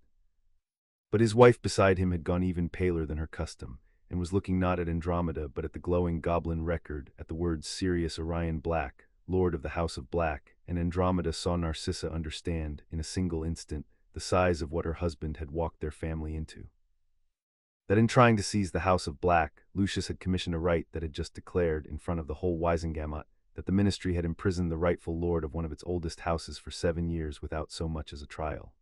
But his wife beside him had gone even paler than her custom, and was looking not at Andromeda but at the glowing goblin record, at the words Sirius Black, Lord of the House of Black, and Andromeda saw Narcissa understand, in a single instant, the size of what her husband had walked their family into. That in trying to seize the House of Black, Lucius had commissioned a rite that had just declared, in front of the whole Wisengamot, that the ministry had imprisoned the rightful lord of one of its oldest houses for 7 years without so much as a trial.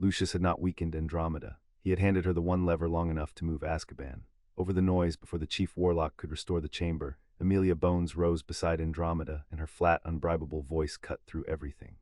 Lucius had not weakened Andromeda. He had handed her the one lever long enough to move Azkaban. Over the noise, before the chief warlock could restore the chamber, Amelia Bones rose beside Andromeda, and her flat, unbribable voice cut through everything.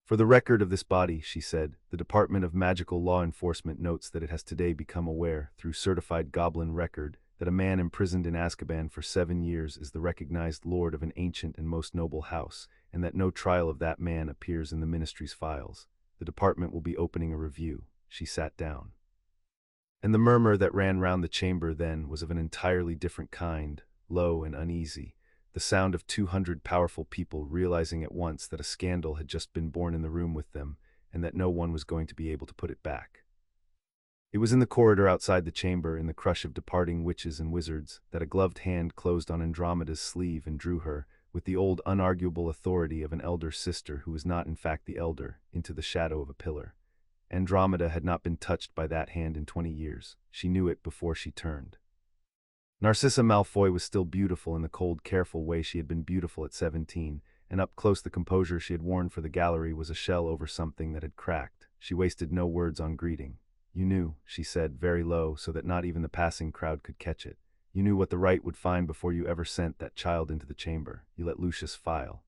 For the record of this body, she said, the Department of Magical Law Enforcement notes that it has today become aware, through certified goblin record, that a man imprisoned in Azkaban for 7 years is the recognized lord of an ancient and most noble house, and that no trial of that man appears in the ministry's files. The department will be opening a review. She sat down. And the murmur that ran round the chamber then was of an entirely different kind, low and uneasy, the sound of 200 powerful people realizing at once that a scandal had just been born in the room with them, and that no one was going to be able to put it back. It was in the corridor outside the chamber, in the crush of departing witches and wizards, that a gloved hand closed on Andromeda's sleeve and drew her, with the old unarguable authority of an elder sister who was not in fact the elder, into the shadow of a pillar. Andromeda had not been touched by that hand in 20 years. She knew it before she turned. Narcissa Malfoy was still beautiful in the cold, careful way she had been beautiful at 17, and up close the composure she had worn for the gallery was a shell over something that had cracked. She wasted no words on greeting. You knew, she said, very low, so that not even the passing crowd could catch it. You knew what the right would find before you ever sent that child into the chamber. You let Lucius file.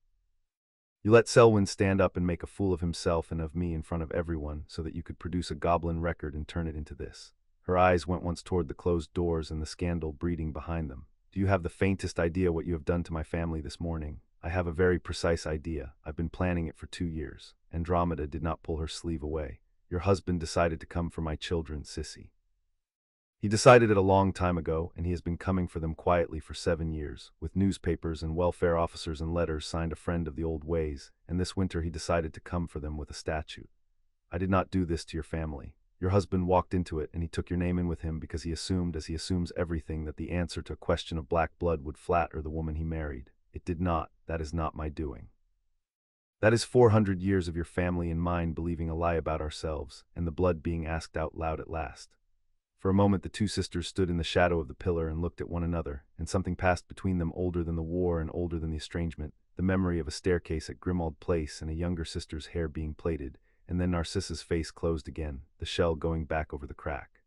You let Selwyn stand up and make a fool of himself and of me in front of everyone, so that you could produce a goblin record and turn it into this. Her eyes went once toward the closed doors and the scandal breeding behind them. Do you have the faintest idea what you have done to my family this morning? I have a very precise idea. I've been planning it for 2 years. Andromeda did not pull her sleeve away. Your husband decided to come for my children, Sissy. He decided it a long time ago, and he has been coming for them quietly for 7 years, with newspapers and welfare officers and letters signed a friend of the old ways, and this winter he decided to come for them with a statute. I did not do this to your family. Your husband walked into it, and he took your name in with him because he assumed, as he assumes everything, that the answer to a question of black blood would flatter the woman he married. It did not. That is not my doing. That is 400 years of your family and mine believing a lie about ourselves, and the blood being asked out loud at last. For a moment the two sisters stood in the shadow of the pillar and looked at one another, and something passed between them older than the war and older than the estrangement, the memory of a staircase at Grimmauld Place and a younger sister's hair being plaited, and then Narcissa's face closed again, the shell going back over the crack.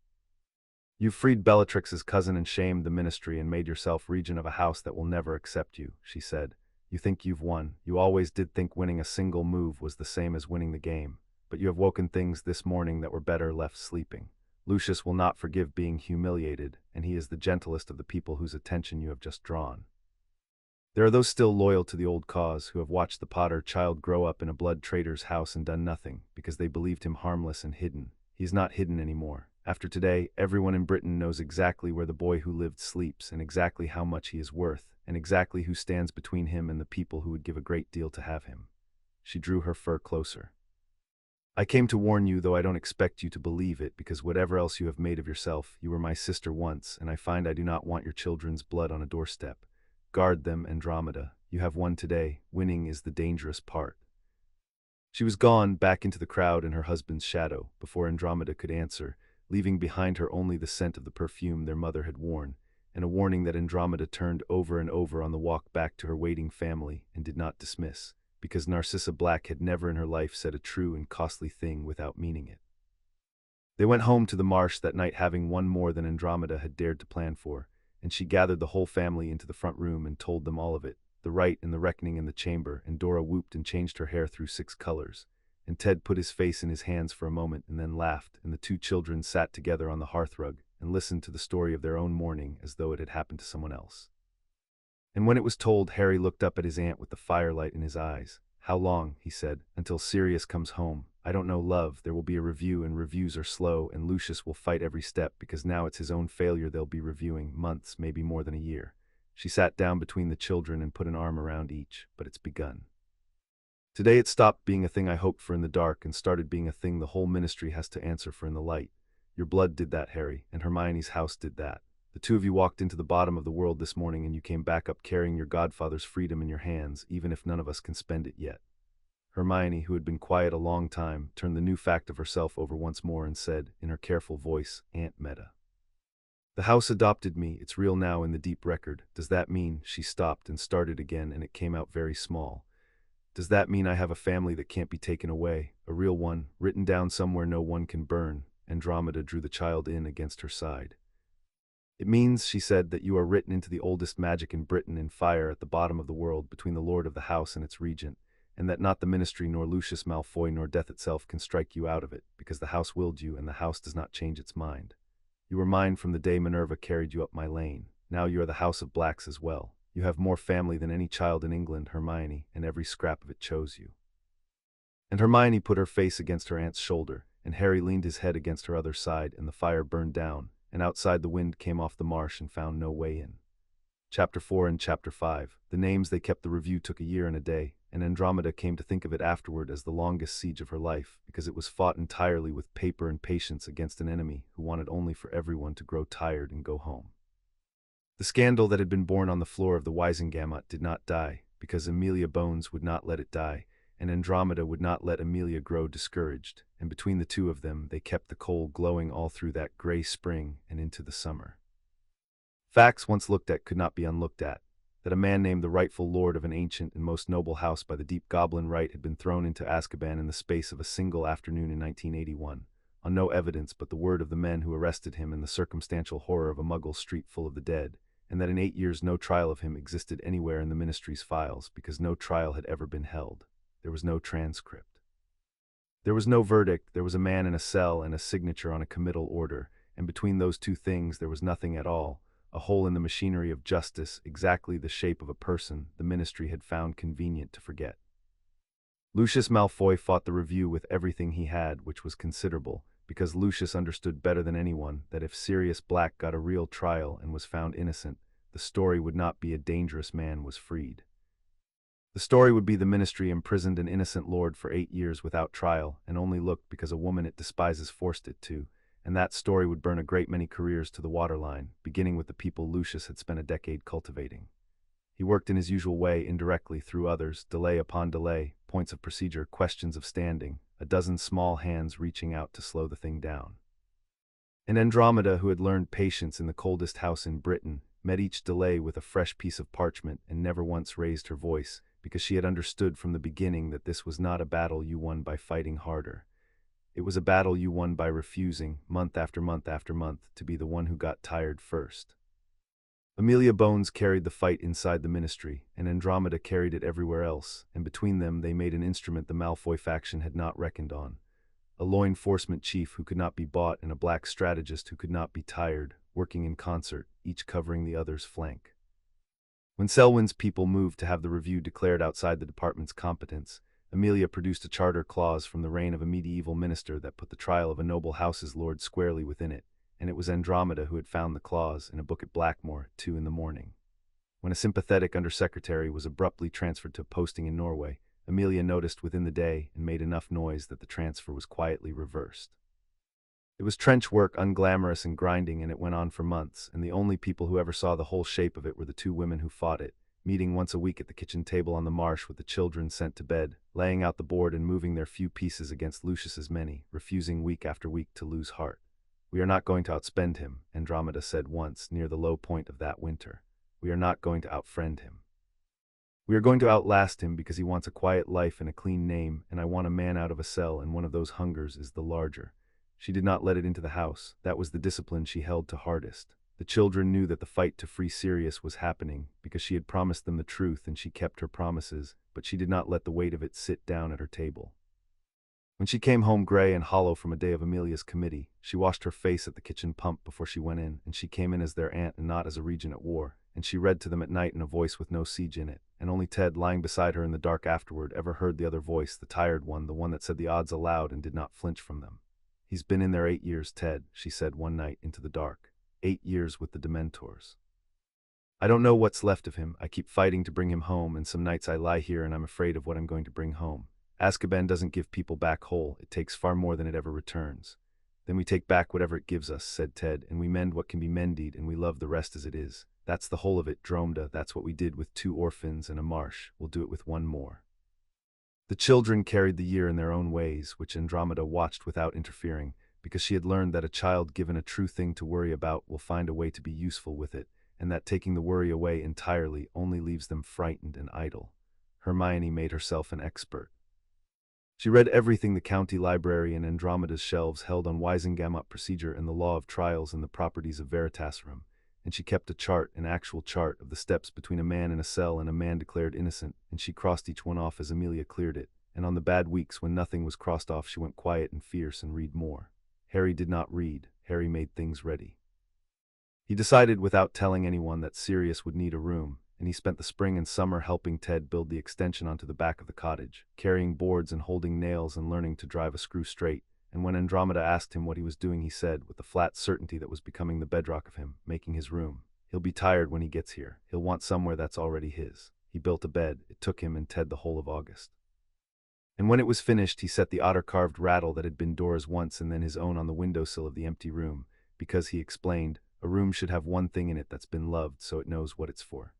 You freed Bellatrix's cousin and shamed the ministry and made yourself regent of a house that will never accept you, she said. You think you've won. You always did think winning a single move was the same as winning the game, but you have woken things this morning that were better left sleeping. Lucius will not forgive being humiliated, and he is the gentlest of the people whose attention you have just drawn. There are those still loyal to the old cause who have watched the Potter child grow up in a blood traitor's house and done nothing, because they believed him harmless and hidden. He is not hidden anymore. After today, everyone in Britain knows exactly where the boy who lived sleeps, and exactly how much he is worth, and exactly who stands between him and the people who would give a great deal to have him. She drew her fur closer. I came to warn you, though I don't expect you to believe it, because whatever else you have made of yourself, you were my sister once, and I find I do not want your children's blood on a doorstep. Guard them, Andromeda. You have won today. Winning is the dangerous part. She was gone, back into the crowd and her husband's shadow, before Andromeda could answer, leaving behind her only the scent of the perfume their mother had worn, and a warning that Andromeda turned over and over on the walk back to her waiting family and did not dismiss, because Narcissa Black had never in her life said a true and costly thing without meaning it. They went home to the marsh that night, having won more than Andromeda had dared to plan for, and she gathered the whole family into the front room and told them all of it, the rite and the reckoning in the chamber, and Dora whooped and changed her hair through 6 colors, and Ted put his face in his hands for a moment and then laughed, and the 2 children sat together on the hearthrug and listened to the story of their own mourning as though it had happened to someone else. And when it was told, Harry looked up at his aunt with the firelight in his eyes. "How long?" he said. "Until Sirius comes home. I don't know, love. There will be a review, and reviews are slow, and Lucius will fight every step, because now it's his own failure they'll be reviewing. Months, maybe more than a year." She sat down between the children and put an arm around each, but it's begun. Today it stopped being a thing I hoped for in the dark and started being a thing the whole ministry has to answer for in the light. Your blood did that, Harry, and Hermione's house did that. The 2 of you walked into the bottom of the world this morning, and you came back up carrying your godfather's freedom in your hands, even if none of us can spend it yet. Hermione, who had been quiet a long time, turned the new fact of herself over once more and said, in her careful voice, "Aunt Meta. The house adopted me. It's real now in the deep record. Does that mean—" She stopped and started again, and it came out very small. "Does that mean I have a family that can't be taken away? A real one, written down somewhere no one can burn?" Andromeda drew the child in against her side. "It means," she said, "that you are written into the oldest magic in Britain in fire at the bottom of the world between the Lord of the House and its regent, and that not the Ministry nor Lucius Malfoy nor death itself can strike you out of it, because the House willed you and the House does not change its mind. You were mine from the day Minerva carried you up my lane. Now you are the House of Blacks as well. You have more family than any child in England, Hermione, and every scrap of it chose you." And Hermione put her face against her aunt's shoulder, and Harry leaned his head against her other side, and the fire burned down, and outside the wind came off the marsh and found no way in. Chapter 4 and Chapter 5. The names they kept. The review took a year and a day, and Andromeda came to think of it afterward as the longest siege of her life, because it was fought entirely with paper and patience against an enemy who wanted only for everyone to grow tired and go home. The scandal that had been born on the floor of the Wisengamot did not die, because Amelia Bones would not let it die, and Andromeda would not let Amelia grow discouraged, and between the 2 of them they kept the coal glowing all through that gray spring and into the summer. Facts once looked at could not be unlooked at. That a man named the rightful lord of an ancient and most noble house by the deep goblin right had been thrown into Azkaban in the space of a single afternoon in 1981, on no evidence but the word of the men who arrested him and the circumstantial horror of a Muggle street full of the dead, and that in 8 years no trial of him existed anywhere in the Ministry's files, because no trial had ever been held. There was no transcript. There was no verdict. There was a man in a cell and a signature on a committal order, and between those 2 things there was nothing at all. A hole in the machinery of justice, exactly the shape of a person the Ministry had found convenient to forget. Lucius Malfoy fought the review with everything he had, which was considerable, because Lucius understood better than anyone that if Sirius Black got a real trial and was found innocent, the story would not be a dangerous man was freed. The story would be the Ministry imprisoned an innocent lord for 8 years without trial, and only looked because a woman it despises forced it to, and that story would burn a great many careers to the waterline, beginning with the people Lucius had spent a decade cultivating. He worked in his usual way, indirectly, through others, delay upon delay, points of procedure, questions of standing, a dozen small hands reaching out to slow the thing down. And Andromeda, who had learned patience in the coldest house in Britain, met each delay with a fresh piece of parchment and never once raised her voice, because she had understood from the beginning that this was not a battle you won by fighting harder. It was a battle you won by refusing, month after month after month, to be the one who got tired first. Amelia Bones carried the fight inside the Ministry, and Andromeda carried it everywhere else, and between them they made an instrument the Malfoy faction had not reckoned on. A law enforcement chief who could not be bought and a black strategist who could not be tired, working in concert, each covering the other's flank. When Selwyn's people moved to have the review declared outside the department's competence, Amelia produced a charter clause from the reign of a medieval minister that put the trial of a noble house's lord squarely within it, and it was Andromeda who had found the clause in a book at Blackmore at 2 in the morning. When a sympathetic undersecretary was abruptly transferred to a posting in Norway, Amelia noticed within the day and made enough noise that the transfer was quietly reversed. It was trench work, unglamorous and grinding, and it went on for months, and the only people who ever saw the whole shape of it were the two women who fought it, meeting once a week at the kitchen table on the marsh with the children sent to bed, laying out the board and moving their few pieces against Lucius's many, refusing week after week to lose heart. "We are not going to outspend him," Andromeda said once, near the low point of that winter. "We are not going to outfriend him. We are going to outlast him because he wants a quiet life and a clean name, and I want a man out of a cell, and one of those hungers is the larger." She did not let it into the house. That was the discipline she held to hardest. The children knew that the fight to free Sirius was happening, because she had promised them the truth and she kept her promises, but she did not let the weight of it sit down at her table. When she came home gray and hollow from a day of Amelia's committee, she washed her face at the kitchen pump before she went in, and she came in as their aunt and not as a regent at war, and she read to them at night in a voice with no siege in it, and only Ted, lying beside her in the dark afterward, ever heard the other voice, the tired one, the one that said the odds aloud and did not flinch from them. "He's been in there 8 years, Ted," she said one night into the dark. 8 years with the Dementors. "I don't know what's left of him. I keep fighting to bring him home, and some nights I lie here and I'm afraid of what I'm going to bring home. Azkaban doesn't give people back whole. It takes far more than it ever returns." "Then we take back whatever it gives us," said Ted, "and we mend what can be mended, and we love the rest as it is. That's the whole of it, Dromda. That's what we did with 2 orphans and a marsh. We'll do it with 1 more." The children carried the year in their own ways, which Andromeda watched without interfering, because she had learned that a child given a true thing to worry about will find a way to be useful with it, and that taking the worry away entirely only leaves them frightened and idle. Hermione made herself an expert. She read everything the county library and Andromeda's shelves held on Wisengamot procedure and the law of trials and the properties of Veritaserum, and she kept a chart, an actual chart, of the steps between a man in a cell and a man declared innocent, and she crossed each one off as Amelia cleared it, and on the bad weeks when nothing was crossed off she went quiet and fierce and read more. Harry did not read. Harry made things ready. He decided without telling anyone that Sirius would need a room, and he spent the spring and summer helping Ted build the extension onto the back of the cottage, carrying boards and holding nails and learning to drive a screw straight, and when Andromeda asked him what he was doing he said, with the flat certainty that was becoming the bedrock of him, making his room. "He'll be tired when he gets here. He'll want somewhere that's already his." He built a bed. It took him and Ted the whole of August. And when it was finished he set the otter-carved rattle that had been Dora's once and then his own on the windowsill of the empty room, because, he explained, a room should have one thing in it that's been loved so it knows what it's for.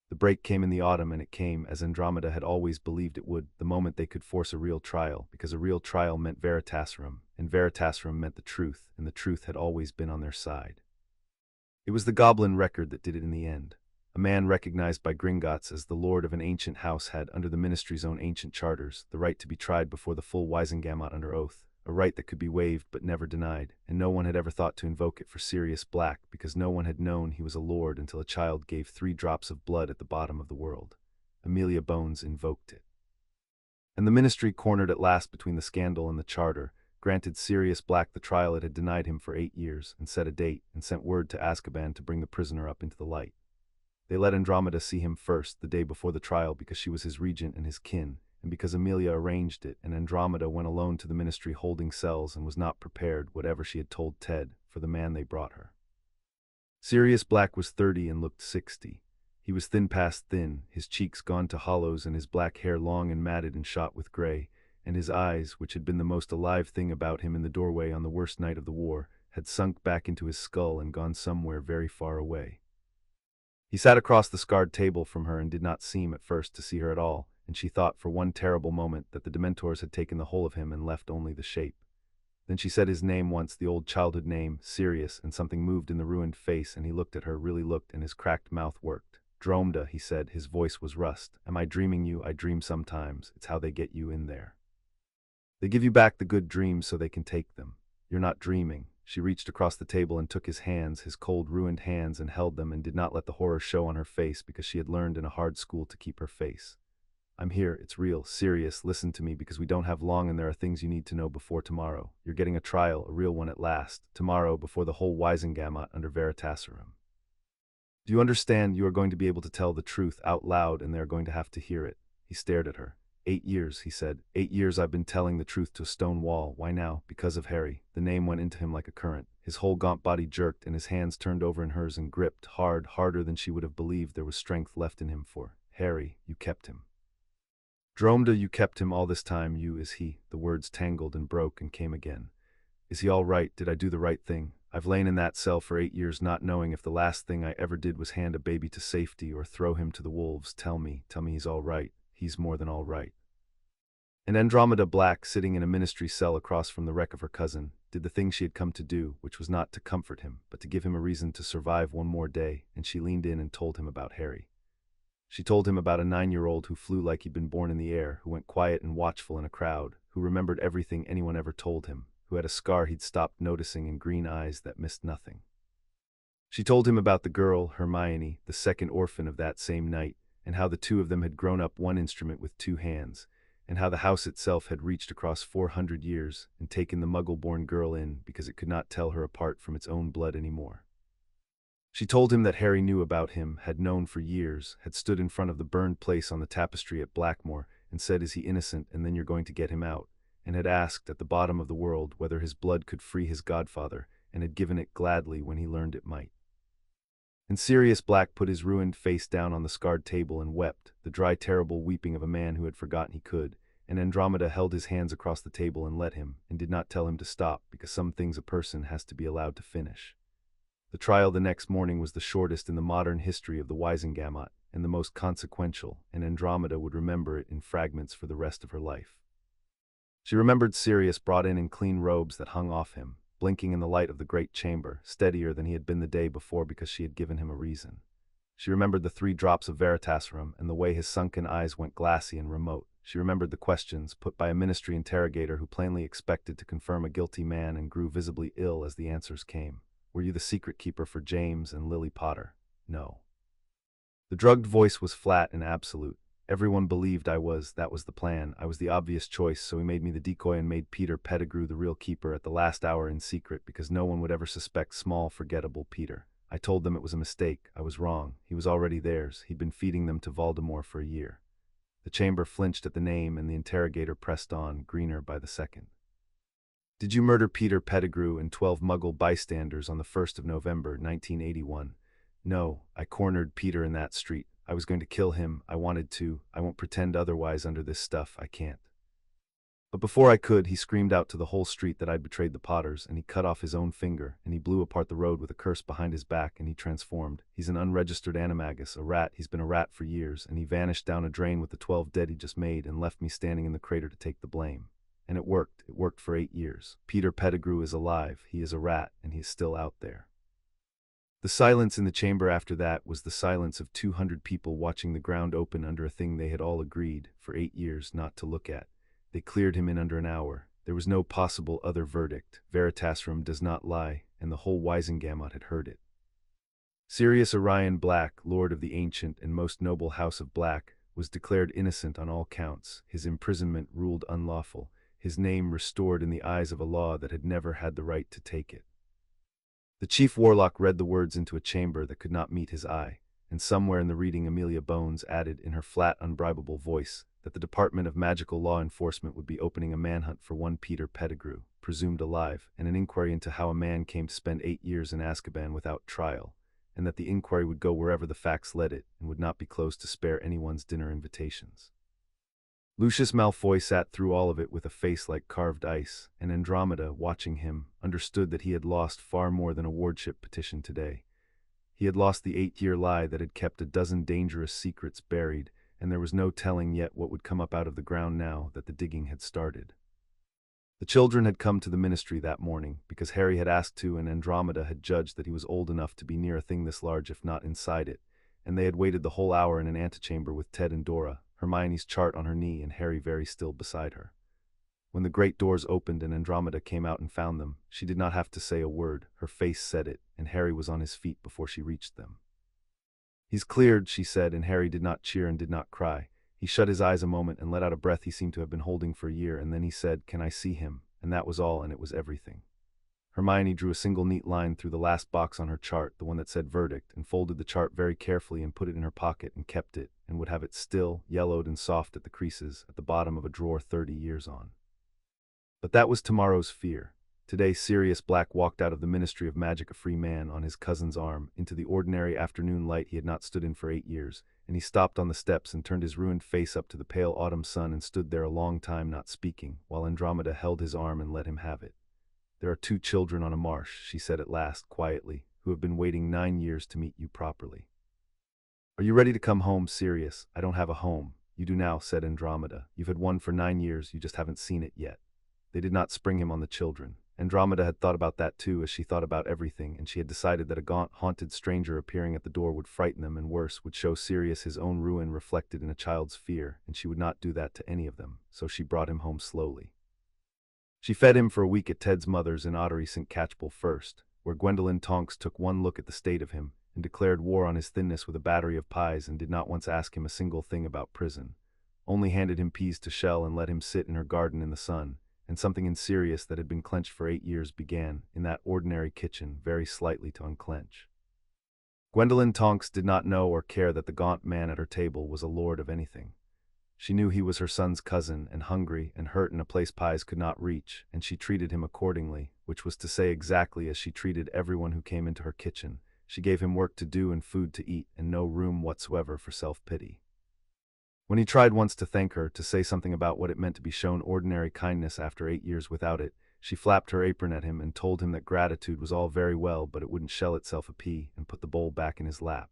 The break came in the autumn, and it came, as Andromeda had always believed it would, the moment they could force a real trial, because a real trial meant Veritaserum, and Veritaserum meant the truth, and the truth had always been on their side. It was the Goblin record that did it in the end. A man recognized by Gringotts as the lord of an ancient house had, under the ministry's own ancient charters, the right to be tried before the full Wisengamot under oath, a right that could be waived but never denied, and no one had ever thought to invoke it for Sirius Black, because no one had known he was a lord until a child gave 3 drops of blood at the bottom of the world. Amelia Bones invoked it. And the ministry, cornered at last between the scandal and the charter, granted Sirius Black the trial it had denied him for 8 years, and set a date, and sent word to Azkaban to bring the prisoner up into the light. They let Andromeda see him first, the day before the trial, because she was his regent and his kin, and because Amelia arranged it, and Andromeda went alone to the ministry holding cells and was not prepared, whatever she had told Ted, for the man they brought her. Sirius Black was 30 and looked 60. He was thin past thin, his cheeks gone to hollows and his black hair long and matted and shot with gray, and his eyes, which had been the most alive thing about him in the doorway on the worst night of the war, had sunk back into his skull and gone somewhere very far away. He sat across the scarred table from her and did not seem at first to see her at all, and she thought for one terrible moment that the Dementors had taken the whole of him and left only the shape. Then she said his name once, the old childhood name, Sirius, and something moved in the ruined face, and he looked at her, really looked, and his cracked mouth worked. "Dromda," he said, his voice was rust. "Am I dreaming you? I dream sometimes. It's how they get you in there. They give you back the good dreams so they can take them. You're not dreaming." She reached across the table and took his hands, his cold, ruined hands, and held them, and did not let the horror show on her face, because she had learned in a hard school to keep her face. "I'm here. It's real. Sirius, listen to me, because we don't have long and there are things you need to know before tomorrow. You're getting a trial, a real one at last, tomorrow before the whole Wisengamot under Veritaserum." Do you understand? You are going to be able to tell the truth out loud and they are going to have to hear it. He stared at her. 8 years, he said. 8 years I've been telling the truth to a stone wall. Why now? Because of Harry. The name went into him like a current. His whole gaunt body jerked and his hands turned over in hers and gripped hard, harder than she would have believed there was strength left in him for. Harry, you kept him. Andromeda, you kept him all this time. You, is he? The words tangled and broke and came again. Is he all right? Did I do the right thing? I've lain in that cell for 8 years not knowing if the last thing I ever did was hand a baby to safety or throw him to the wolves. Tell me he's all right. He's more than all right. And Andromeda Black, sitting in a ministry cell across from the wreck of her cousin, did the thing she had come to do, which was not to comfort him, but to give him a reason to survive one more day, and she leaned in and told him about Harry. She told him about a 9-year-old who flew like he'd been born in the air, who went quiet and watchful in a crowd, who remembered everything anyone ever told him, who had a scar he'd stopped noticing and green eyes that missed nothing. She told him about the girl, Hermione, the second orphan of that same night, and how the two of them had grown up one instrument with 2 hands, and how the house itself had reached across 400 years and taken the Muggle-born girl in because it could not tell her apart from its own blood anymore. She told him that Harry knew about him, had known for years, had stood in front of the burned place on the tapestry at Blackmore and said, "Is he innocent? And then you're going to get him out," and had asked at the bottom of the world whether his blood could free his godfather, and had given it gladly when he learned it might. And Sirius Black put his ruined face down on the scarred table and wept, the dry terrible weeping of a man who had forgotten he could, and Andromeda held his hands across the table and let him, and did not tell him to stop, because some things a person has to be allowed to finish. The trial the next morning was the shortest in the modern history of the Wizengamot, and the most consequential, and Andromeda would remember it in fragments for the rest of her life. She remembered Sirius brought in clean robes that hung off him, blinking in the light of the great chamber, steadier than he had been the day before because she had given him a reason. She remembered the 3 drops of Veritaserum and the way his sunken eyes went glassy and remote. She remembered the questions put by a ministry interrogator who plainly expected to confirm a guilty man and grew visibly ill as the answers came. Were you the secret keeper for James and Lily Potter? No. The drugged voice was flat and absolute. Everyone believed I was. That was the plan. I was the obvious choice, so he made me the decoy and made Peter Pettigrew the real keeper at the last hour in secret because no one would ever suspect small, forgettable Peter. I told them it was a mistake. I was wrong. He was already theirs. He'd been feeding them to Voldemort for a year. The chamber flinched at the name and the interrogator pressed on, greener by the second. Did you murder Peter Pettigrew and 12 Muggle bystanders on the 1st of November, 1981? No, I cornered Peter in that street. I was going to kill him. I wanted to. I won't pretend otherwise under this stuff. I can't. But before I could, he screamed out to the whole street that I'd betrayed the Potters, and he cut off his own finger, and he blew apart the road with a curse behind his back, and he transformed. He's an unregistered animagus, a rat. He's been a rat for years, and he vanished down a drain with the 12 dead he just made and left me standing in the crater to take the blame. And it worked. It worked for 8 years. Peter Pettigrew is alive. He is a rat, and he is still out there. The silence in the chamber after that was the silence of 200 people watching the ground open under a thing they had all agreed, for 8 years, not to look at. They cleared him in under an hour. There was no possible other verdict. Veritaserum does not lie, and the whole Wizengamot had heard it. Sirius Orion Black, Lord of the ancient and most noble House of Black, was declared innocent on all counts, his imprisonment ruled unlawful, his name restored in the eyes of a law that had never had the right to take it. The chief warlock read the words into a chamber that could not meet his eye, and somewhere in the reading Amelia Bones added in her flat, unbribable voice that the Department of Magical Law Enforcement would be opening a manhunt for one Peter Pettigrew, presumed alive, and an inquiry into how a man came to spend 8 years in Azkaban without trial, and that the inquiry would go wherever the facts led it and would not be closed to spare anyone's dinner invitations. Lucius Malfoy sat through all of it with a face like carved ice, and Andromeda, watching him, understood that he had lost far more than a wardship petition today. He had lost the 8-year lie that had kept a dozen dangerous secrets buried, and there was no telling yet what would come up out of the ground now that the digging had started. The children had come to the ministry that morning, because Harry had asked to and Andromeda had judged that he was old enough to be near a thing this large if not inside it, and they had waited the whole hour in an antechamber with Ted and Dora, Hermione's chart on her knee and Harry very still beside her. When the great doors opened and Andromeda came out and found them, she did not have to say a word. Her face said it, and Harry was on his feet before she reached them. "He's cleared," she said, and Harry did not cheer and did not cry. He shut his eyes a moment and let out a breath he seemed to have been holding for a year, and then he said, "Can I see him?" And that was all, and it was everything. Hermione drew a single neat line through the last box on her chart, the one that said verdict, and folded the chart very carefully and put it in her pocket and kept it, and would have it still, yellowed and soft at the creases, at the bottom of a drawer 30 years on. But that was tomorrow's fear. Today Sirius Black walked out of the Ministry of Magic a free man on his cousin's arm, into the ordinary afternoon light he had not stood in for 8 years, and he stopped on the steps and turned his ruined face up to the pale autumn sun and stood there a long time not speaking, while Andromeda held his arm and let him have it. "There are 2 children on a marsh," she said at last, quietly, "who have been waiting 9 years to meet you properly. Are you ready to come home, Sirius?" "I don't have a home." "You do now," said Andromeda. "You've had one for 9 years, you just haven't seen it yet." They did not spring him on the children. Andromeda had thought about that too, as she thought about everything, and she had decided that a gaunt, haunted stranger appearing at the door would frighten them, and worse, would show Sirius his own ruin reflected in a child's fear, and she would not do that to any of them, so she brought him home slowly. She fed him for a week at Ted's mother's in Ottery St. Catchpole first, where Gwendolyn Tonks took one look at the state of him, and declared war on his thinness with a battery of pies, and did not once ask him a single thing about prison, only handed him peas to shell and let him sit in her garden in the sun, and something in Sirius that had been clenched for 8 years began, in that ordinary kitchen, very slightly to unclench. Gwendolyn Tonks did not know or care that the gaunt man at her table was a lord of anything. She knew he was her son's cousin, and hungry and hurt in a place pies could not reach, and she treated him accordingly, which was to say exactly as she treated everyone who came into her kitchen. She gave him work to do and food to eat, and no room whatsoever for self-pity. When he tried once to thank her, to say something about what it meant to be shown ordinary kindness after 8 years without it, she flapped her apron at him and told him that gratitude was all very well, but it wouldn't shell itself a pea, and put the bowl back in his lap.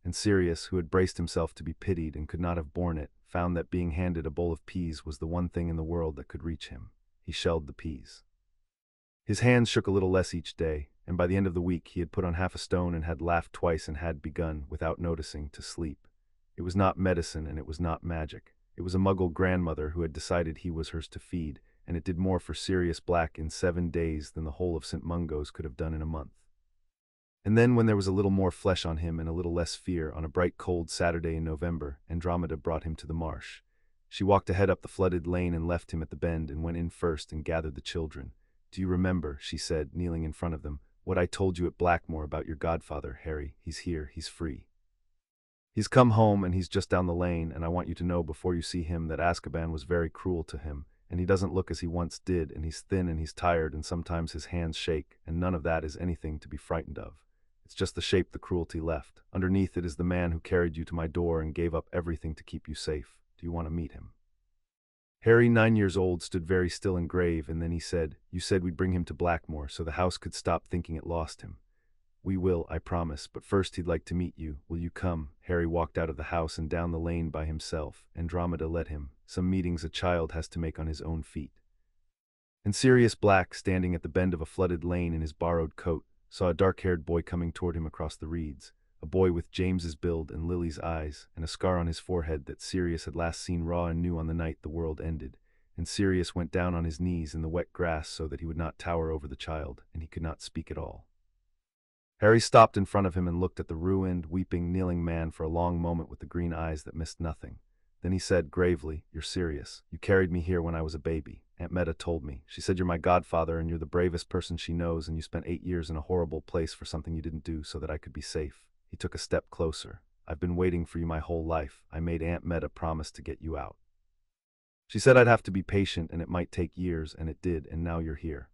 And Sirius, who had braced himself to be pitied and could not have borne it, found that being handed a bowl of peas was the one thing in the world that could reach him. He shelled the peas. His hands shook a little less each day, and by the end of the week he had put on half a stone and had laughed twice and had begun, without noticing, to sleep. It was not medicine and it was not magic. It was a Muggle grandmother who had decided he was hers to feed, and it did more for Sirius Black in 7 days than the whole of St. Mungo's could have done in a month. And then, when there was a little more flesh on him and a little less fear, on a bright cold Saturday in November, Andromeda brought him to the marsh. She walked ahead up the flooded lane and left him at the bend and went in first and gathered the children. "Do you remember," she said, kneeling in front of them, "what I told you at Blackmore about your godfather, Harry? He's here, he's free. He's come home and he's just down the lane, and I want you to know before you see him that Azkaban was very cruel to him, and he doesn't look as he once did, and he's thin and he's tired and sometimes his hands shake, and none of that is anything to be frightened of. It's just the shape the cruelty left. Underneath it is the man who carried you to my door and gave up everything to keep you safe. Do you want to meet him?" Harry, 9 years old, stood very still and grave, and then he said, "You said we'd bring him to Blackmore so the house could stop thinking it lost him." "We will, I promise, but first he'd like to meet you. Will you come?" Harry walked out of the house and down the lane by himself. Andromeda led him. Some meetings a child has to make on his own feet. And Sirius Black, standing at the bend of a flooded lane in his borrowed coat, saw a dark-haired boy coming toward him across the reeds, a boy with James's build and Lily's eyes, and a scar on his forehead that Sirius had last seen raw and new on the night the world ended. And Sirius went down on his knees in the wet grass so that he would not tower over the child, and he could not speak at all. Harry stopped in front of him and looked at the ruined, weeping, kneeling man for a long moment with the green eyes that missed nothing. Then he said gravely, "You're serious. You carried me here when I was a baby. Aunt Meta told me. She said you're my godfather and you're the bravest person she knows, and you spent 8 years in a horrible place for something you didn't do so that I could be safe." He took a step closer. "I've been waiting for you my whole life. I made Aunt Meta promise to get you out. She said I'd have to be patient and it might take years, and it did, and now you're here."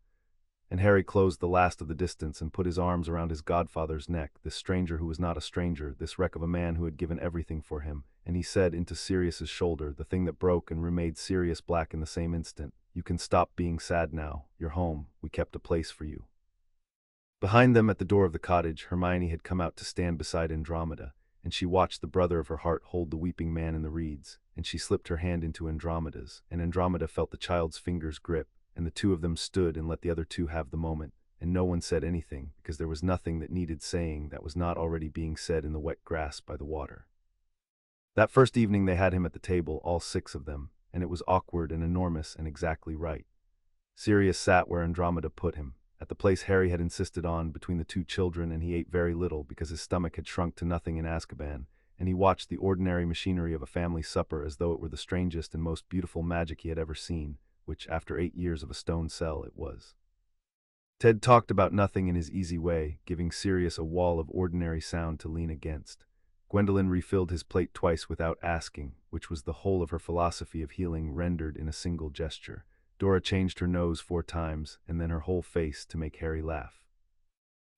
And Harry closed the last of the distance and put his arms around his godfather's neck, this stranger who was not a stranger, this wreck of a man who had given everything for him, and he said into Sirius's shoulder the thing that broke and remade Sirius Black in the same instant, "You can stop being sad now. You're home. We kept a place for you." Behind them, at the door of the cottage, Hermione had come out to stand beside Andromeda, and she watched the brother of her heart hold the weeping man in the reeds, and she slipped her hand into Andromeda's, and Andromeda felt the child's fingers grip, and the two of them stood and let the other two have the moment, and no one said anything, because there was nothing that needed saying that was not already being said in the wet grass by the water. That first evening they had him at the table, all 6 of them, and it was awkward and enormous and exactly right. Sirius sat where Andromeda put him, at the place Harry had insisted on, between the 2 children, and he ate very little because his stomach had shrunk to nothing in Azkaban, and he watched the ordinary machinery of a family supper as though it were the strangest and most beautiful magic he had ever seen, which, after 8 years of a stone cell, it was. Ted talked about nothing in his easy way, giving Sirius a wall of ordinary sound to lean against. Gwendolyn refilled his plate twice without asking, which was the whole of her philosophy of healing rendered in a single gesture. Dora changed her nose 4 times, and then her whole face to make Harry laugh.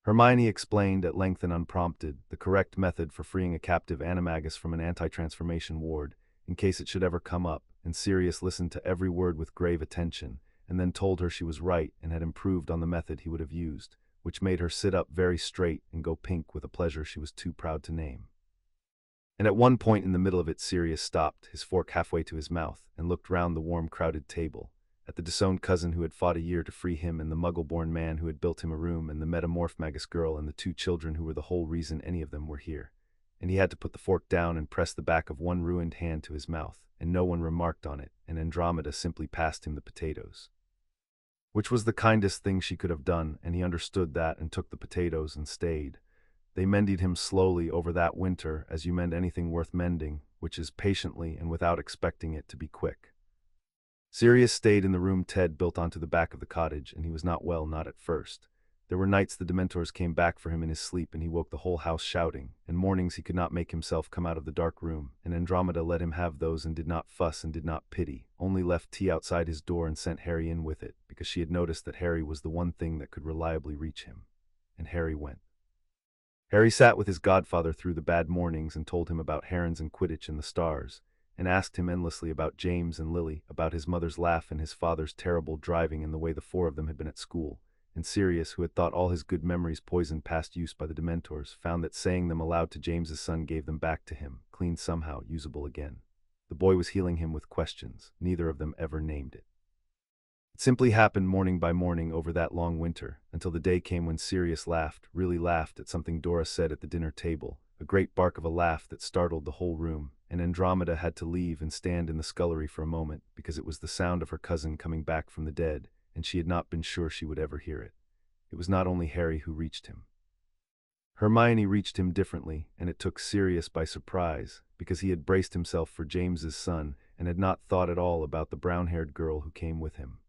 Hermione explained, at length and unprompted, the correct method for freeing a captive animagus from an anti-transformation ward, in case it should ever come up, and Sirius listened to every word with grave attention, and then told her she was right and had improved on the method he would have used, which made her sit up very straight and go pink with a pleasure she was too proud to name. And at one point in the middle of it, Sirius stopped, his fork halfway to his mouth, and looked round the warm, crowded table, at the disowned cousin who had fought a year to free him, and the Muggle-born man who had built him a room, and the metamorph-magus girl, and the 2 children who were the whole reason any of them were here. And he had to put the fork down and press the back of one ruined hand to his mouth, and no one remarked on it, and Andromeda simply passed him the potatoes. Which was the kindest thing she could have done, and he understood that and took the potatoes and stayed. They mended him slowly over that winter, as you mend anything worth mending, which is patiently and without expecting it to be quick. Sirius stayed in the room Ted built onto the back of the cottage, and he was not well, not at first. There were nights the Dementors came back for him in his sleep, and he woke the whole house shouting, and mornings he could not make himself come out of the dark room, and Andromeda let him have those and did not fuss and did not pity, only left tea outside his door and sent Harry in with it, because she had noticed that Harry was the one thing that could reliably reach him. And Harry went. Harry sat with his godfather through the bad mornings and told him about herons and Quidditch and the stars, and asked him endlessly about James and Lily, about his mother's laugh and his father's terrible driving and the way the 4 of them had been at school. And Sirius, who had thought all his good memories poisoned past use by the Dementors, found that saying them aloud to James's son gave them back to him, clean somehow, usable again. The boy was healing him with questions, neither of them ever named it. It simply happened morning by morning over that long winter, until the day came when Sirius laughed, really laughed, at something Dora said at the dinner table, a great bark of a laugh that startled the whole room, and Andromeda had to leave and stand in the scullery for a moment, because it was the sound of her cousin coming back from the dead, and she had not been sure she would ever hear it. It was not only Harry who reached him. Hermione reached him differently, and it took Sirius by surprise, because he had braced himself for James's son, and had not thought at all about the brown-haired girl who came with him.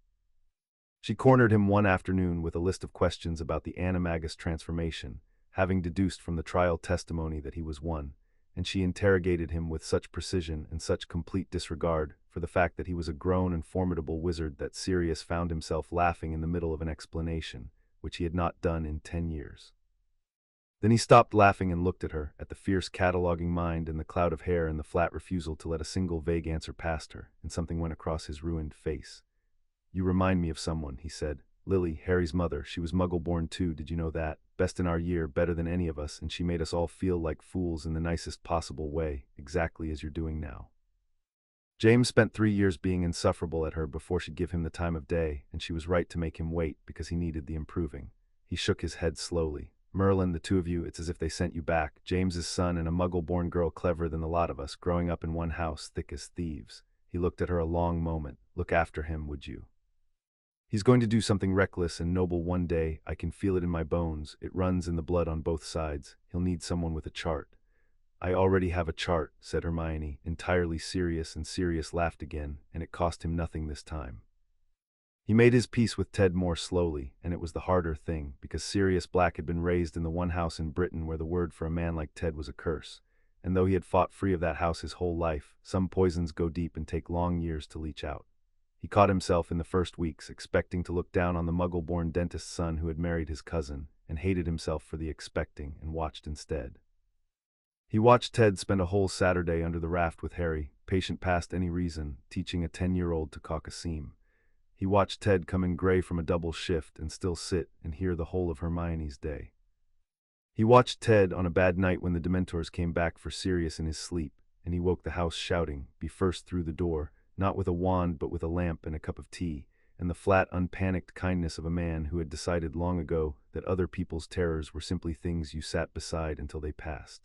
She cornered him one afternoon with a list of questions about the animagus transformation, having deduced from the trial testimony that he was one, and she interrogated him with such precision and such complete disregard for the fact that he was a grown and formidable wizard that Sirius found himself laughing in the middle of an explanation, which he had not done in 10 years. Then he stopped laughing and looked at her, at the fierce cataloguing mind and the cloud of hair and the flat refusal to let a single vague answer past her, and something went across his ruined face. "You remind me of someone," he said. "Lily, Harry's mother, she was Muggle-born too, did you know that? Best in our year, better than any of us, and she made us all feel like fools in the nicest possible way, exactly as you're doing now." James spent 3 years being insufferable at her before she'd give him the time of day, and she was right to make him wait, because he needed the improving. He shook his head slowly. "Merlin, the 2 of you, it's as if they sent you back, James's son and a Muggle-born girl cleverer than the lot of us, growing up in one house, thick as thieves." He looked at her a long moment. "Look after him, would you? He's going to do something reckless and noble one day. I can feel it in my bones. It runs in the blood on both sides. He'll need someone with a chart." "I already have a chart," said Hermione, entirely serious, and Sirius laughed again, and it cost him nothing this time. He made his peace with Ted more slowly, and it was the harder thing, because Sirius Black had been raised in the one house in Britain where the word for a man like Ted was a curse, and though he had fought free of that house his whole life, some poisons go deep and take long years to leach out. He caught himself in the first weeks expecting to look down on the Muggle-born dentist's son who had married his cousin, and hated himself for the expecting, and watched instead. He watched Ted spend a whole Saturday under the raft with Harry, patient past any reason, teaching a 10-year-old to caulk a seam. He watched Ted come in gray from a double shift and still sit and hear the whole of Hermione's day. He watched Ted on a bad night when the Dementors came back for Sirius in his sleep, and he woke the house shouting, be first through the door, not with a wand but with a lamp and a cup of tea, and the flat, unpanicked kindness of a man who had decided long ago that other people's terrors were simply things you sat beside until they passed.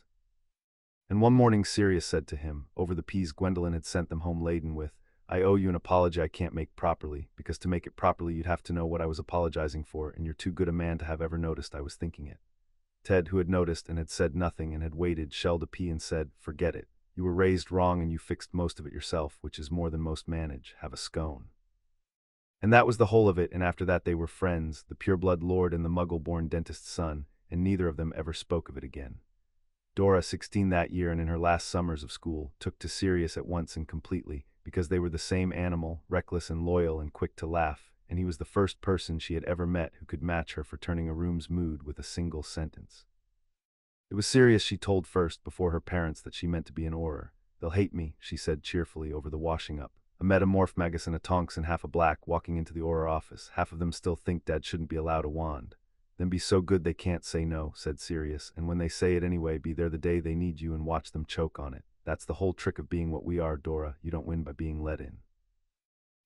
And one morning Sirius said to him, over the peas Gwendolyn had sent them home laden with, "I owe you an apology I can't make properly, because to make it properly you'd have to know what I was apologizing for, and you're too good a man to have ever noticed I was thinking it." Ted, who had noticed and had said nothing and had waited, shelled a pea and said, "Forget it. You were raised wrong and you fixed most of it yourself, which is more than most manage. Have a scone." And that was the whole of it, and after that they were friends, the pureblood lord and the Muggle-born dentist's son, and neither of them ever spoke of it again. Dora, 16 that year and in her last summers of school, took to Sirius at once and completely, because they were the same animal, reckless and loyal and quick to laugh, and he was the first person she had ever met who could match her for turning a room's mood with a single sentence. It was Sirius she told first, before her parents, that she meant to be an Auror. "They'll hate me," she said cheerfully over the washing up. A metamorph Magus and a Tonks and half a Black walking into the Auror office. "Half of them still think Dad shouldn't be allowed a wand." "Then be so good they can't say no," said Sirius, "and when they say it anyway, be there the day they need you and watch them choke on it. That's the whole trick of being what we are, Dora. You don't win by being let in.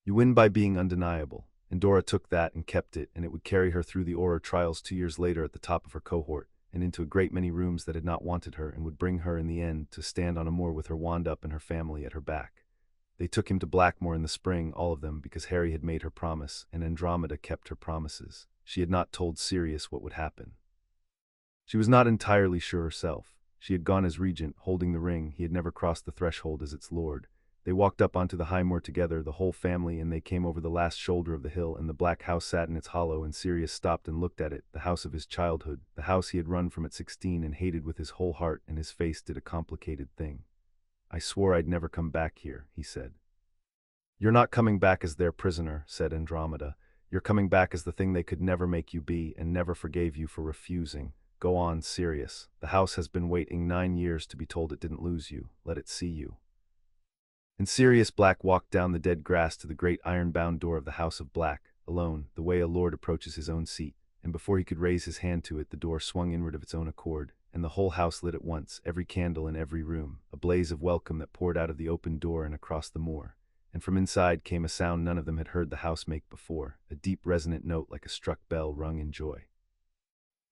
You win by being undeniable." And Dora took that and kept it, and it would carry her through the Auror trials 2 years later at the top of her cohort, and into a great many rooms that had not wanted her, and would bring her in the end to stand on a moor with her wand up and her family at her back. They took him to Blackmoor in the spring, all of them, because Harry had made her promise, and Andromeda kept her promises. She had not told Sirius what would happen. She was not entirely sure herself. She had gone as regent, holding the ring. He had never crossed the threshold as its lord. They walked up onto the high moor together, the whole family, and they came over the last shoulder of the hill, and the black house sat in its hollow, and Sirius stopped and looked at it, the house of his childhood, the house he had run from at 16 and hated with his whole heart, and his face did a complicated thing. "I swore I'd never come back here," he said. "You're not coming back as their prisoner," said Andromeda. "You're coming back as the thing they could never make you be, and never forgave you for refusing. Go on, Sirius. The house has been waiting 9 years to be told it didn't lose you. Let it see you." And Sirius Black walked down the dead grass to the great iron-bound door of the House of Black, alone, the way a lord approaches his own seat, and before he could raise his hand to it, the door swung inward of its own accord, and the whole house lit at once, every candle in every room, a blaze of welcome that poured out of the open door and across the moor. And from inside came a sound none of them had heard the house make before, a deep resonant note like a struck bell rung in joy.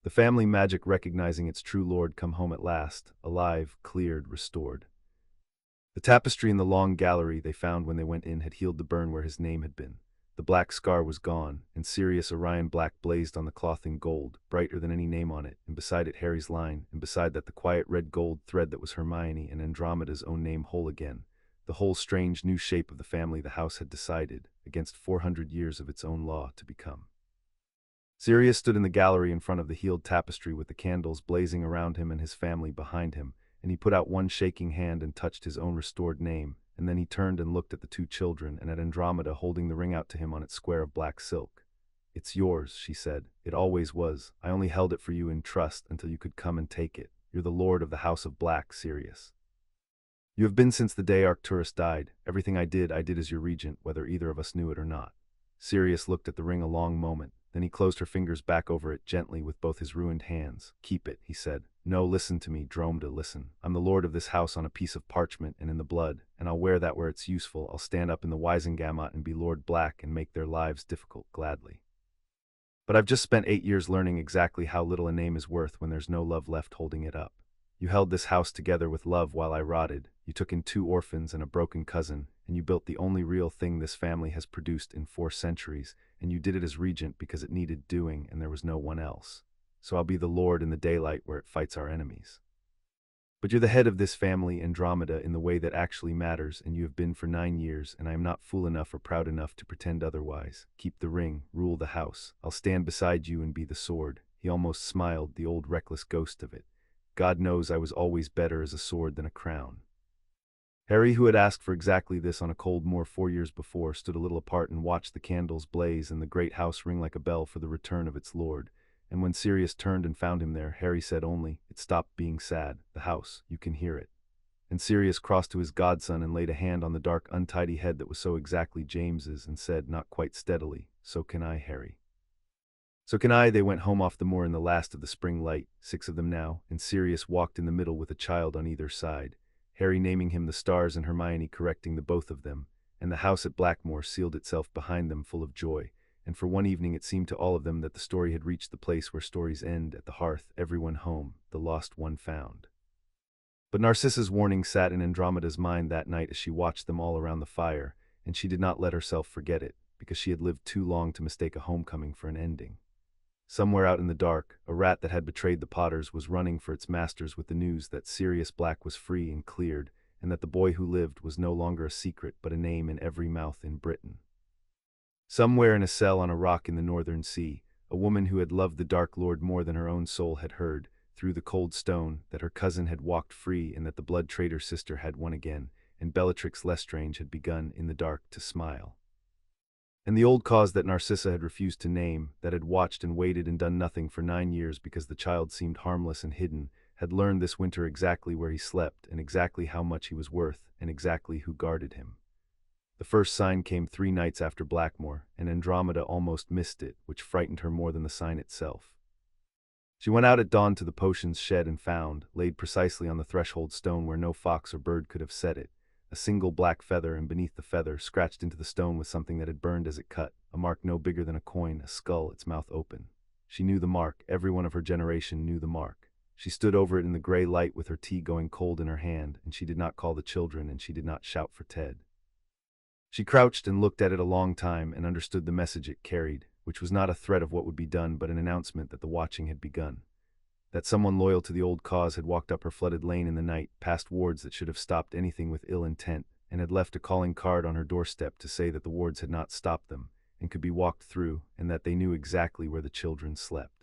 The family magic recognizing its true lord come home at last, alive, cleared, restored. The tapestry in the long gallery they found when they went in had healed the burn where his name had been. The black scar was gone, and Sirius Orion Black blazed on the cloth in gold, brighter than any name on it, and beside it Harry's line, and beside that the quiet red gold thread that was Hermione and Andromeda's own name whole again. The whole strange new shape of the family the house had decided, against 400 years of its own law, to become. Sirius stood in the gallery in front of the healed tapestry with the candles blazing around him and his family behind him, and he put out one shaking hand and touched his own restored name, and then he turned and looked at the two children and at Andromeda holding the ring out to him on its square of black silk. "It's yours," she said. "It always was. I only held it for you in trust until you could come and take it. You're the lord of the House of Black, Sirius. You have been since the day Arcturus died. Everything I did as your regent, whether either of us knew it or not." Sirius looked at the ring a long moment. Then he closed her fingers back over it gently with both his ruined hands. "Keep it," he said. "No, listen to me, Andromeda, listen. I'm the lord of this house on a piece of parchment and in the blood, and I'll wear that where it's useful. I'll stand up in the Wisengamot and be Lord Black and make their lives difficult gladly. But I've just spent 8 years learning exactly how little a name is worth when there's no love left holding it up. You held this house together with love while I rotted. You took in 2 orphans and a broken cousin, and you built the only real thing this family has produced in 4 centuries, and you did it as regent because it needed doing and there was no one else. So I'll be the lord in the daylight where it fights our enemies. But you're the head of this family, Andromeda, in the way that actually matters, and you have been for 9 years, and I am not fool enough or proud enough to pretend otherwise. Keep the ring, rule the house. I'll stand beside you and be the sword." He almost smiled, the old reckless ghost of it. "God knows I was always better as a sword than a crown." Harry, who had asked for exactly this on a cold moor 4 years before, stood a little apart and watched the candles blaze and the great house ring like a bell for the return of its lord. And when Sirius turned and found him there, Harry said only, "It stopped being sad. The house, you can hear it." And Sirius crossed to his godson and laid a hand on the dark, untidy head that was so exactly James's and said, not quite steadily, "So can I, Harry." "So can I." They went home off the moor in the last of the spring light, 6 of them now, and Sirius walked in the middle with a child on either side, Harry naming him the stars and Hermione correcting the both of them, and the house at Blackmoor sealed itself behind them full of joy. And for one evening it seemed to all of them that the story had reached the place where stories end, at the hearth, everyone home, the lost one found. But Narcissa's warning sat in Andromeda's mind that night as she watched them all around the fire, and she did not let herself forget it, because she had lived too long to mistake a homecoming for an ending. Somewhere out in the dark, a rat that had betrayed the Potters was running for its masters with the news that Sirius Black was free and cleared, and that the boy who lived was no longer a secret but a name in every mouth in Britain. Somewhere in a cell on a rock in the northern sea, a woman who had loved the Dark Lord more than her own soul had heard, through the cold stone, that her cousin had walked free and that the blood traitor sister had won again, and Bellatrix Lestrange had begun, in the dark, to smile. And the old cause that Narcissa had refused to name, that had watched and waited and done nothing for 9 years because the child seemed harmless and hidden, had learned this winter exactly where he slept and exactly how much he was worth and exactly who guarded him. The first sign came 3 nights after Blackmore, and Andromeda almost missed it, which frightened her more than the sign itself. She went out at dawn to the potions shed and found, laid precisely on the threshold stone where no fox or bird could have set it, a single black feather, and beneath the feather, scratched into the stone with something that had burned as it cut, a mark no bigger than a coin, a skull, its mouth open. She knew the mark. Everyone of her generation knew the mark. She stood over it in the gray light with her tea going cold in her hand, and she did not call the children, and she did not shout for Ted. She crouched and looked at it a long time and understood the message it carried, which was not a threat of what would be done but an announcement that the watching had begun. That someone loyal to the old cause had walked up her flooded lane in the night, past wards that should have stopped anything with ill intent, and had left a calling card on her doorstep to say that the wards had not stopped them, and could be walked through, and that they knew exactly where the children slept.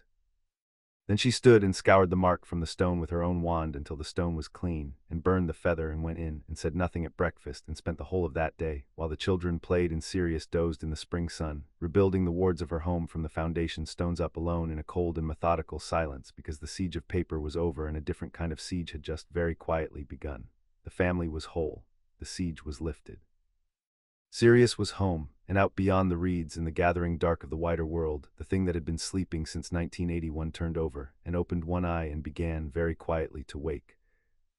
Then she stood and scoured the mark from the stone with her own wand until the stone was clean, and burned the feather and went in, and said nothing at breakfast, and spent the whole of that day, while the children played and Sirius dozed in the spring sun, rebuilding the wards of her home from the foundation stones up, alone in a cold and methodical silence, because the siege of paper was over and a different kind of siege had just very quietly begun. The family was whole. The siege was lifted. Sirius was home, and out beyond the reeds in the gathering dark of the wider world. The thing that had been sleeping since 1981 turned over, and opened one eye and began, very quietly, to wake.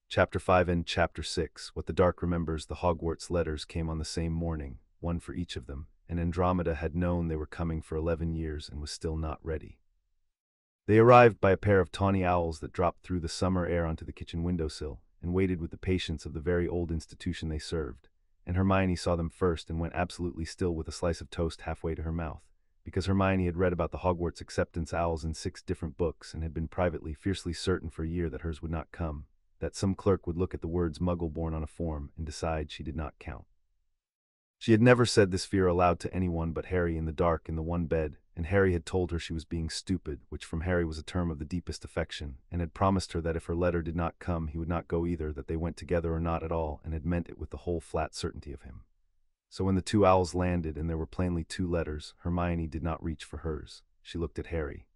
Chapter 5 and Chapter 6. What the Dark remembers. The Hogwarts letters came on the same morning, one for each of them, and Andromeda had known they were coming for 11 years and was still not ready. They arrived by a pair of tawny owls that dropped through the summer air onto the kitchen windowsill, and waited with the patience of the very old institution they served. And Hermione saw them first and went absolutely still with a slice of toast halfway to her mouth, because Hermione had read about the Hogwarts acceptance owls in 6 different books and had been privately, fiercely certain for a year that hers would not come, that some clerk would look at the words Muggle-born on a form and decide she did not count. She had never said this fear aloud to anyone but Harry in the dark in the one bed, and Harry had told her she was being stupid, which from Harry was a term of the deepest affection, and had promised her that if her letter did not come he would not go either, that they went together or not at all, and had meant it with the whole flat certainty of him. So when the 2 owls landed and there were plainly 2 letters, Hermione did not reach for hers. She looked at Harry.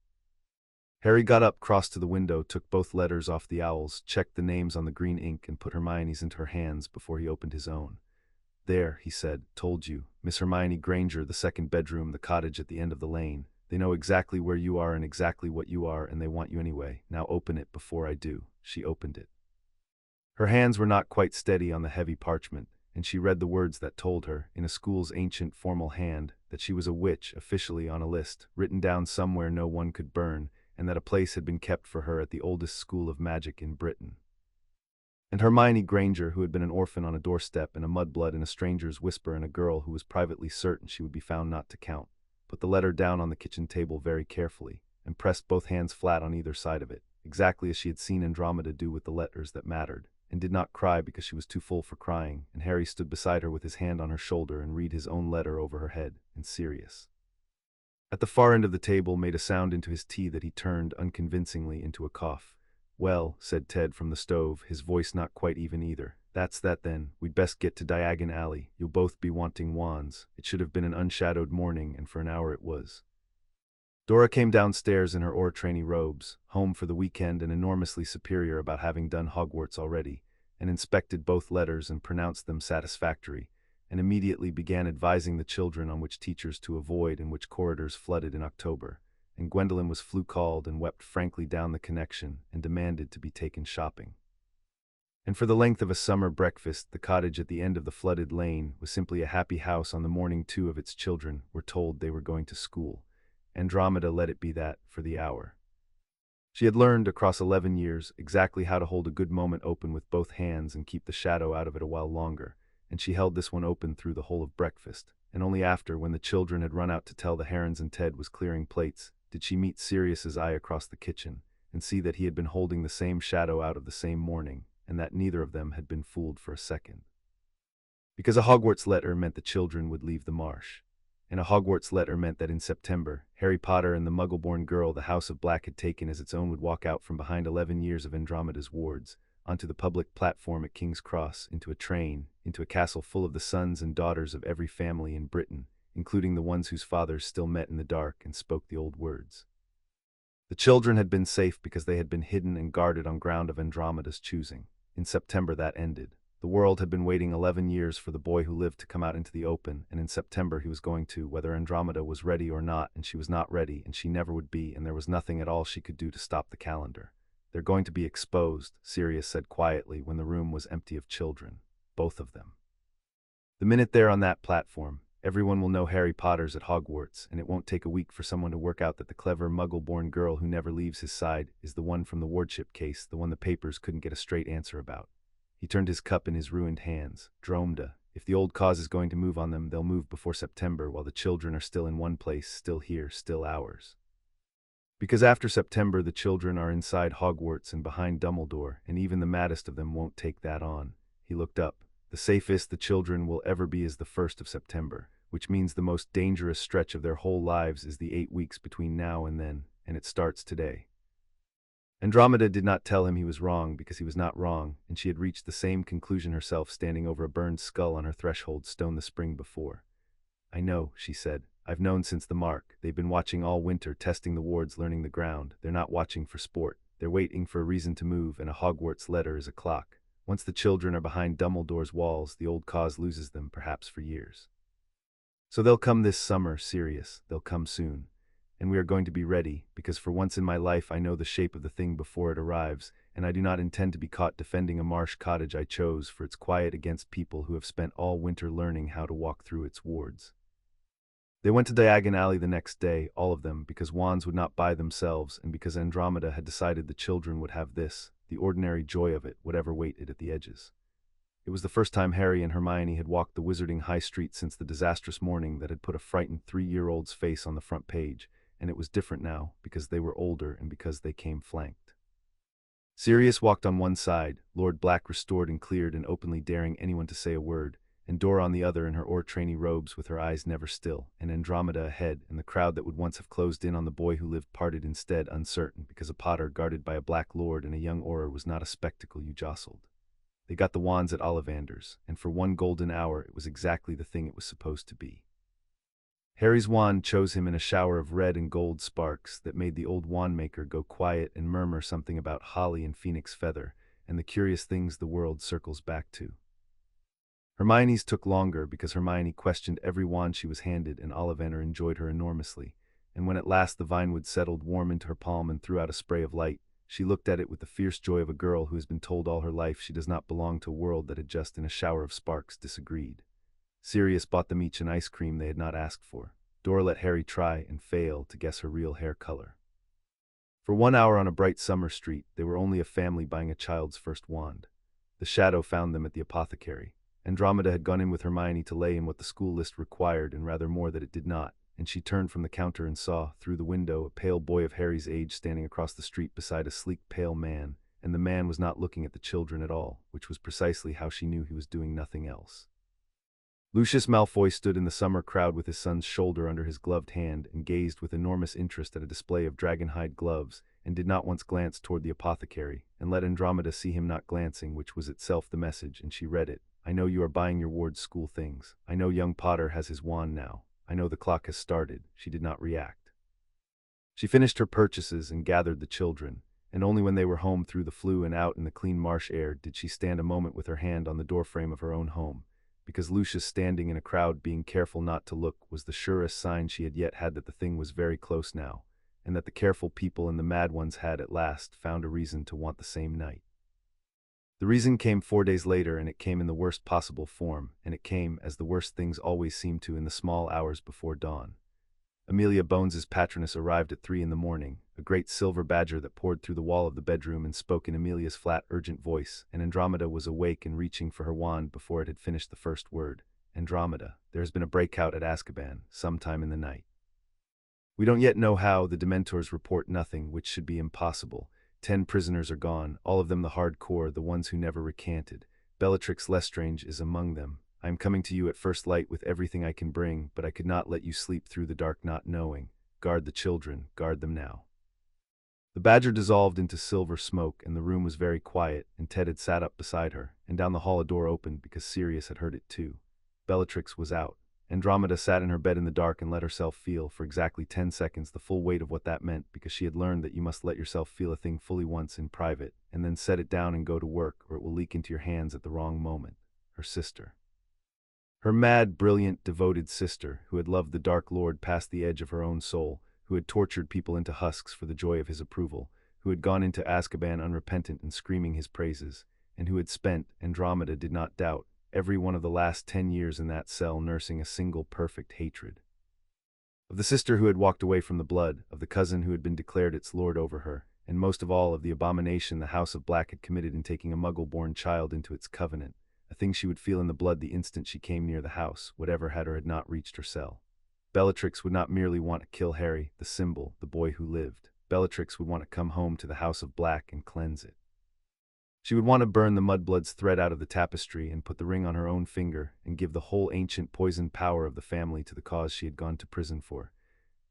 Harry got up, crossed to the window, took both letters off the owls, checked the names on the green ink, and put Hermione's into her hands before he opened his own. "There," he said, "told you. Miss Hermione Granger, the 2nd bedroom, the cottage at the end of the lane. They know exactly where you are and exactly what you are, and they want you anyway. Now open it before I do." She opened it. Her hands were not quite steady on the heavy parchment, and she read the words that told her, in a school's ancient formal hand, that she was a witch, officially on a list, written down somewhere no one could burn, and that a place had been kept for her at the oldest school of magic in Britain. And Hermione Granger, who had been an orphan on a doorstep and a mudblood in a stranger's whisper, and a girl who was privately certain she would be found not to count, put the letter down on the kitchen table very carefully, and pressed both hands flat on either side of it, exactly as she had seen Andromeda do with the letters that mattered, and did not cry because she was too full for crying, and Harry stood beside her with his hand on her shoulder and read his own letter over her head, and Sirius, at the far end of the table, made a sound into his tea that he turned unconvincingly into a cough. "Well," said Ted from the stove, his voice not quite even either. "That's that then. We'd best get to Diagon Alley. You'll both be wanting wands." It should have been an unshadowed morning, and for an hour it was. Dora came downstairs in her trainee robes, home for the weekend and enormously superior about having done Hogwarts already, and inspected both letters and pronounced them satisfactory, and immediately began advising the children on which teachers to avoid and which corridors flooded in October. And Gwendolen was flu-called and wept frankly down the connection and demanded to be taken shopping. And for the length of a summer breakfast, the cottage at the end of the flooded lane was simply a happy house on the morning 2 of its children were told they were going to school. Andromeda let it be that for the hour. She had learned, across 11 years, exactly how to hold a good moment open with both hands and keep the shadow out of it a while longer, and she held this one open through the whole of breakfast, and only after, when the children had run out to tell the herons and Ted was clearing plates, did she meet Sirius's eye across the kitchen, and see that he had been holding the same shadow out of the same morning, and that neither of them had been fooled for a second. Because a Hogwarts letter meant the children would leave the marsh. and a Hogwarts letter meant that in September, Harry Potter and the Muggle-born girl the House of Black had taken as its own would walk out from behind 11 years of Andromeda's wards, onto the public platform at King's Cross, into a train, into a castle full of the sons and daughters of every family in Britain, including the ones whose fathers still met in the dark and spoke the old words. The children had been safe because they had been hidden and guarded on ground of Andromeda's choosing. In September that ended. The world had been waiting 11 years for the boy who lived to come out into the open, and in September he was going to, whether Andromeda was ready or not, and she was not ready, and she never would be, and there was nothing at all she could do to stop the calendar. They're going to be exposed, Sirius said quietly when the room was empty of children. Both of them. The minute they're on that platform, everyone will know Harry Potter's at Hogwarts, and it won't take a week for someone to work out that the clever Muggle-born girl who never leaves his side is the one from the wardship case, the one the papers couldn't get a straight answer about. He turned his cup in his ruined hands. Andromeda, if the old cause is going to move on them, they'll move before September while the children are still in one place, still here, still ours. Because after September the children are inside Hogwarts and behind Dumbledore, and even the maddest of them won't take that on. He looked up. The safest the children will ever be is the 1st of September, which means the most dangerous stretch of their whole lives is the 8 weeks between now and then, and it starts today. Andromeda did not tell him he was wrong because he was not wrong, and she had reached the same conclusion herself standing over a burned skull on her threshold stone the spring before. I know, she said. I've known since the mark. They've been watching all winter, testing the wards, learning the ground. They're not watching for sport. They're waiting for a reason to move, and a Hogwarts letter is a clock. Once the children are behind Dumbledore's walls, the old cause loses them, perhaps for years. So they'll come this summer, Sirius. They'll come soon. And we are going to be ready, because for once in my life I know the shape of the thing before it arrives, and I do not intend to be caught defending a marsh cottage I chose for its quiet against people who have spent all winter learning how to walk through its wards. They went to Diagon Alley the next day, all of them, because wands would not buy themselves, and because Andromeda had decided the children would have this, the ordinary joy of it, whatever weight it at the edges. It was the first time Harry and Hermione had walked the wizarding high street since the disastrous morning that had put a frightened 3-year-old's face on the front page, and it was different now, because they were older and because they came flanked. Sirius walked on one side, Lord Black restored and cleared and openly daring anyone to say a word, and Dora on the other in her trainee robes with her eyes never still, and Andromeda ahead, and the crowd that would once have closed in on the boy who lived parted instead, uncertain, because a Potter guarded by a Black Lord and a young Auror was not a spectacle you jostled. They got the wands at Ollivander's, and for 1 golden hour it was exactly the thing it was supposed to be. Harry's wand chose him in a shower of red and gold sparks that made the old wand-maker go quiet and murmur something about holly and phoenix feather, and the curious things the world circles back to. Hermione's took longer because Hermione questioned every wand she was handed, and Ollivander enjoyed her enormously, and when at last the vinewood settled warm into her palm and threw out a spray of light, she looked at it with the fierce joy of a girl who has been told all her life she does not belong to a world that had just in a shower of sparks disagreed. Sirius bought them each an ice cream they had not asked for. Dora let Harry try and fail to guess her real hair color. For 1 hour on a bright summer street, they were only a family buying a child's first wand. The shadow found them at the apothecary. Andromeda had gone in with Hermione to lay in what the school list required and rather more that it did not, and she turned from the counter and saw, through the window, a pale boy of Harry's age standing across the street beside a sleek, pale man, and the man was not looking at the children at all, which was precisely how she knew he was doing nothing else. Lucius Malfoy stood in the summer crowd with his son's shoulder under his gloved hand and gazed with enormous interest at a display of dragonhide gloves, and did not once glance toward the apothecary, and let Andromeda see him not glancing, which was itself the message, and she read it. I know you are buying your ward's school things. I know young Potter has his wand now. I know the clock has started. She did not react. She finished her purchases and gathered the children, and only when they were home through the flue and out in the clean marsh air did she stand a moment with her hand on the doorframe of her own home, because Lucius standing in a crowd being careful not to look was the surest sign she had yet had that the thing was very close now, and that the careful people and the mad ones had at last found a reason to want the same night. The reason came 4 days later, and it came in the worst possible form, and it came, as the worst things always seem to, in the small hours before dawn. Amelia Bones's patroness arrived at 3 in the morning, a great silver badger that poured through the wall of the bedroom and spoke in Amelia's flat, urgent voice, and Andromeda was awake and reaching for her wand before it had finished the first word. Andromeda, there has been a breakout at Azkaban, sometime in the night. We don't yet know how. The Dementors report nothing, which should be impossible. 10 prisoners are gone, all of them the hardcore, the ones who never recanted. Bellatrix Lestrange is among them. I am coming to you at first light with everything I can bring, but I could not let you sleep through the dark not knowing. Guard the children, guard them now." The badger dissolved into silver smoke, and the room was very quiet, and Ted had sat up beside her, and down the hall a door opened because Sirius had heard it too. Bellatrix was out. Andromeda sat in her bed in the dark and let herself feel, for exactly 10 seconds, the full weight of what that meant, because she had learned that you must let yourself feel a thing fully once in private, and then set it down and go to work, or it will leak into your hands at the wrong moment. Her sister. Her mad, brilliant, devoted sister, who had loved the Dark Lord past the edge of her own soul, who had tortured people into husks for the joy of his approval, who had gone into Azkaban unrepentant and screaming his praises, and who had spent, Andromeda did not doubt, every one of the last 10 years in that cell nursing a single perfect hatred. Of the sister who had walked away from the blood, of the cousin who had been declared its lord over her, and most of all of the abomination the House of Black had committed in taking a Muggle-born child into its covenant, a thing she would feel in the blood the instant she came near the house, whatever had or had not reached her cell. Bellatrix would not merely want to kill Harry, the symbol, the boy who lived. Bellatrix would want to come home to the House of Black and cleanse it. She would want to burn the mudblood's thread out of the tapestry and put the ring on her own finger and give the whole ancient poisoned power of the family to the cause she had gone to prison for.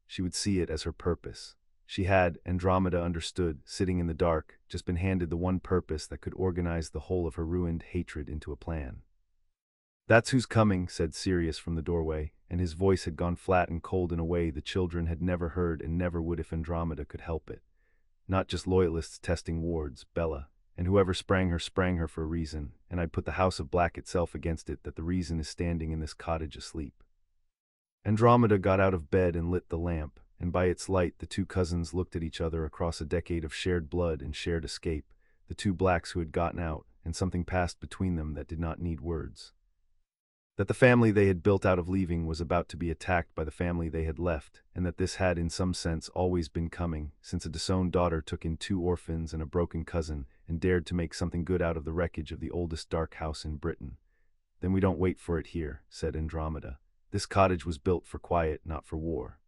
She would see it as her purpose. She had, Andromeda understood, sitting in the dark, just been handed the one purpose that could organize the whole of her ruined hatred into a plan. "That's who's coming," said Sirius from the doorway, and his voice had gone flat and cold in a way the children had never heard and never would if Andromeda could help it. Not just loyalists testing wards, Bella. And whoever sprang her for a reason, and I'd put the House of Black itself against it that the reason is standing in this cottage asleep. Andromeda got out of bed and lit the lamp, and by its light the two cousins looked at each other across a decade of shared blood and shared escape, the two blacks who had gotten out, and something passed between them that did not need words. That the family they had built out of leaving was about to be attacked by the family they had left, and that this had in some sense always been coming, since a disowned daughter took in 2 orphans and a broken cousin, and dared to make something good out of the wreckage of the oldest dark house in Britain. "Then we don't wait for it here," said Andromeda. "This cottage was built for quiet, not for war.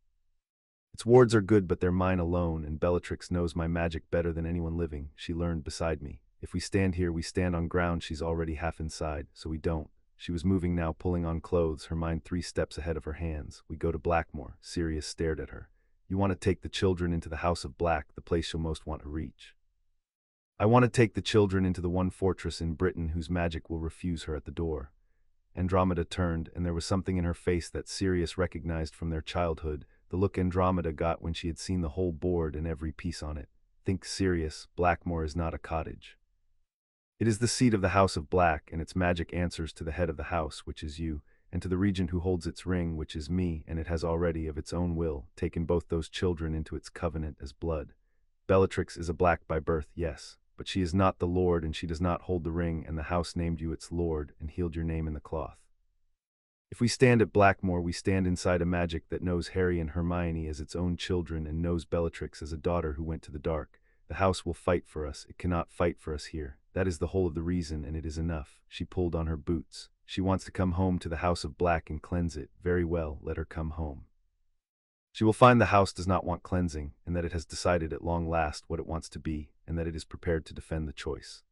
Its wards are good, but they're mine alone, and Bellatrix knows my magic better than anyone living," she learned beside me. "If we stand here, we stand on ground she's already half inside, so we don't." She was moving now, pulling on clothes, her mind 3 steps ahead of her hands. "We go to Blackmore." Sirius stared at her. "You want to take the children into the House of Black, the place you'll most want to reach." "I want to take the children into the one fortress in Britain whose magic will refuse her at the door." Andromeda turned, and there was something in her face that Sirius recognized from their childhood, the look Andromeda got when she had seen the whole board and every piece on it. "Think, Sirius, Blackmore is not a cottage. It is the seat of the House of Black, and its magic answers to the head of the house, which is you, and to the regent who holds its ring, which is me, and it has already, of its own will, taken both those children into its covenant as blood. Bellatrix is a Black by birth, yes, but she is not the lord, and she does not hold the ring, and the house named you its lord and healed your name in the cloth. If we stand at Blackmore, we stand inside a magic that knows Harry and Hermione as its own children and knows Bellatrix as a daughter who went to the dark. The house will fight for us. It cannot fight for us here. That is the whole of the reason, and it is enough." She pulled on her boots. "She wants to come home to the House of Black and cleanse it. Very well, let her come home. She will find the house does not want cleansing, and that it has decided at long last what it wants to be, and that it is prepared to defend the choice."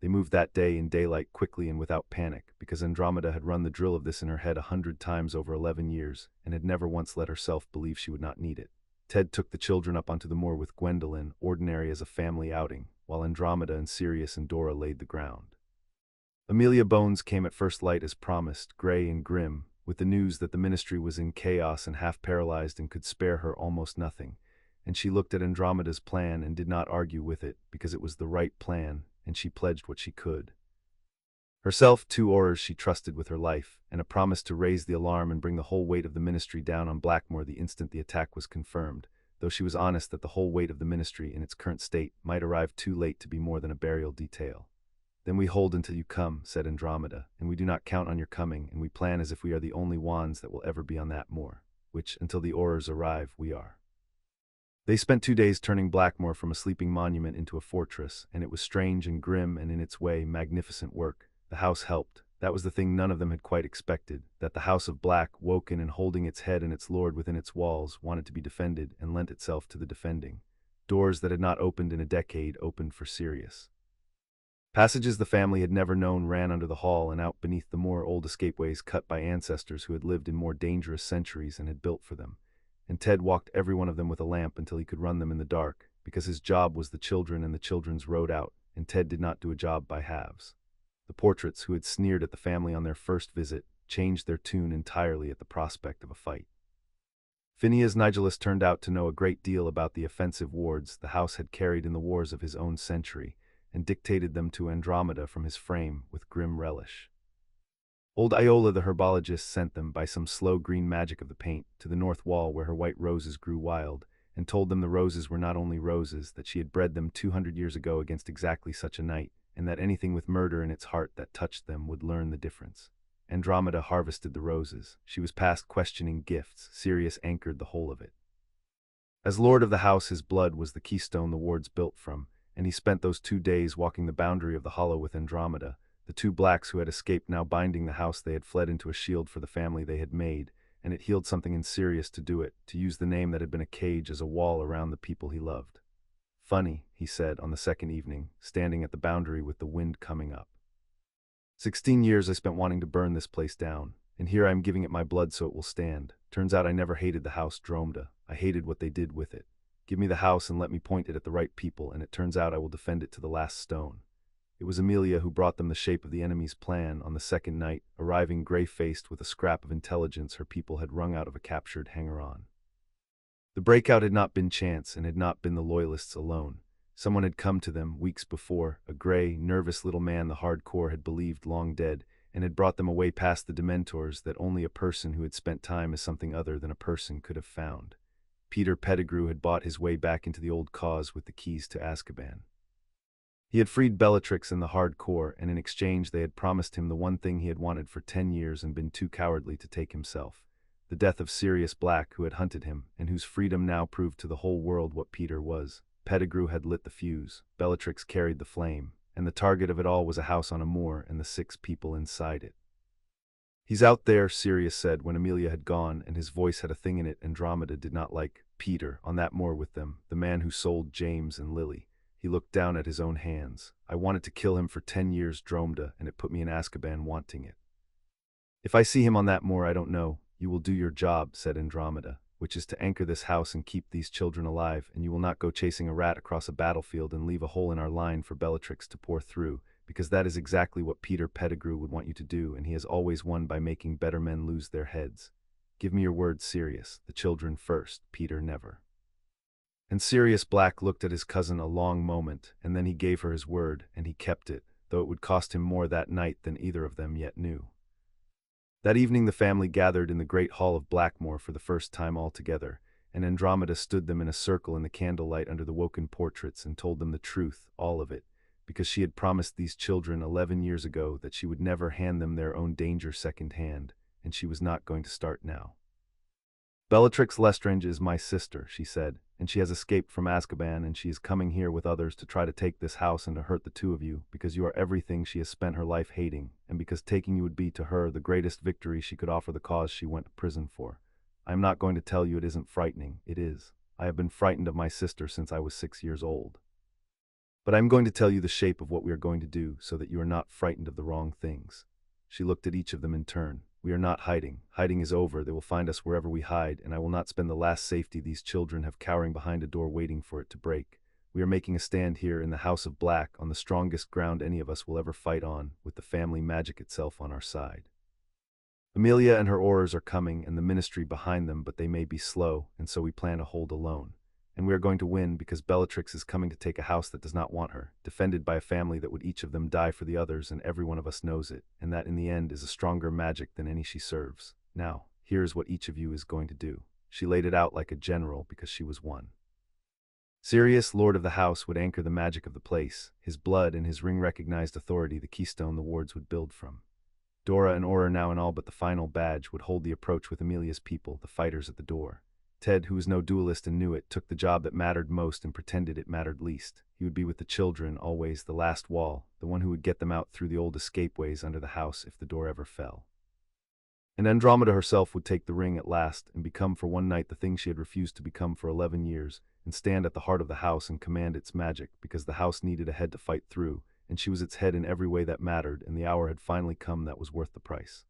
They moved that day in daylight, quickly and without panic, because Andromeda had run the drill of this in her head 100 times over 11 years, and had never once let herself believe she would not need it. Ted took the children up onto the moor with Gwendolyn, ordinary as a family outing, while Andromeda and Sirius and Dora laid the ground. Amelia Bones came at first light as promised, gray and grim, with the news that the ministry was in chaos and half paralyzed and could spare her almost nothing, and she looked at Andromeda's plan and did not argue with it, because it was the right plan, and she pledged what she could. Herself, 2 Aurors she trusted with her life, and a promise to raise the alarm and bring the whole weight of the ministry down on Blackmore the instant the attack was confirmed, though she was honest that the whole weight of the ministry in its current state might arrive too late to be more than a burial detail. "Then we hold until you come," said Andromeda, "and we do not count on your coming, and we plan as if we are the only wands that will ever be on that moor, which, until the Aurors arrive, we are." They spent 2 days turning Blackmore from a sleeping monument into a fortress, and it was strange and grim and in its way magnificent work. The house helped. That was the thing none of them had quite expected, that the House of Black, woken and holding its head and its lord within its walls, wanted to be defended and lent itself to the defending. Doors that had not opened in a decade opened for Sirius. Passages the family had never known ran under the hall and out beneath the more old escapeways cut by ancestors who had lived in more dangerous centuries and had built for them. And Ted walked every one of them with a lamp until he could run them in the dark, because his job was the children and the children's road out, and Ted did not do a job by halves. The portraits, who had sneered at the family on their first visit, changed their tune entirely at the prospect of a fight. Phineas Nigellus turned out to know a great deal about the offensive wards the house had carried in the wars of his own century, and dictated them to Andromeda from his frame with grim relish. Old Iola the herbologist sent them, by some slow green magic of the paint, to the north wall where her white roses grew wild, and told them the roses were not only roses, that she had bred them 200 years ago against exactly such a night, and that anything with murder in its heart that touched them would learn the difference. Andromeda harvested the roses. She was past questioning gifts. Sirius anchored the whole of it. As lord of the house, his blood was the keystone the wards built from, and he spent those 2 days walking the boundary of the hollow with Andromeda, the 2 blacks who had escaped now binding the house they had fled into a shield for the family they had made, and it healed something in Sirius to do it, to use the name that had been a cage as a wall around the people he loved. Funny, he said on the second evening, standing at the boundary with the wind coming up. 16 years I spent wanting to burn this place down, and here I am giving it my blood so it will stand. Turns out I never hated the house Andromeda. I hated what they did with it. Give me the house and let me point it at the right people, and it turns out I will defend it to the last stone. It was Amelia who brought them the shape of the enemy's plan on the second night, arriving gray-faced with a scrap of intelligence her people had wrung out of a captured hanger-on. The breakout had not been chance, and had not been the Loyalists alone. Someone had come to them, weeks before, a gray, nervous little man the hardcore had believed long dead, and had brought them away past the Dementors that only a person who had spent time as something other than a person could have found. Peter Pettigrew had bought his way back into the old cause with the keys to Azkaban. He had freed Bellatrix and the hardcore, and in exchange they had promised him the one thing he had wanted for 10 years and been too cowardly to take himself: the death of Sirius Black, who had hunted him, and whose freedom now proved to the whole world what Peter was. Pettigrew had lit the fuse, Bellatrix carried the flame, and the target of it all was a house on a moor and the 6 people inside it. "He's out there," Sirius said when Amelia had gone, and his voice had a thing in it Andromeda did not like. "Peter, on that moor with them, the man who sold James and Lily." He looked down at his own hands. "I wanted to kill him for 10 years, Andromeda, and it put me in Azkaban wanting it. If I see him on that moor, I don't know. You will do your job," said Andromeda, "which is to anchor this house and keep these children alive, and you will not go chasing a rat across a battlefield and leave a hole in our line for Bellatrix to pour through, because that is exactly what Peter Pettigrew would want you to do, and he has always won by making better men lose their heads. Give me your word, Sirius. The children first, Peter never." And Sirius Black looked at his cousin a long moment, and then he gave her his word, and he kept it, though it would cost him more that night than either of them yet knew. That evening the family gathered in the great hall of Blackmore for the first time all together, and Andromeda stood them in a circle in the candlelight under the woken portraits and told them the truth, all of it, because she had promised these children 11 years ago that she would never hand them their own danger second-hand, and she was not going to start now. "Bellatrix Lestrange is my sister," she said, "and she has escaped from Azkaban, and she is coming here with others to try to take this house and to hurt the 2 of you, because you are everything she has spent her life hating, and because taking you would be to her the greatest victory she could offer the cause she went to prison for. I am not going to tell you it isn't frightening. It is. I have been frightened of my sister since I was 6 years old. But I am going to tell you the shape of what we are going to do, so that you are not frightened of the wrong things." She looked at each of them in turn. "We are not hiding. Hiding is over. They will find us wherever we hide, and I will not spend the last safety these children have cowering behind a door waiting for it to break. We are making a stand here in the House of Black on the strongest ground any of us will ever fight on, with the family magic itself on our side. Amelia and her Aurors are coming, and the ministry behind them, but they may be slow, and so we plan to hold alone. And we are going to win, because Bellatrix is coming to take a house that does not want her, defended by a family that would each of them die for the others, and every one of us knows it, and that in the end is a stronger magic than any she serves. Now, here is what each of you is going to do." She laid it out like a general, because she was one. Sirius, lord of the house, would anchor the magic of the place, his blood and his ring-recognized authority the keystone the wards would build from. Dora and Auror, now in all but the final badge, would hold the approach with Amelia's people, the fighters at the door. Ted, who was no duelist and knew it, took the job that mattered most and pretended it mattered least. He would be with the children, always the last wall, the one who would get them out through the old escapeways under the house if the door ever fell. And Andromeda herself would take the ring at last and become for one night the thing she had refused to become for 11 years, and stand at the heart of the house and command its magic, because the house needed a head to fight through, and she was its head in every way that mattered, and the hour had finally come that was worth the price.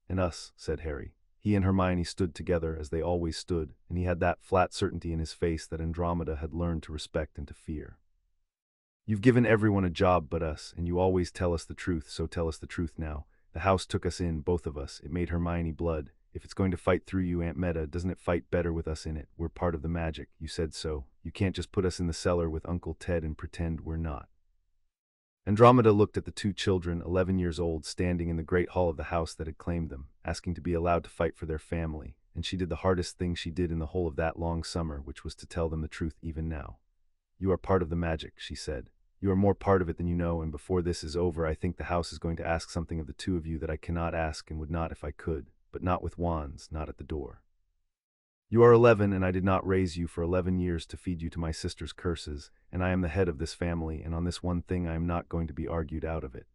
"And us," said Harry. He and Hermione stood together as they always stood, and he had that flat certainty in his face that Andromeda had learned to respect and to fear. "You've given everyone a job but us, and you always tell us the truth, so tell us the truth now. The house took us in, both of us. It made Hermione blood. If it's going to fight through you, Aunt Meta, doesn't it fight better with us in it? We're part of the magic. You said so. You can't just put us in the cellar with Uncle Ted and pretend we're not." Andromeda looked at the two children, 11 years old, standing in the great hall of the house that had claimed them, asking to be allowed to fight for their family, and she did the hardest thing she did in the whole of that long summer, which was to tell them the truth even now. "You are part of the magic," she said. "You are more part of it than you know, and before this is over I think the house is going to ask something of the two of you that I cannot ask and would not if I could, but not with wands, not at the door. You are 11, and I did not raise you for 11 years to feed you to my sister's curses, and I am the head of this family, and on this one thing I am not going to be argued out of it.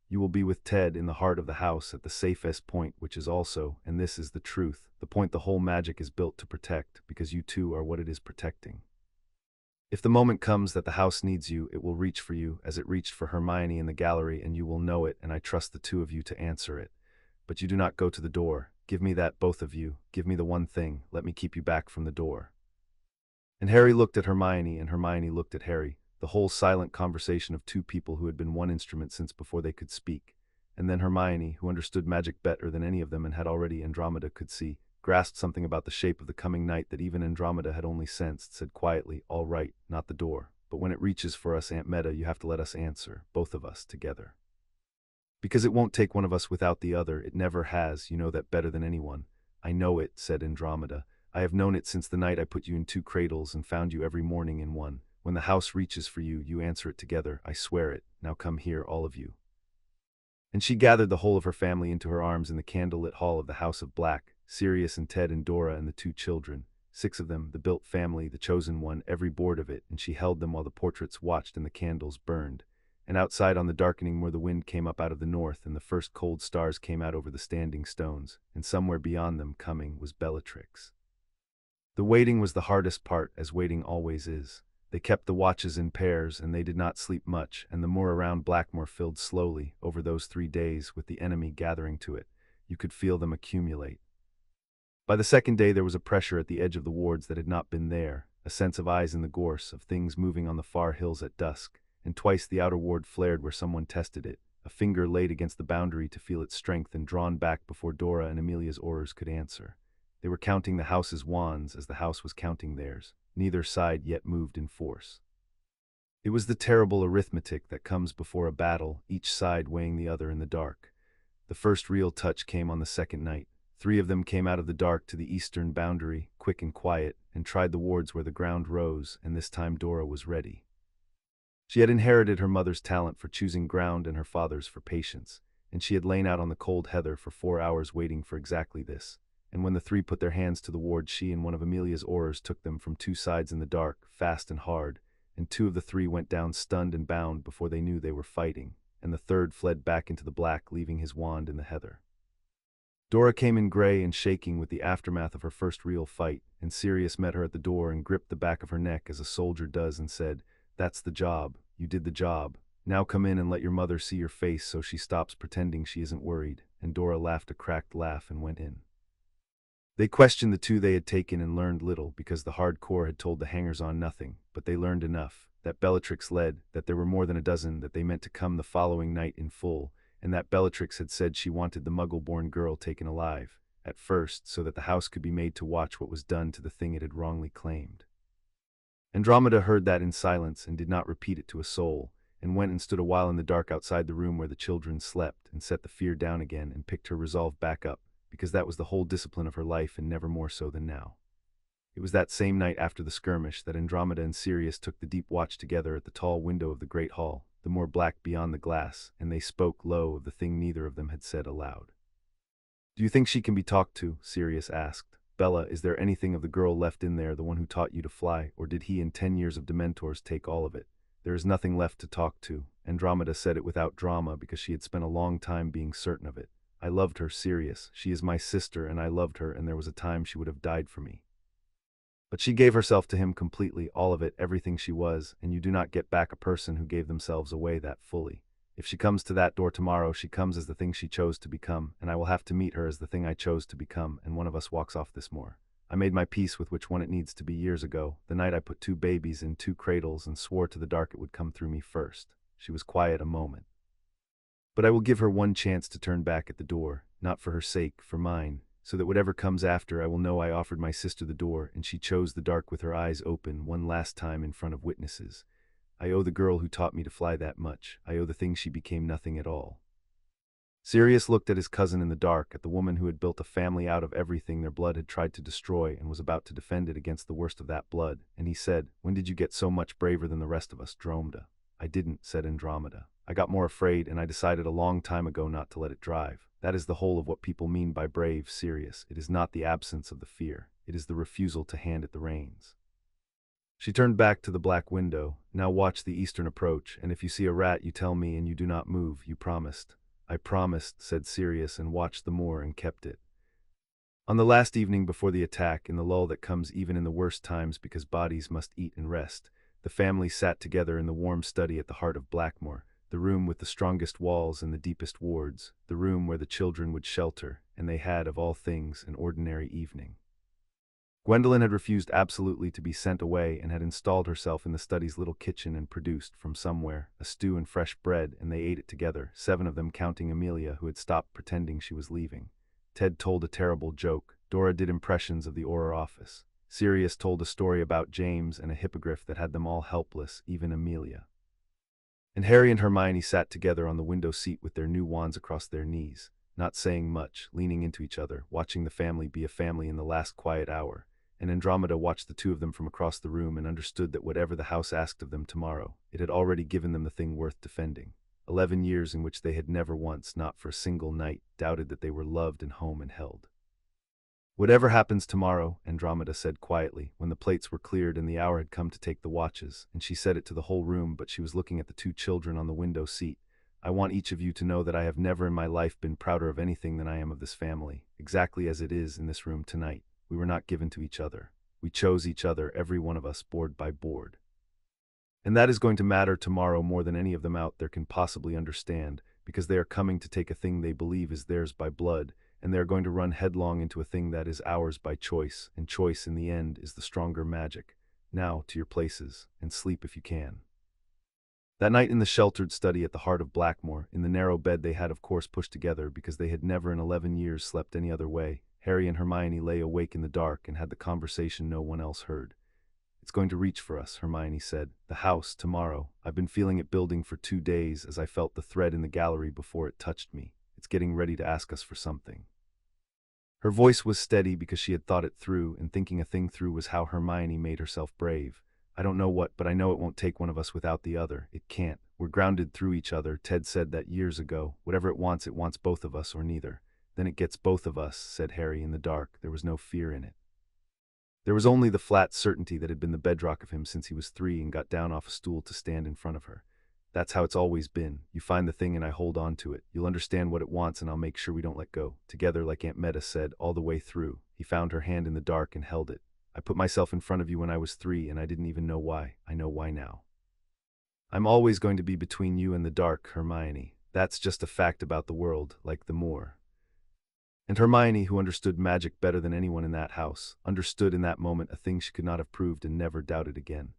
You will be with Ted in the heart of the house at the safest point, which is also, and this is the truth, the point the whole magic is built to protect, because you two are what it is protecting. If the moment comes that the house needs you, it will reach for you, as it reached for Hermione in the gallery, and you will know it, and I trust the two of you to answer it. But you do not go to the door. Give me that, both of you. Give me the one thing. Let me keep you back from the door." And Harry looked at Hermione, and Hermione looked at Harry, the whole silent conversation of two people who had been one instrument since before they could speak. And then Hermione, who understood magic better than any of them and had already Andromeda could see, grasped something about the shape of the coming night that even Andromeda had only sensed, said quietly, "All right, not the door. But when it reaches for us, Aunt Meta, you have to let us answer, both of us, together. Because it won't take one of us without the other. It never has. You know that better than anyone." "I know it," said Andromeda. "I have known it since the night I put you in two cradles and found you every morning in one. When the house reaches for you, you answer it together. I swear it. Now come here, all of you." And she gathered the whole of her family into her arms in the candlelit hall of the House of Black, Sirius and Ted and Dora and the two children, 6 of them, the built family, the chosen one, every board of it, and she held them while the portraits watched and the candles burned. And outside on the darkening moor the wind came up out of the north, and the first cold stars came out over the standing stones, and somewhere beyond them, coming, was Bellatrix. The waiting was the hardest part, as waiting always is. They kept the watches in pairs, and they did not sleep much, and the moor around Blackmoor filled slowly, over those 3 days, with the enemy gathering to it. You could feel them accumulate. By the second day there was a pressure at the edge of the wards that had not been there, a sense of eyes in the gorse, of things moving on the far hills at dusk. And twice the outer ward flared where someone tested it, a finger laid against the boundary to feel its strength and drawn back before Dora and Amelia's aurors could answer. They were counting the house's wands as the house was counting theirs. Neither side yet moved in force. It was the terrible arithmetic that comes before a battle, each side weighing the other in the dark. The first real touch came on the second night. 3 of them came out of the dark to the eastern boundary, quick and quiet, and tried the wards where the ground rose, and this time Dora was ready. She had inherited her mother's talent for choosing ground and her father's for patience, and she had lain out on the cold heather for 4 hours waiting for exactly this. And when the 3 put their hands to the ward, she and one of Amelia's aurors took them from 2 sides in the dark, fast and hard, and 2 of the 3 went down stunned and bound before they knew they were fighting, and the 3rd fled back into the black, leaving his wand in the heather. Dora came in gray and shaking with the aftermath of her first real fight, and Sirius met her at the door and gripped the back of her neck as a soldier does and said, "That's the job. You did the job. Now come in and let your mother see your face so she stops pretending she isn't worried." And Dora laughed a cracked laugh and went in. They questioned the 2 they had taken and learned little, because the hardcore had told the hangers-on nothing, but they learned enough, that Bellatrix led, that there were more than a dozen, that they meant to come the following night in full, and that Bellatrix had said she wanted the Muggle-born girl taken alive, at first, so that the house could be made to watch what was done to the thing it had wrongly claimed. Andromeda heard that in silence and did not repeat it to a soul, and went and stood a while in the dark outside the room where the children slept, and set the fear down again and picked her resolve back up, because that was the whole discipline of her life and never more so than now. It was that same night after the skirmish that Andromeda and Sirius took the deep watch together at the tall window of the great hall, the moor black beyond the glass, and they spoke low of the thing neither of them had said aloud. "Do you think she can be talked to?" Sirius asked. "Bella, is there anything of the girl left in there, the one who taught you to fly, or did he in 10 years of Dementors take all of it?" "There is nothing left to talk to." Andromeda said it without drama because she had spent a long time being certain of it. "I loved her, Sirius. She is my sister, and I loved her, and there was a time she would have died for me." But she gave herself to him completely, all of it, everything she was, and you do not get back a person who gave themselves away that fully. If she comes to that door tomorrow, she comes as the thing she chose to become, and I will have to meet her as the thing I chose to become, and one of us walks off this moor. I made my peace with which one it needs to be years ago, the night I put 2 babies in 2 cradles and swore to the dark it would come through me first. She was quiet a moment. But I will give her one chance to turn back at the door, not for her sake, for mine, so that whatever comes after I will know I offered my sister the door and she chose the dark with her eyes open one last time in front of witnesses. I owe the girl who taught me to fly that much. I owe the thing she became nothing at all. Sirius looked at his cousin in the dark, at the woman who had built a family out of everything their blood had tried to destroy and was about to defend it against the worst of that blood, and he said, "When did you get so much braver than the rest of us, Andromeda?" "I didn't," said Andromeda. "I got more afraid, and I decided a long time ago not to let it drive. That is the whole of what people mean by brave, Sirius. It is not the absence of the fear. It is the refusal to hand it the reins." She turned back to the black window. "Now watch the eastern approach, and if you see a rat you tell me and you do not move, you promised." "I promised," said Sirius, and watched the moor and kept it. On the last evening before the attack, in the lull that comes even in the worst times because bodies must eat and rest, the family sat together in the warm study at the heart of Blackmore, the room with the strongest walls and the deepest wards, the room where the children would shelter, and they had, of all things, an ordinary evening. Gwendolen had refused absolutely to be sent away and had installed herself in the study's little kitchen and produced, from somewhere, a stew and fresh bread, and they ate it together, 7 of them counting Amelia, who had stopped pretending she was leaving. Ted told a terrible joke. Dora did impressions of the Auror office. Sirius told a story about James and a hippogriff that had them all helpless, even Amelia. And Harry and Hermione sat together on the window seat with their new wands across their knees, not saying much, leaning into each other, watching the family be a family in the last quiet hour. And Andromeda watched the 2 of them from across the room and understood that whatever the house asked of them tomorrow, it had already given them the thing worth defending. 11 years in which they had never once, not for a single night, doubted that they were loved and home and held. "Whatever happens tomorrow," Andromeda said quietly, when the plates were cleared and the hour had come to take the watches, and she said it to the whole room, but she was looking at the 2 children on the window seat, "I want each of you to know that I have never in my life been prouder of anything than I am of this family, exactly as it is in this room tonight. We were not given to each other. We chose each other, every one of us, board by board. And that is going to matter tomorrow more than any of them out there can possibly understand, because they are coming to take a thing they believe is theirs by blood, and they are going to run headlong into a thing that is ours by choice, and choice in the end is the stronger magic. Now, to your places, and sleep if you can." That night in the sheltered study at the heart of Blackmore, in the narrow bed they had of course pushed together because they had never in 11 years slept any other way, Harry and Hermione lay awake in the dark and had the conversation no one else heard. "It's going to reach for us," Hermione said. "The house, tomorrow. I've been feeling it building for 2 days as I felt the thread in the gallery before it touched me. It's getting ready to ask us for something." Her voice was steady because she had thought it through, and thinking a thing through was how Hermione made herself brave. "I don't know what, but I know it won't take one of us without the other. It can't. We're grounded through each other. Ted said that years ago. Whatever it wants both of us or neither." "Then it gets both of us," said Harry in the dark. There was no fear in it. There was only the flat certainty that had been the bedrock of him since he was 3 and got down off a stool to stand in front of her. "That's how it's always been. You find the thing and I hold on to it. You'll understand what it wants and I'll make sure we don't let go. Together, like Aunt Meta said, all the way through." He found her hand in the dark and held it. "I put myself in front of you when I was 3 and I didn't even know why. I know why now. I'm always going to be between you and the dark, Hermione. That's just a fact about the world, like the moor." And Hermione, who understood magic better than anyone in that house, understood in that moment a thing she could not have proved and never doubted again.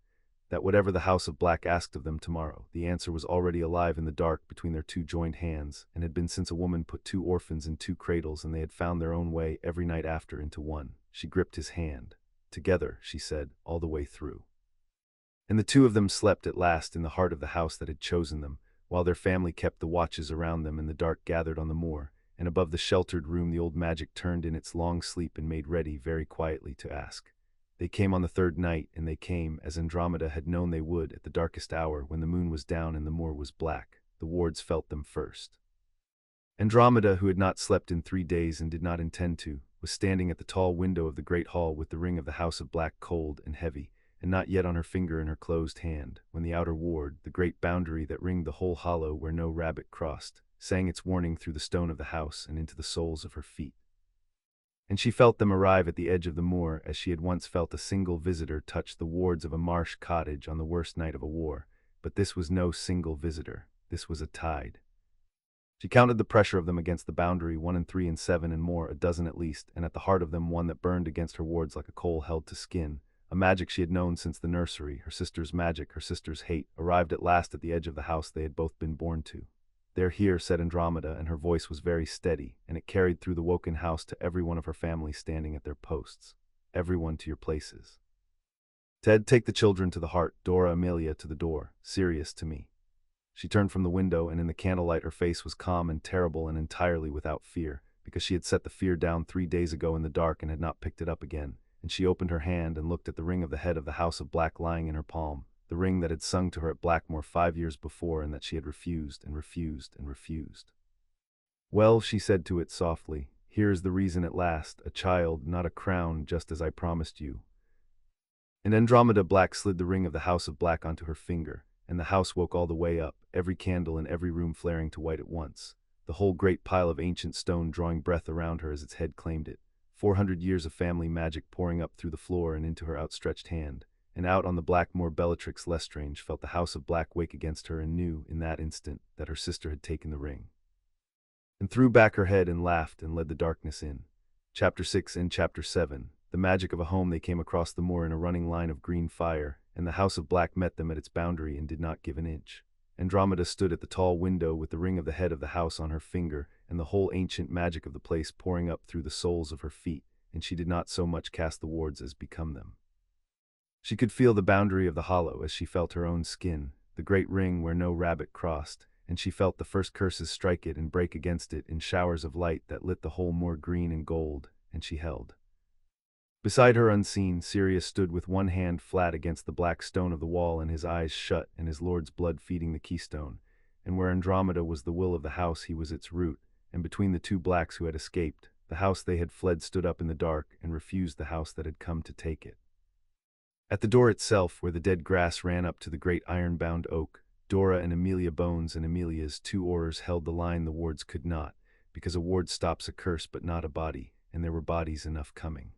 That whatever the House of Black asked of them tomorrow, the answer was already alive in the dark between their 2 joined hands, and had been since a woman put 2 orphans in 2 cradles and they had found their own way every night after into one. She gripped his hand. "Together," she said, "all the way through." And the 2 of them slept at last in the heart of the house that had chosen them, while their family kept the watches around them and the dark gathered on the moor. And above the sheltered room the old magic turned in its long sleep and made ready very quietly to ask. They came on the 3rd night, and they came, as Andromeda had known they would, at the darkest hour, when the moon was down and the moor was black. The wards felt them first. Andromeda, who had not slept in 3 days and did not intend to, was standing at the tall window of the great hall with the ring of the House of Black cold and heavy, and not yet on her finger in her closed hand, when the outer ward, the great boundary that ringed the whole hollow where no rabbit crossed, sang its warning through the stone of the house and into the soles of her feet. And she felt them arrive at the edge of the moor as she had once felt a single visitor touch the wards of a marsh cottage on the worst night of a war. But this was no single visitor. This was a tide. She counted the pressure of them against the boundary, 1 and 3 and 7 and more, a dozen at least, and at the heart of them one that burned against her wards like a coal held to skin. A magic she had known since the nursery, her sister's magic, her sister's hate, arrived at last at the edge of the house they had both been born to. "They're here," said Andromeda, and her voice was very steady, and it carried through the woken house to every one of her family standing at their posts. "Everyone to your places. Ted, take the children to the heart, Dora, Amelia to the door, Sirius to me." She turned from the window, and in the candlelight her face was calm and terrible and entirely without fear, because she had set the fear down 3 days ago in the dark and had not picked it up again. And she opened her hand and looked at the ring of the head of the House of Black lying in her palm, the ring that had sung to her at Blackmore 5 years before and that she had refused and refused and refused. "Well," she said to it softly, "here is the reason at last, a child, not a crown, just as I promised you." And Andromeda Black slid the ring of the House of Black onto her finger, and the house woke all the way up, every candle in every room flaring to white at once, the whole great pile of ancient stone drawing breath around her as its head claimed it, 400 years of family magic pouring up through the floor and into her outstretched hand. And out on the black moor Bellatrix Lestrange felt the House of Black wake against her and knew, in that instant, that her sister had taken the ring. And threw back her head and laughed and led the darkness in. Chapter 6 and Chapter 7. The magic of a home. They came across the moor in a running line of green fire, and the House of Black met them at its boundary and did not give an inch. Andromeda stood at the tall window with the ring of the head of the house on her finger, and the whole ancient magic of the place pouring up through the soles of her feet, and she did not so much cast the wards as become them. She could feel the boundary of the hollow as she felt her own skin, the great ring where no rabbit crossed, and she felt the first curses strike it and break against it in showers of light that lit the whole moor green and gold, and she held. Beside her unseen, Sirius stood with one hand flat against the black stone of the wall and his eyes shut and his lord's blood feeding the keystone, and where Andromeda was the will of the house he was its root, and between the two blacks who had escaped, the house they had fled stood up in the dark and refused the house that had come to take it. At the door itself, where the dead grass ran up to the great iron-bound oak, Dora and Amelia Bones and Amelia's 2 oars held the line the wards could not, because a ward stops a curse but not a body, and there were bodies enough coming.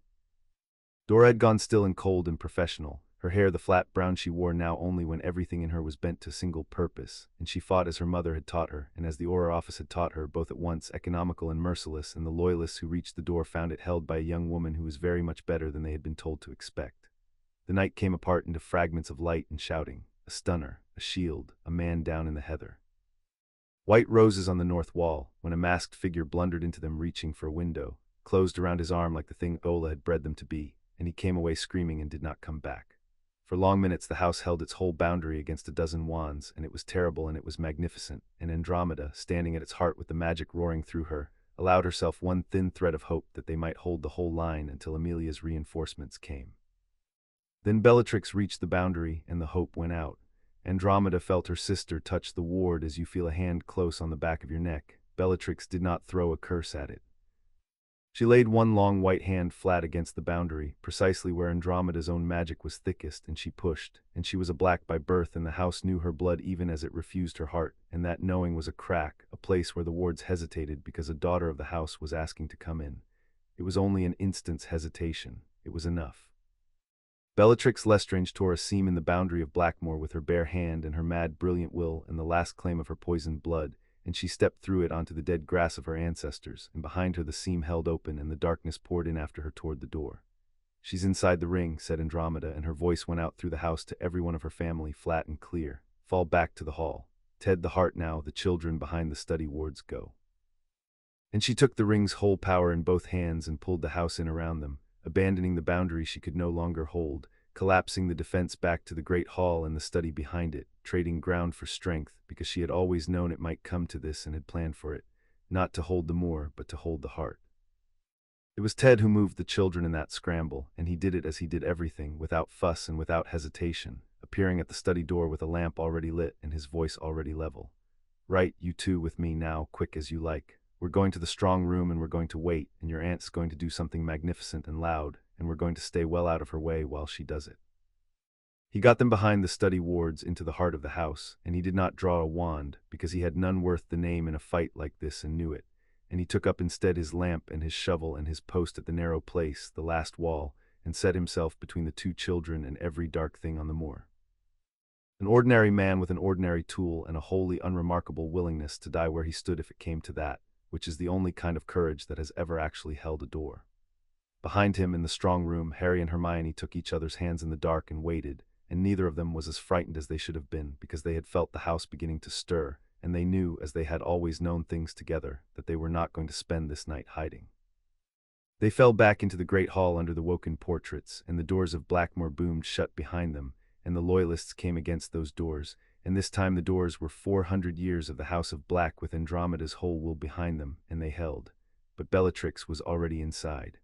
Dora had gone still and cold and professional, her hair the flat brown she wore now only when everything in her was bent to single purpose, and she fought as her mother had taught her, and as the Auror office had taught her, both at once economical and merciless, and the loyalists who reached the door found it held by a young woman who was very much better than they had been told to expect. The night came apart into fragments of light and shouting, a stunner, a shield, a man down in the heather. White roses on the north wall, when a masked figure blundered into them reaching for a window, closed around his arm like the thing Ola had bred them to be, and he came away screaming and did not come back. For long minutes the house held its whole boundary against a dozen wands, and it was terrible and it was magnificent, and Andromeda, standing at its heart with the magic roaring through her, allowed herself one thin thread of hope that they might hold the whole line until Amelia's reinforcements came. Then Bellatrix reached the boundary, and the hope went out. Andromeda felt her sister touch the ward as you feel a hand close on the back of your neck. Bellatrix did not throw a curse at it. She laid one long white hand flat against the boundary, precisely where Andromeda's own magic was thickest, and she pushed, and she was a black by birth, and the house knew her blood even as it refused her heart, and that knowing was a crack, a place where the wards hesitated because a daughter of the house was asking to come in. It was only an instant's hesitation. It was enough. Bellatrix Lestrange tore a seam in the boundary of Blackmore with her bare hand and her mad, brilliant will and the last claim of her poisoned blood, and she stepped through it onto the dead grass of her ancestors, and behind her the seam held open and the darkness poured in after her toward the door. "She's inside the ring," said Andromeda, and her voice went out through the house to every one of her family, flat and clear. "Fall back to the hall. Ted the heart now, the children behind the study wards go." And she took the ring's whole power in both hands and pulled the house in around them, abandoning the boundary she could no longer hold, collapsing the defense back to the great hall and the study behind it, trading ground for strength, because she had always known it might come to this and had planned for it, not to hold the moor, but to hold the heart. It was Ted who moved the children in that scramble, and he did it as he did everything, without fuss and without hesitation, appearing at the study door with a lamp already lit and his voice already level. "Right, you two with me now, quick as you like. We're going to the strong room and we're going to wait, and your aunt's going to do something magnificent and loud, and we're going to stay well out of her way while she does it." He got them behind the study wards into the heart of the house, and he did not draw a wand, because he had none worth the name in a fight like this and knew it, and he took up instead his lamp and his shovel and his post at the narrow place, the last wall, and set himself between the two children and every dark thing on the moor. An ordinary man with an ordinary tool and a wholly unremarkable willingness to die where he stood if it came to that, which is the only kind of courage that has ever actually held a door. Behind him in the strong room, Harry and Hermione took each other's hands in the dark and waited, and neither of them was as frightened as they should have been, because they had felt the house beginning to stir, and they knew, as they had always known things together, that they were not going to spend this night hiding. They fell back into the great hall under the woken portraits, and the doors of Blackmoor boomed shut behind them, and the Loyalists came against those doors, and this time the doors were 400 years of the House of Black with Andromeda's whole will behind them, and they held. But Bellatrix was already inside.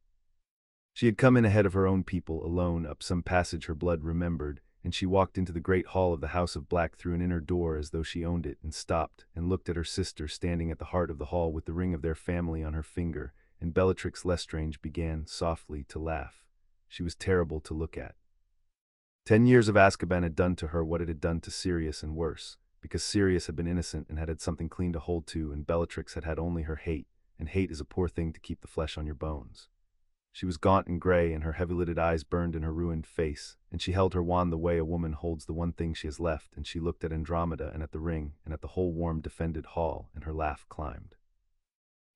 She had come in ahead of her own people, alone, up some passage her blood remembered, and she walked into the great hall of the House of Black through an inner door as though she owned it, and stopped, and looked at her sister standing at the heart of the hall with the ring of their family on her finger, and Bellatrix Lestrange began, softly, to laugh. She was terrible to look at. 10 years of Azkaban had done to her what it had done to Sirius and worse, because Sirius had been innocent and had had something clean to hold to, and Bellatrix had had only her hate, and hate is a poor thing to keep the flesh on your bones. She was gaunt and gray, and her heavy-lidded eyes burned in her ruined face, and she held her wand the way a woman holds the one thing she has left, and she looked at Andromeda and at the ring, and at the whole warm, defended hall, and her laugh climbed.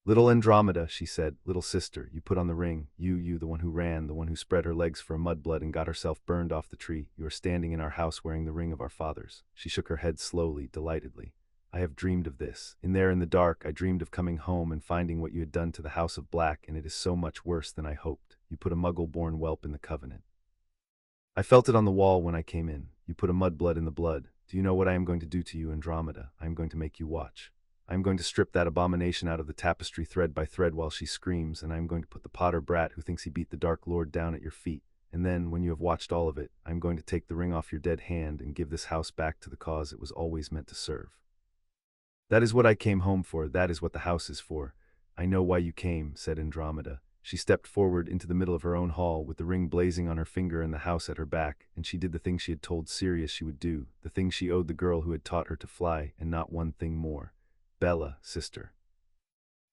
"Little Andromeda," she said, "little sister, you put on the ring, you, the one who ran, the one who spread her legs for a mudblood and got herself burned off the tree. You are standing in our house wearing the ring of our fathers." She shook her head slowly, delightedly. "I have dreamed of this. In there in the dark, I dreamed of coming home and finding what you had done to the House of Black, and it is so much worse than I hoped. You put a Muggle-born whelp in the Covenant. I felt it on the wall when I came in. You put a mudblood in the blood. Do you know what I am going to do to you, Andromeda? I am going to make you watch. I am going to strip that abomination out of the tapestry thread by thread while she screams, and I am going to put the Potter brat who thinks he beat the Dark Lord down at your feet. And then, when you have watched all of it, I am going to take the ring off your dead hand and give this house back to the cause it was always meant to serve. That is what I came home for. That is what the house is for." "I know why you came," said Andromeda. She stepped forward into the middle of her own hall, with the ring blazing on her finger and the house at her back, and she did the thing she had told Sirius she would do, the thing she owed the girl who had taught her to fly, and not one thing more. "Bella, sister,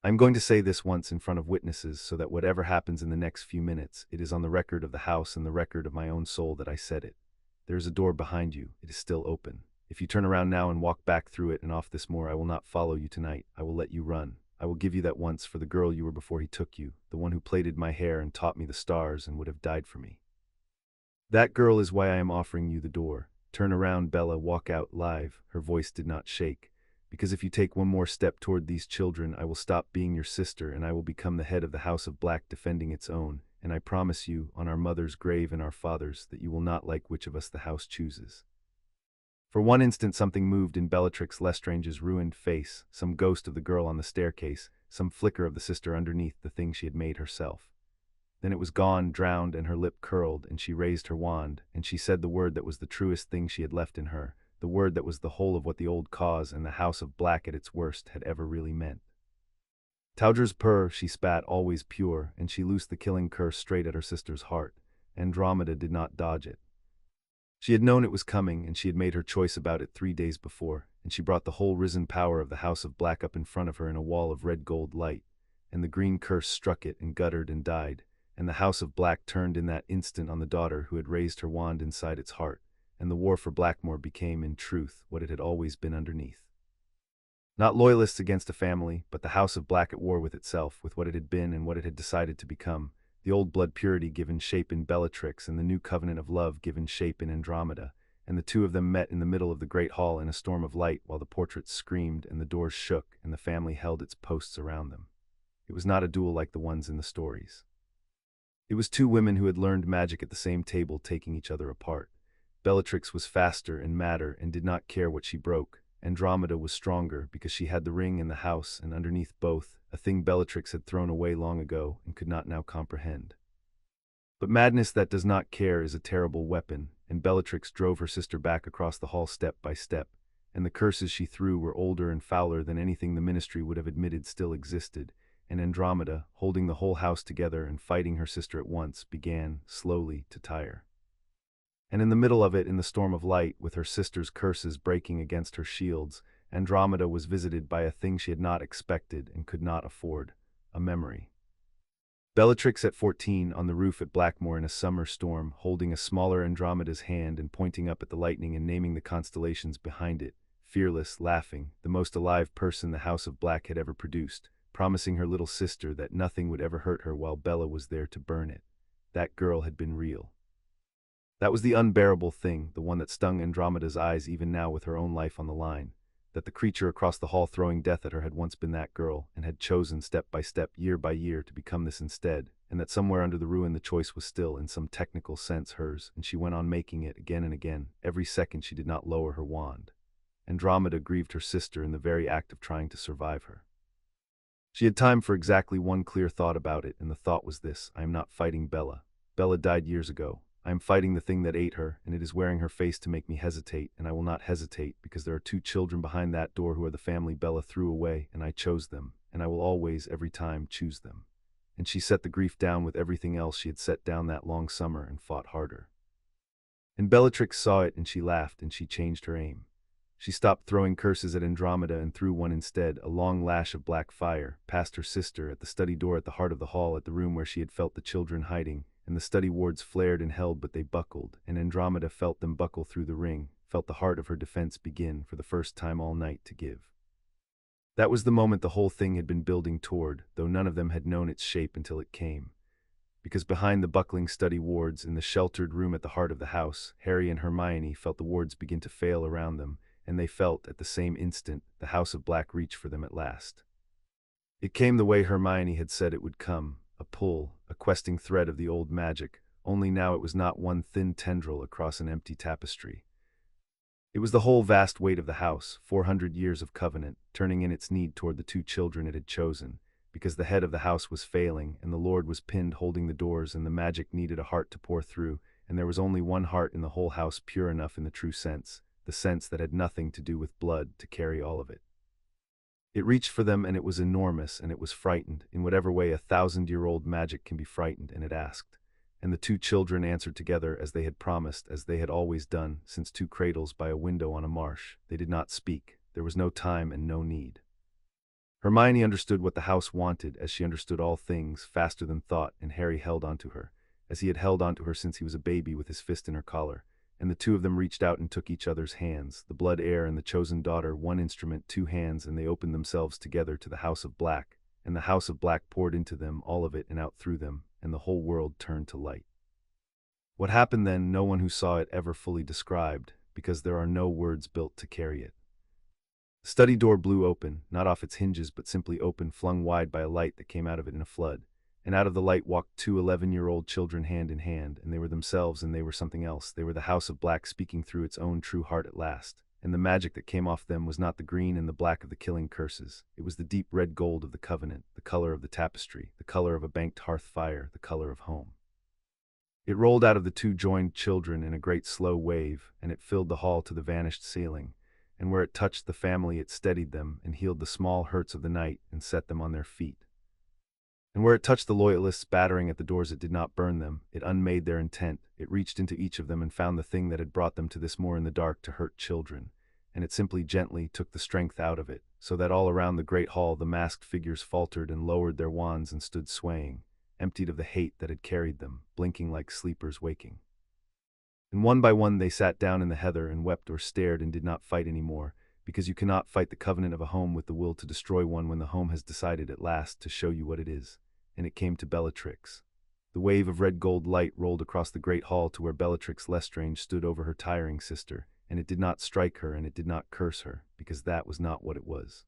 I am going to say this once in front of witnesses, so that whatever happens in the next few minutes, it is on the record of the house and the record of my own soul that I said it. There is a door behind you. It is still open. If you turn around now and walk back through it and off this moor, I will not follow you tonight. I will let you run. I will give you that once for the girl you were before he took you, the one who plaited my hair and taught me the stars and would have died for me. That girl is why I am offering you the door. Turn around, Bella, walk out live." Her voice did not shake. "Because if you take one more step toward these children, I will stop being your sister, and I will become the head of the House of Black defending its own, and I promise you, on our mother's grave and our father's, that you will not like which of us the house chooses." For one instant something moved in Bellatrix Lestrange's ruined face, some ghost of the girl on the staircase, some flicker of the sister underneath the thing she had made herself. Then it was gone, drowned, and her lip curled, and she raised her wand, and she said the word that was the truest thing she had left in her, the word that was the whole of what the old cause and the House of Black at its worst had ever really meant. "Tauger's purr," she spat, always pure, and she loosed the killing curse straight at her sister's heart. Andromeda did not dodge it. She had known it was coming, and she had made her choice about it 3 days before, and she brought the whole risen power of the House of Black up in front of her in a wall of red gold light, and the green curse struck it and guttered and died, and the House of Black turned in that instant on the daughter who had raised her wand inside its heart, and the war for Blackmoor became, in truth, what it had always been underneath. Not Loyalists against a family, but the House of Black at war with itself, with what it had been and what it had decided to become, the old blood purity given shape in Bellatrix and the new covenant of love given shape in Andromeda, and the two of them met in the middle of the great hall in a storm of light while the portraits screamed and the doors shook and the family held its posts around them. It was not a duel like the ones in the stories. It was two women who had learned magic at the same table taking each other apart. Bellatrix was faster and madder and did not care what she broke. Andromeda was stronger because she had the ring in the house, and underneath both, a thing Bellatrix had thrown away long ago and could not now comprehend. But madness that does not care is a terrible weapon, and Bellatrix drove her sister back across the hall step by step, and the curses she threw were older and fouler than anything the Ministry would have admitted still existed, and Andromeda, holding the whole house together and fighting her sister at once, began, slowly, to tire. And in the middle of it, in the storm of light, with her sister's curses breaking against her shields, Andromeda was visited by a thing she had not expected and could not afford: a memory. Bellatrix at 14, on the roof at Blackmore in a summer storm, holding a smaller Andromeda's hand and pointing up at the lightning and naming the constellations behind it, fearless, laughing, the most alive person the House of Black had ever produced, promising her little sister that nothing would ever hurt her while Bella was there to burn it. That girl had been real. That was the unbearable thing, the one that stung Andromeda's eyes even now with her own life on the line. That the creature across the hall throwing death at her had once been that girl, and had chosen step by step, year by year, to become this instead, and that somewhere under the ruin the choice was still, in some technical sense, hers, and she went on making it again and again, every second she did not lower her wand. Andromeda grieved her sister in the very act of trying to survive her. She had time for exactly one clear thought about it, and the thought was this: I am not fighting Bella. Bella died years ago. I am fighting the thing that ate her, and it is wearing her face to make me hesitate, and I will not hesitate, because there are 2 children behind that door who are the family Bella threw away, and I chose them, and I will always, every time, choose them. And she set the grief down with everything else she had set down that long summer, and fought harder. And Bellatrix saw it, and she laughed, and she changed her aim. She stopped throwing curses at Andromeda and threw one instead, a long lash of black fire, past her sister, at the study door at the heart of the hall, at the room where she had felt the children hiding, and the study wards flared and held, but they buckled, and Andromeda felt them buckle through the ring, felt the heart of her defense begin, for the first time all night, to give. That was the moment the whole thing had been building toward, though none of them had known its shape until it came. Because behind the buckling study wards, in the sheltered room at the heart of the house, Harry and Hermione felt the wards begin to fail around them, and they felt, at the same instant, the House of Black reach for them at last. It came the way Hermione had said it would come, a pull, a questing thread of the old magic, only now it was not one thin tendril across an empty tapestry. It was the whole vast weight of the house, 400 years of covenant, turning in its need toward the 2 children it had chosen, because the head of the house was failing, and the Lord was pinned holding the doors, and the magic needed a heart to pour through, and there was only one heart in the whole house pure enough in the true sense, the sense that had nothing to do with blood, to carry all of it. It reached for them, and it was enormous, and it was frightened, in whatever way 1,000-year-old magic can be frightened, and it asked. And the 2 children answered together, as they had promised, as they had always done, since 2 cradles by a window on a marsh. They did not speak. There was no time and no need. Hermione understood what the house wanted, as she understood all things, faster than thought, and Harry held onto her, as he had held onto her since he was a baby, with his fist in her collar. And the 2 of them reached out and took each other's hands, the blood heir and the chosen daughter, one instrument, 2 hands, and they opened themselves together to the House of Black, and the House of Black poured into them, all of it, and out through them, and the whole world turned to light. What happened then, no one who saw it ever fully described, because there are no words built to carry it. The study door blew open, not off its hinges, but simply open, flung wide by a light that came out of it in a flood. And out of the light walked 2 11-year-old children hand in hand, and they were themselves, and they were something else. They were the House of Black speaking through its own true heart at last, and the magic that came off them was not the green and the black of the killing curses. It was the deep red gold of the covenant, the color of the tapestry, the color of a banked hearth fire, the color of home. It rolled out of the 2 joined children in a great slow wave, and it filled the hall to the vanished ceiling, and where it touched the family it steadied them, and healed the small hurts of the night, and set them on their feet. And where it touched the loyalists battering at the doors, it did not burn them, it unmade their intent, it reached into each of them and found the thing that had brought them to this more in the dark to hurt children, and it simply gently took the strength out of it, so that all around the great hall the masked figures faltered and lowered their wands and stood swaying, emptied of the hate that had carried them, blinking like sleepers waking. And one by one they sat down in the heather and wept or stared and did not fight any more, because you cannot fight the covenant of a home with the will to destroy one when the home has decided at last to show you what it is. And it came to Bellatrix. The wave of red gold light rolled across the great hall to where Bellatrix Lestrange stood over her tiring sister, and it did not strike her and it did not curse her, because that was not what it was.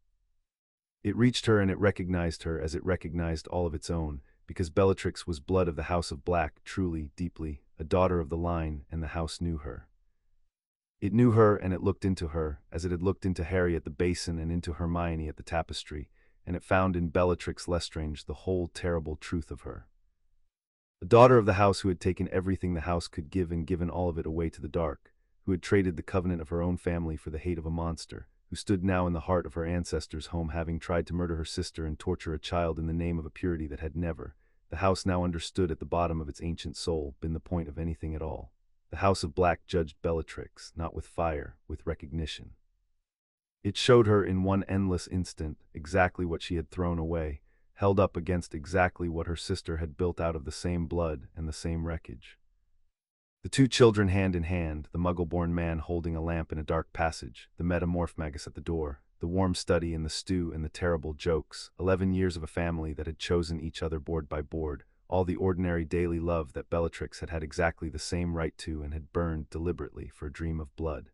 It reached her and it recognized her as it recognized all of its own, because Bellatrix was blood of the House of Black, truly, deeply, a daughter of the line, and the house knew her. It knew her, and it looked into her, as it had looked into Harry at the basin and into Hermione at the tapestry, and it found in Bellatrix Lestrange the whole terrible truth of her. A daughter of the house who had taken everything the house could give and given all of it away to the dark, who had traded the covenant of her own family for the hate of a monster, who stood now in the heart of her ancestors' home, having tried to murder her sister and torture a child in the name of a purity that had never, the house now understood at the bottom of its ancient soul, been the point of anything at all. The House of Black judged Bellatrix, not with fire, with recognition. It showed her in one endless instant exactly what she had thrown away, held up against exactly what her sister had built out of the same blood and the same wreckage. The two children hand in hand, the Muggle-born man holding a lamp in a dark passage, the metamorph magus at the door, the warm study and the stew and the terrible jokes, 11 years of a family that had chosen each other board by board, all the ordinary daily love that Bellatrix had had exactly the same right to and had burned deliberately for a dream of blood.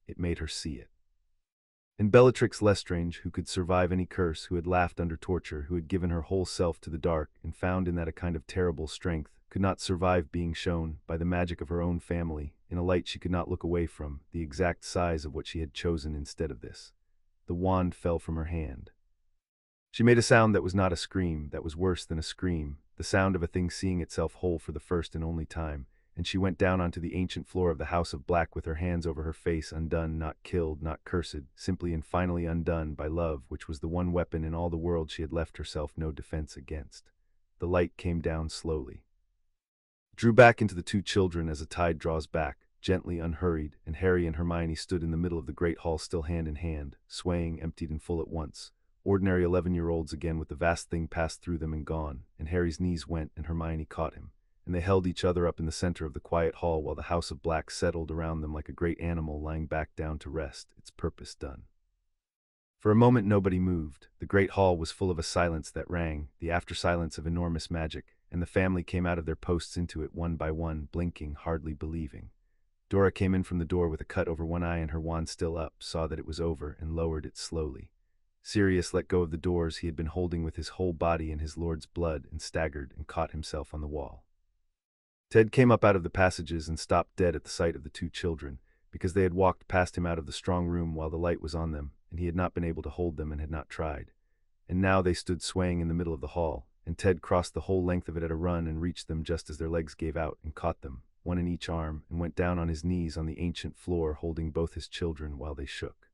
It made her see it. And Bellatrix Lestrange, who could survive any curse, who had laughed under torture, who had given her whole self to the dark, and found in that a kind of terrible strength, could not survive being shown, by the magic of her own family, in a light she could not look away from, the exact size of what she had chosen instead of this. The wand fell from her hand. She made a sound that was not a scream, that was worse than a scream, the sound of a thing seeing itself whole for the first and only time, and she went down onto the ancient floor of the House of Black with her hands over her face, undone, not killed, not cursed, simply and finally undone by love, which was the one weapon in all the world she had left herself no defense against. The light came down slowly, drew back into the two children as a tide draws back, gently, unhurried, and Harry and Hermione stood in the middle of the great hall still hand in hand, swaying, emptied and full at once. Ordinary 11-year-olds again, with the vast thing passed through them and gone, and Harry's knees went and Hermione caught him, and they held each other up in the center of the quiet hall while the House of Black settled around them like a great animal lying back down to rest, its purpose done. For a moment nobody moved. The great hall was full of a silence that rang, the after-silence of enormous magic, and the family came out of their posts into it one by one, blinking, hardly believing. Dora came in from the door with a cut over one eye and her wand still up, saw that it was over, and lowered it slowly. Sirius let go of the doors he had been holding with his whole body in his lord's blood, and staggered and caught himself on the wall. Ted came up out of the passages and stopped dead at the sight of the two children, because they had walked past him out of the strong room while the light was on them, and he had not been able to hold them and had not tried. And now they stood swaying in the middle of the hall, and Ted crossed the whole length of it at a run and reached them just as their legs gave out, and caught them, one in each arm, and went down on his knees on the ancient floor holding both his children while they shook.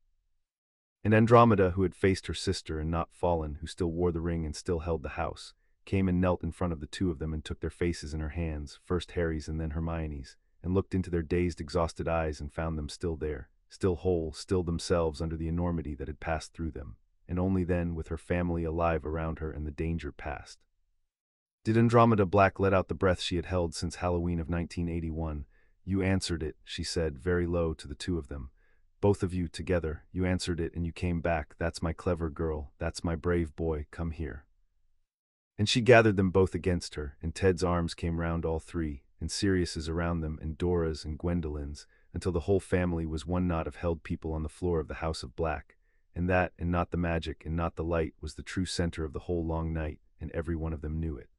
And Andromeda, who had faced her sister and not fallen, who still wore the ring and still held the house, came and knelt in front of the two of them and took their faces in her hands, first Harry's and then Hermione's, and looked into their dazed, exhausted eyes and found them still there, still whole, still themselves under the enormity that had passed through them, and only then, with her family alive around her and the danger past, did Andromeda Black let out the breath she had held since Halloween of 1981. "You answered it," she said, very low to the two of them. "Both of you together, you answered it and you came back. That's my clever girl, that's my brave boy, come here." And she gathered them both against her, and Ted's arms came round all three, and Sirius's around them, and Dora's and Gwendolyn's, until the whole family was one knot of held people on the floor of the House of Black, and that, and not the magic, and not the light, was the true center of the whole long night, and every one of them knew it.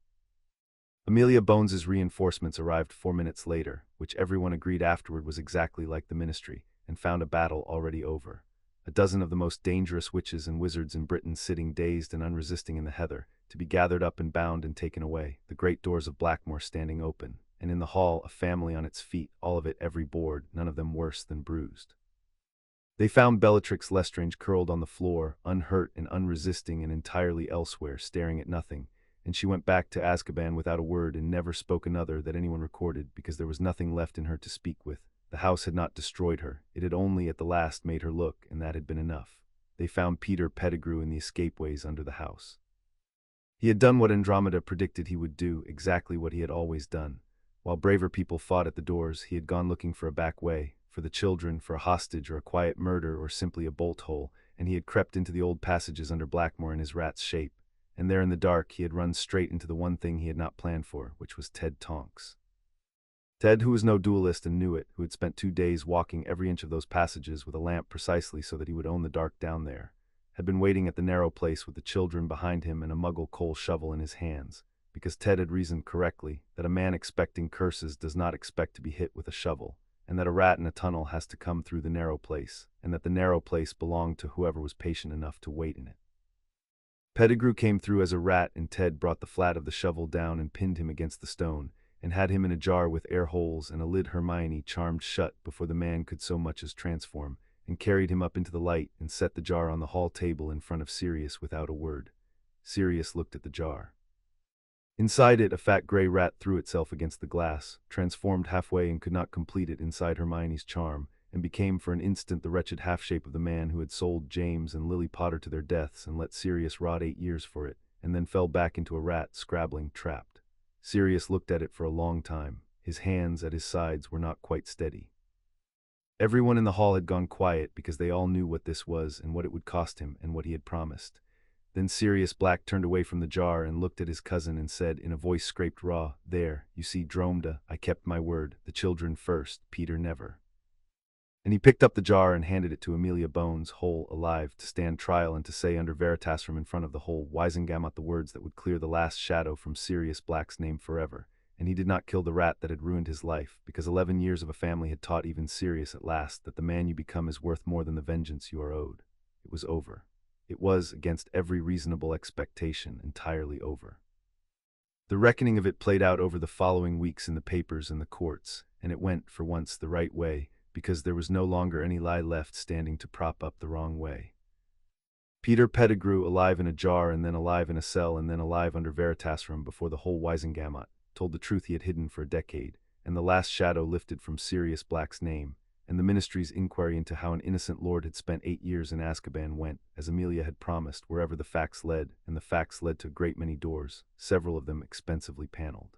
Amelia Bones's reinforcements arrived 4 minutes later, which everyone agreed afterward was exactly like the Ministry, and found a battle already over. A dozen of the most dangerous witches and wizards in Britain sitting dazed and unresisting in the heather, to be gathered up and bound and taken away, the great doors of Blackmore standing open, and in the hall a family on its feet, all of it every board, none of them worse than bruised. They found Bellatrix Lestrange curled on the floor, unhurt and unresisting and entirely elsewhere, staring at nothing, and she went back to Azkaban without a word and never spoke another that anyone recorded, because there was nothing left in her to speak with. The house had not destroyed her, it had only at the last made her look, and that had been enough. They found Peter Pettigrew in the escapeways under the house. He had done what Andromeda predicted he would do, exactly what he had always done. While braver people fought at the doors, he had gone looking for a back way, for the children, for a hostage or a quiet murder or simply a bolt hole, and he had crept into the old passages under Blackmore in his rat's shape, and there in the dark he had run straight into the one thing he had not planned for, which was Ted Tonks. Ted, who was no duelist and knew it, who had spent 2 days walking every inch of those passages with a lamp precisely so that he would own the dark down there, had been waiting at the narrow place with the children behind him and a Muggle coal shovel in his hands, because Ted had reasoned correctly that a man expecting curses does not expect to be hit with a shovel, and that a rat in a tunnel has to come through the narrow place, and that the narrow place belonged to whoever was patient enough to wait in it. Pettigrew came through as a rat, and Ted brought the flat of the shovel down and pinned him against the stone, and had him in a jar with air holes and a lid Hermione charmed shut before the man could so much as transform, and carried him up into the light and set the jar on the hall table in front of Sirius without a word. Sirius looked at the jar. Inside it, a fat gray rat threw itself against the glass, transformed halfway and could not complete it inside Hermione's charm, and became for an instant the wretched half-shape of the man who had sold James and Lily Potter to their deaths and let Sirius rot 8 years for it, and then fell back into a rat, scrabbling, trapped. Sirius looked at it for a long time. His hands at his sides were not quite steady. Everyone in the hall had gone quiet because they all knew what this was and what it would cost him and what he had promised. Then Sirius Black turned away from the jar and looked at his cousin and said in a voice scraped raw, "There, you see, Dromeda, I kept my word, the children first, Peter never." And he picked up the jar and handed it to Amelia Bones, whole, alive, to stand trial and to say under veritasrum in front of the whole Wisengamot the words that would clear the last shadow from Sirius Black's name forever. And he did not kill the rat that had ruined his life, because 11 years of a family had taught even Sirius at last that the man you become is worth more than the vengeance you are owed. It was over. It was, against every reasonable expectation, entirely over. The reckoning of it played out over the following weeks in the papers and the courts, and it went, for once, the right way, because there was no longer any lie left standing to prop up the wrong way. Peter Pettigrew, alive in a jar and then alive in a cell and then alive under veritasrum before the whole Wisengamot, told the truth he had hidden for a decade, and the last shadow lifted from Sirius Black's name, and the ministry's inquiry into how an innocent lord had spent 8 years in Azkaban went, as Amelia had promised, wherever the facts led, and the facts led to a great many doors, several of them expensively paneled.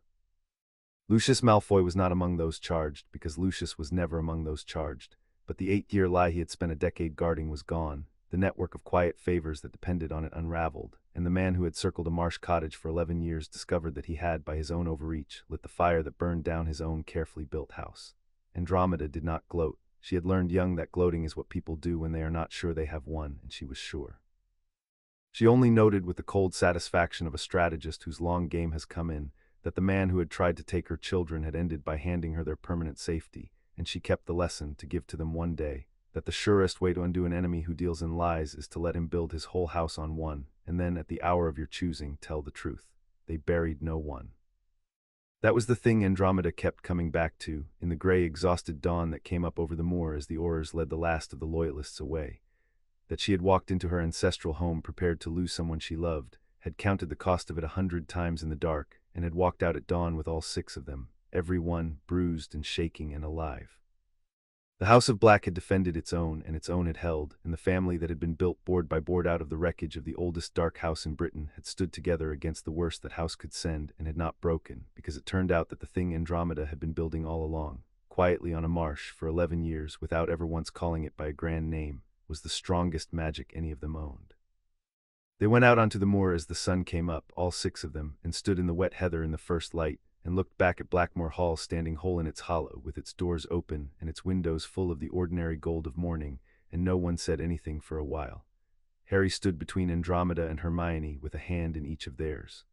Lucius Malfoy was not among those charged, because Lucius was never among those charged, but the 8-year lie he had spent a decade guarding was gone, the network of quiet favors that depended on it unraveled, and the man who had circled a marsh cottage for 11 years discovered that he had, by his own overreach, lit the fire that burned down his own carefully built house. Andromeda did not gloat. She had learned young that gloating is what people do when they are not sure they have won, and she was sure. She only noted with the cold satisfaction of a strategist whose long game has come in, that the man who had tried to take her children had ended by handing her their permanent safety, and she kept the lesson to give to them one day, that the surest way to undo an enemy who deals in lies is to let him build his whole house on one, and then, at the hour of your choosing, tell the truth. They buried no one. That was the thing Andromeda kept coming back to, in the gray, exhausted dawn that came up over the moor as the Aurors led the last of the Loyalists away. That she had walked into her ancestral home prepared to lose someone she loved, had counted the cost of it 100 times in the dark, and had walked out at dawn with all 6 of them, every one bruised and shaking and alive. The House of Black had defended its own, and its own had held, and the family that had been built board by board out of the wreckage of the oldest dark house in Britain had stood together against the worst that house could send, and had not broken, because it turned out that the thing Andromeda had been building all along, quietly on a marsh for 11 years without ever once calling it by a grand name, was the strongest magic any of them owned. They went out onto the moor as the sun came up, all 6 of them, and stood in the wet heather in the first light, and looked back at Blackmore Hall standing whole in its hollow, with its doors open and its windows full of the ordinary gold of morning, and no one said anything for a while. Harry stood between Andromeda and Hermione, with a hand in each of theirs.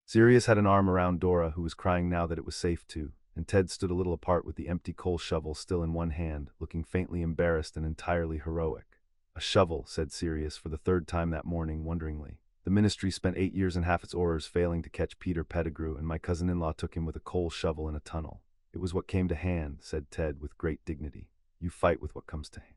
Sirius had an arm around Dora, who was crying now that it was safe too, and Ted stood a little apart with the empty coal shovel still in one hand, looking faintly embarrassed and entirely heroic. "A shovel," said Sirius for the 3rd time that morning, wonderingly. "The ministry spent 8 years and half its Aurors failing to catch Peter Pettigrew, and my cousin-in-law took him with a coal shovel in a tunnel. It was what came to hand," said Ted with great dignity. "You fight with what comes to hand."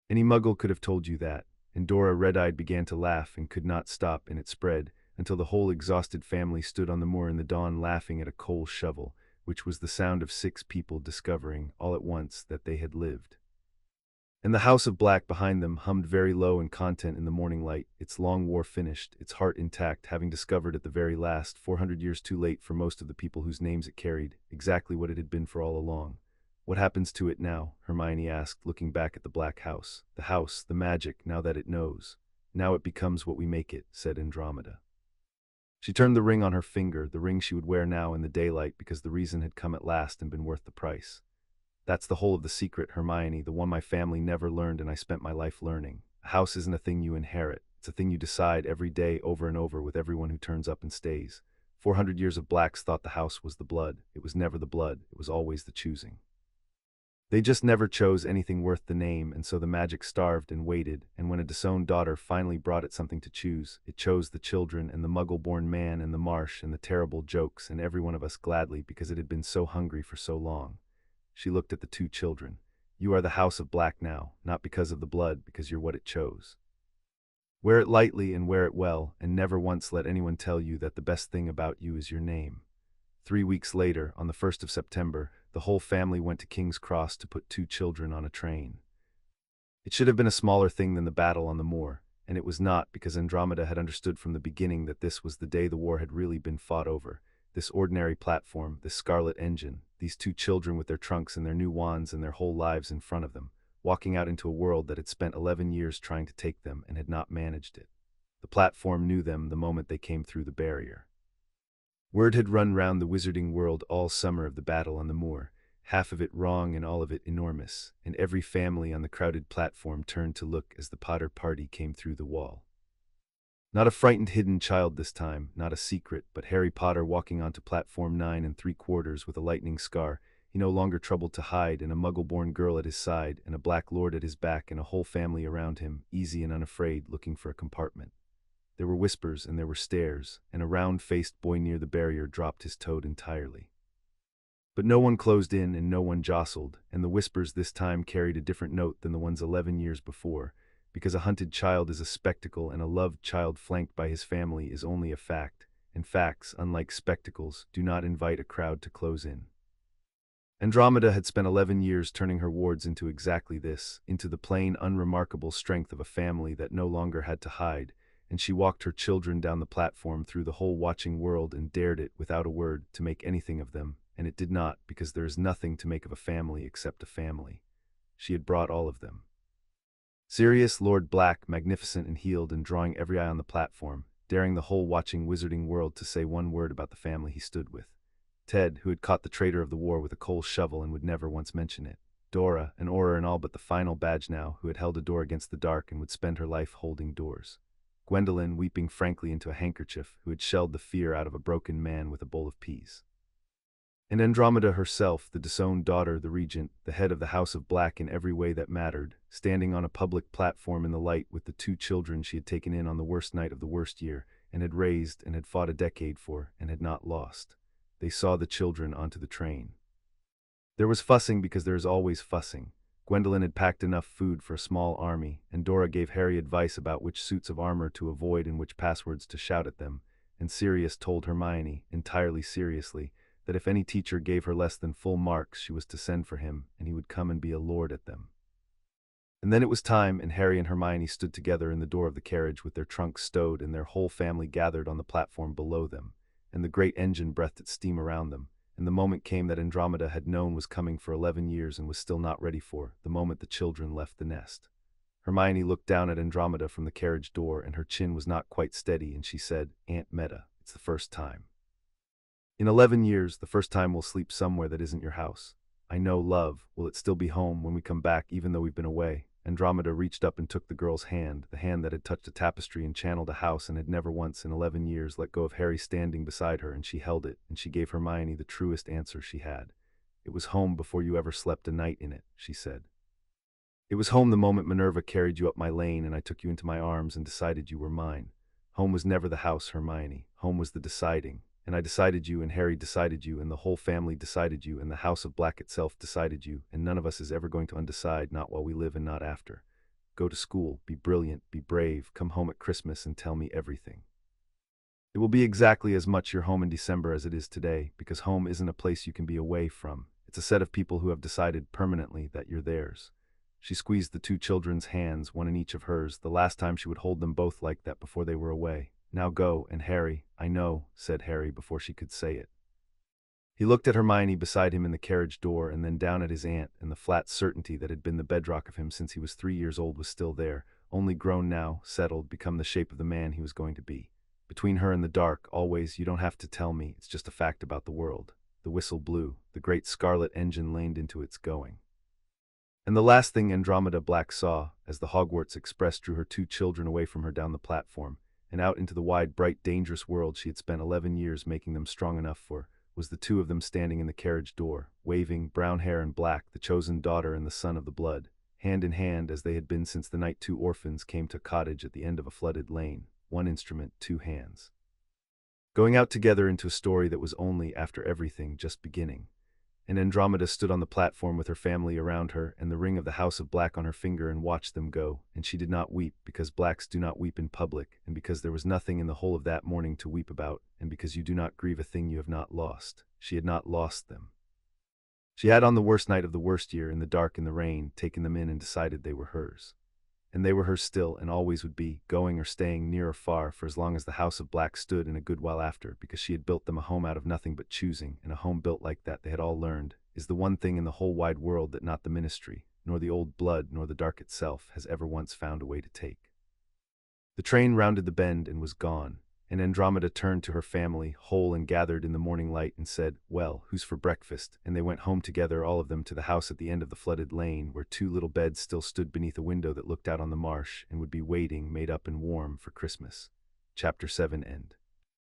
Any Muggle could have told you that, and Dora, red-eyed, began to laugh and could not stop, and it spread, until the whole exhausted family stood on the moor in the dawn laughing at a coal shovel, which was the sound of 6 people discovering, all at once, that they had lived. And the House of Black behind them hummed very low and content in the morning light, its long war finished, its heart intact, having discovered at the very last, 400 years too late for most of the people whose names it carried, exactly what it had been for all along. "What happens to it now?" Hermione asked, looking back at the Black House. "The house, the magic, now that it knows. Now it becomes what we make it," said Andromeda. She turned the ring on her finger, the ring she would wear now in the daylight because the reason had come at last and been worth the price. "That's the whole of the secret, Hermione, the one my family never learned and I spent my life learning. A house isn't a thing you inherit. It's a thing you decide every day over and over with everyone who turns up and stays. 400 years of Blacks thought the house was the blood. It was never the blood. It was always the choosing. They just never chose anything worth the name, and so the magic starved and waited, and when a disowned daughter finally brought it something to choose, it chose the children and the Muggle-born man and the marsh and the terrible jokes and every one of us gladly because it had been so hungry for so long." She looked at the 2 children. "You are the House of Black now, not because of the blood, because you're what it chose. Wear it lightly and wear it well, and never once let anyone tell you that the best thing about you is your name." 3 weeks later, on the 1st of September, the whole family went to King's Cross to put 2 children on a train. It should have been a smaller thing than the battle on the moor, and it was not, because Andromeda had understood from the beginning that this was the day the war had really been fought over. This ordinary platform, this scarlet engine, these 2 children with their trunks and their new wands and their whole lives in front of them, walking out into a world that had spent 11 years trying to take them and had not managed it. The platform knew them the moment they came through the barrier. Word had run round the wizarding world all summer of the battle on the moor, half of it wrong and all of it enormous, and every family on the crowded platform turned to look as the Potter party came through the wall. Not a frightened hidden child this time, not a secret, but Harry Potter walking onto platform 9 3/4 with a lightning scar. He no longer troubled to hide, and a Muggle-born girl at his side, and a Black Lord at his back, and a whole family around him, easy and unafraid, looking for a compartment. There were whispers and there were stares, and a round-faced boy near the barrier dropped his toad entirely. But no one closed in and no one jostled, and the whispers this time carried a different note than the ones 11 years before, because a hunted child is a spectacle and a loved child flanked by his family is only a fact, and facts, unlike spectacles, do not invite a crowd to close in. Andromeda had spent 11 years turning her wards into exactly this, into the plain, unremarkable strength of a family that no longer had to hide, and she walked her children down the platform through the whole watching world and dared it, without a word, to make anything of them, and it did not, because there is nothing to make of a family except a family. She had brought all of them. Sirius Black, magnificent and healed and drawing every eye on the platform, daring the whole watching wizarding world to say one word about the family he stood with. Ted, who had caught the traitor of the war with a coal shovel and would never once mention it. Dora, an aura in all but the final badge now, who had held a door against the dark and would spend her life holding doors. Gwendolyn, weeping frankly into a handkerchief, who had shelled the fear out of a broken man with a bowl of peas. And Andromeda herself, the disowned daughter, the regent, the head of the House of Black in every way that mattered, standing on a public platform in the light with the 2 children she had taken in on the worst night of the worst year, and had raised and had fought a decade for, and had not lost. They saw the children onto the train. There was fussing because there is always fussing. Gwendolyn had packed enough food for a small army, and Dora gave Harry advice about which suits of armor to avoid and which passwords to shout at them, and Sirius told Hermione, entirely seriously, that if any teacher gave her less than full marks she was to send for him, and he would come and be a lord at them. And then it was time, and Harry and Hermione stood together in the door of the carriage with their trunks stowed and their whole family gathered on the platform below them, and the great engine breathed its steam around them, and the moment came that Andromeda had known was coming for 11 years and was still not ready for, the moment the children left the nest. Hermione looked down at Andromeda from the carriage door, and her chin was not quite steady, and she said, "Aunt Meta, it's the first time. In 11 years, the first time we'll sleep somewhere that isn't your house. I know, love, will it still be home when we come back even though we've been away?" Andromeda reached up and took the girl's hand, the hand that had touched a tapestry and channeled a house and had never once in 11 years let go of Harry standing beside her, and she held it, and she gave Hermione the truest answer she had. "It was home before you ever slept a night in it," she said. "It was home the moment Minerva carried you up my lane and I took you into my arms and decided you were mine. Home was never the house, Hermione. Home was the deciding. And I decided you, and Harry decided you, and the whole family decided you, and the House of Black itself decided you, and none of us is ever going to undecide, not while we live and not after. Go to school, be brilliant, be brave, come home at Christmas and tell me everything. It will be exactly as much your home in December as it is today, because home isn't a place you can be away from. It's a set of people who have decided permanently that you're theirs." She squeezed the 2 children's hands, one in each of hers, the last time she would hold them both like that before they were away. "Now go, and Harry—" "I know," said Harry before she could say it. He looked at Hermione beside him in the carriage door and then down at his aunt, and the flat certainty that had been the bedrock of him since he was 3 years old was still there, only grown now, settled, become the shape of the man he was going to be. Between her and the dark, always, "You don't have to tell me, it's just a fact about the world." The whistle blew, the great scarlet engine laned into its going. And the last thing Andromeda Black saw, as the Hogwarts Express drew her 2 children away from her down the platform, and out into the wide, bright, dangerous world she had spent 11 years making them strong enough for, was the 2 of them standing in the carriage door, waving, brown hair and black, the chosen daughter and the son of the blood, hand in hand as they had been since the night 2 orphans came to cottage at the end of a flooded lane, 1 instrument, 2 hands. Going out together into a story that was only, after everything, just beginning. And Andromeda stood on the platform with her family around her and the ring of the House of Black on her finger and watched them go, and she did not weep, because blacks do not weep in public, and because there was nothing in the whole of that morning to weep about, and because you do not grieve a thing you have not lost. She had not lost them. She had on the worst night of the worst year, in the dark and the rain, taken them in and decided they were hers. And they were hers still, and always would be, going or staying near or far, for as long as the House of Black stood and a good while after, because she had built them a home out of nothing but choosing, and a home built like that, they had all learned, is the one thing in the whole wide world that not the Ministry, nor the old blood, nor the dark itself, has ever once found a way to take. The train rounded the bend and was gone, and Andromeda turned to her family, whole and gathered in the morning light, and said, "Well, who's for breakfast?" And they went home together, all of them, to the house at the end of the flooded lane, where two little beds still stood beneath a window that looked out on the marsh, and would be waiting, made up and warm, for Christmas. Chapter 7 End.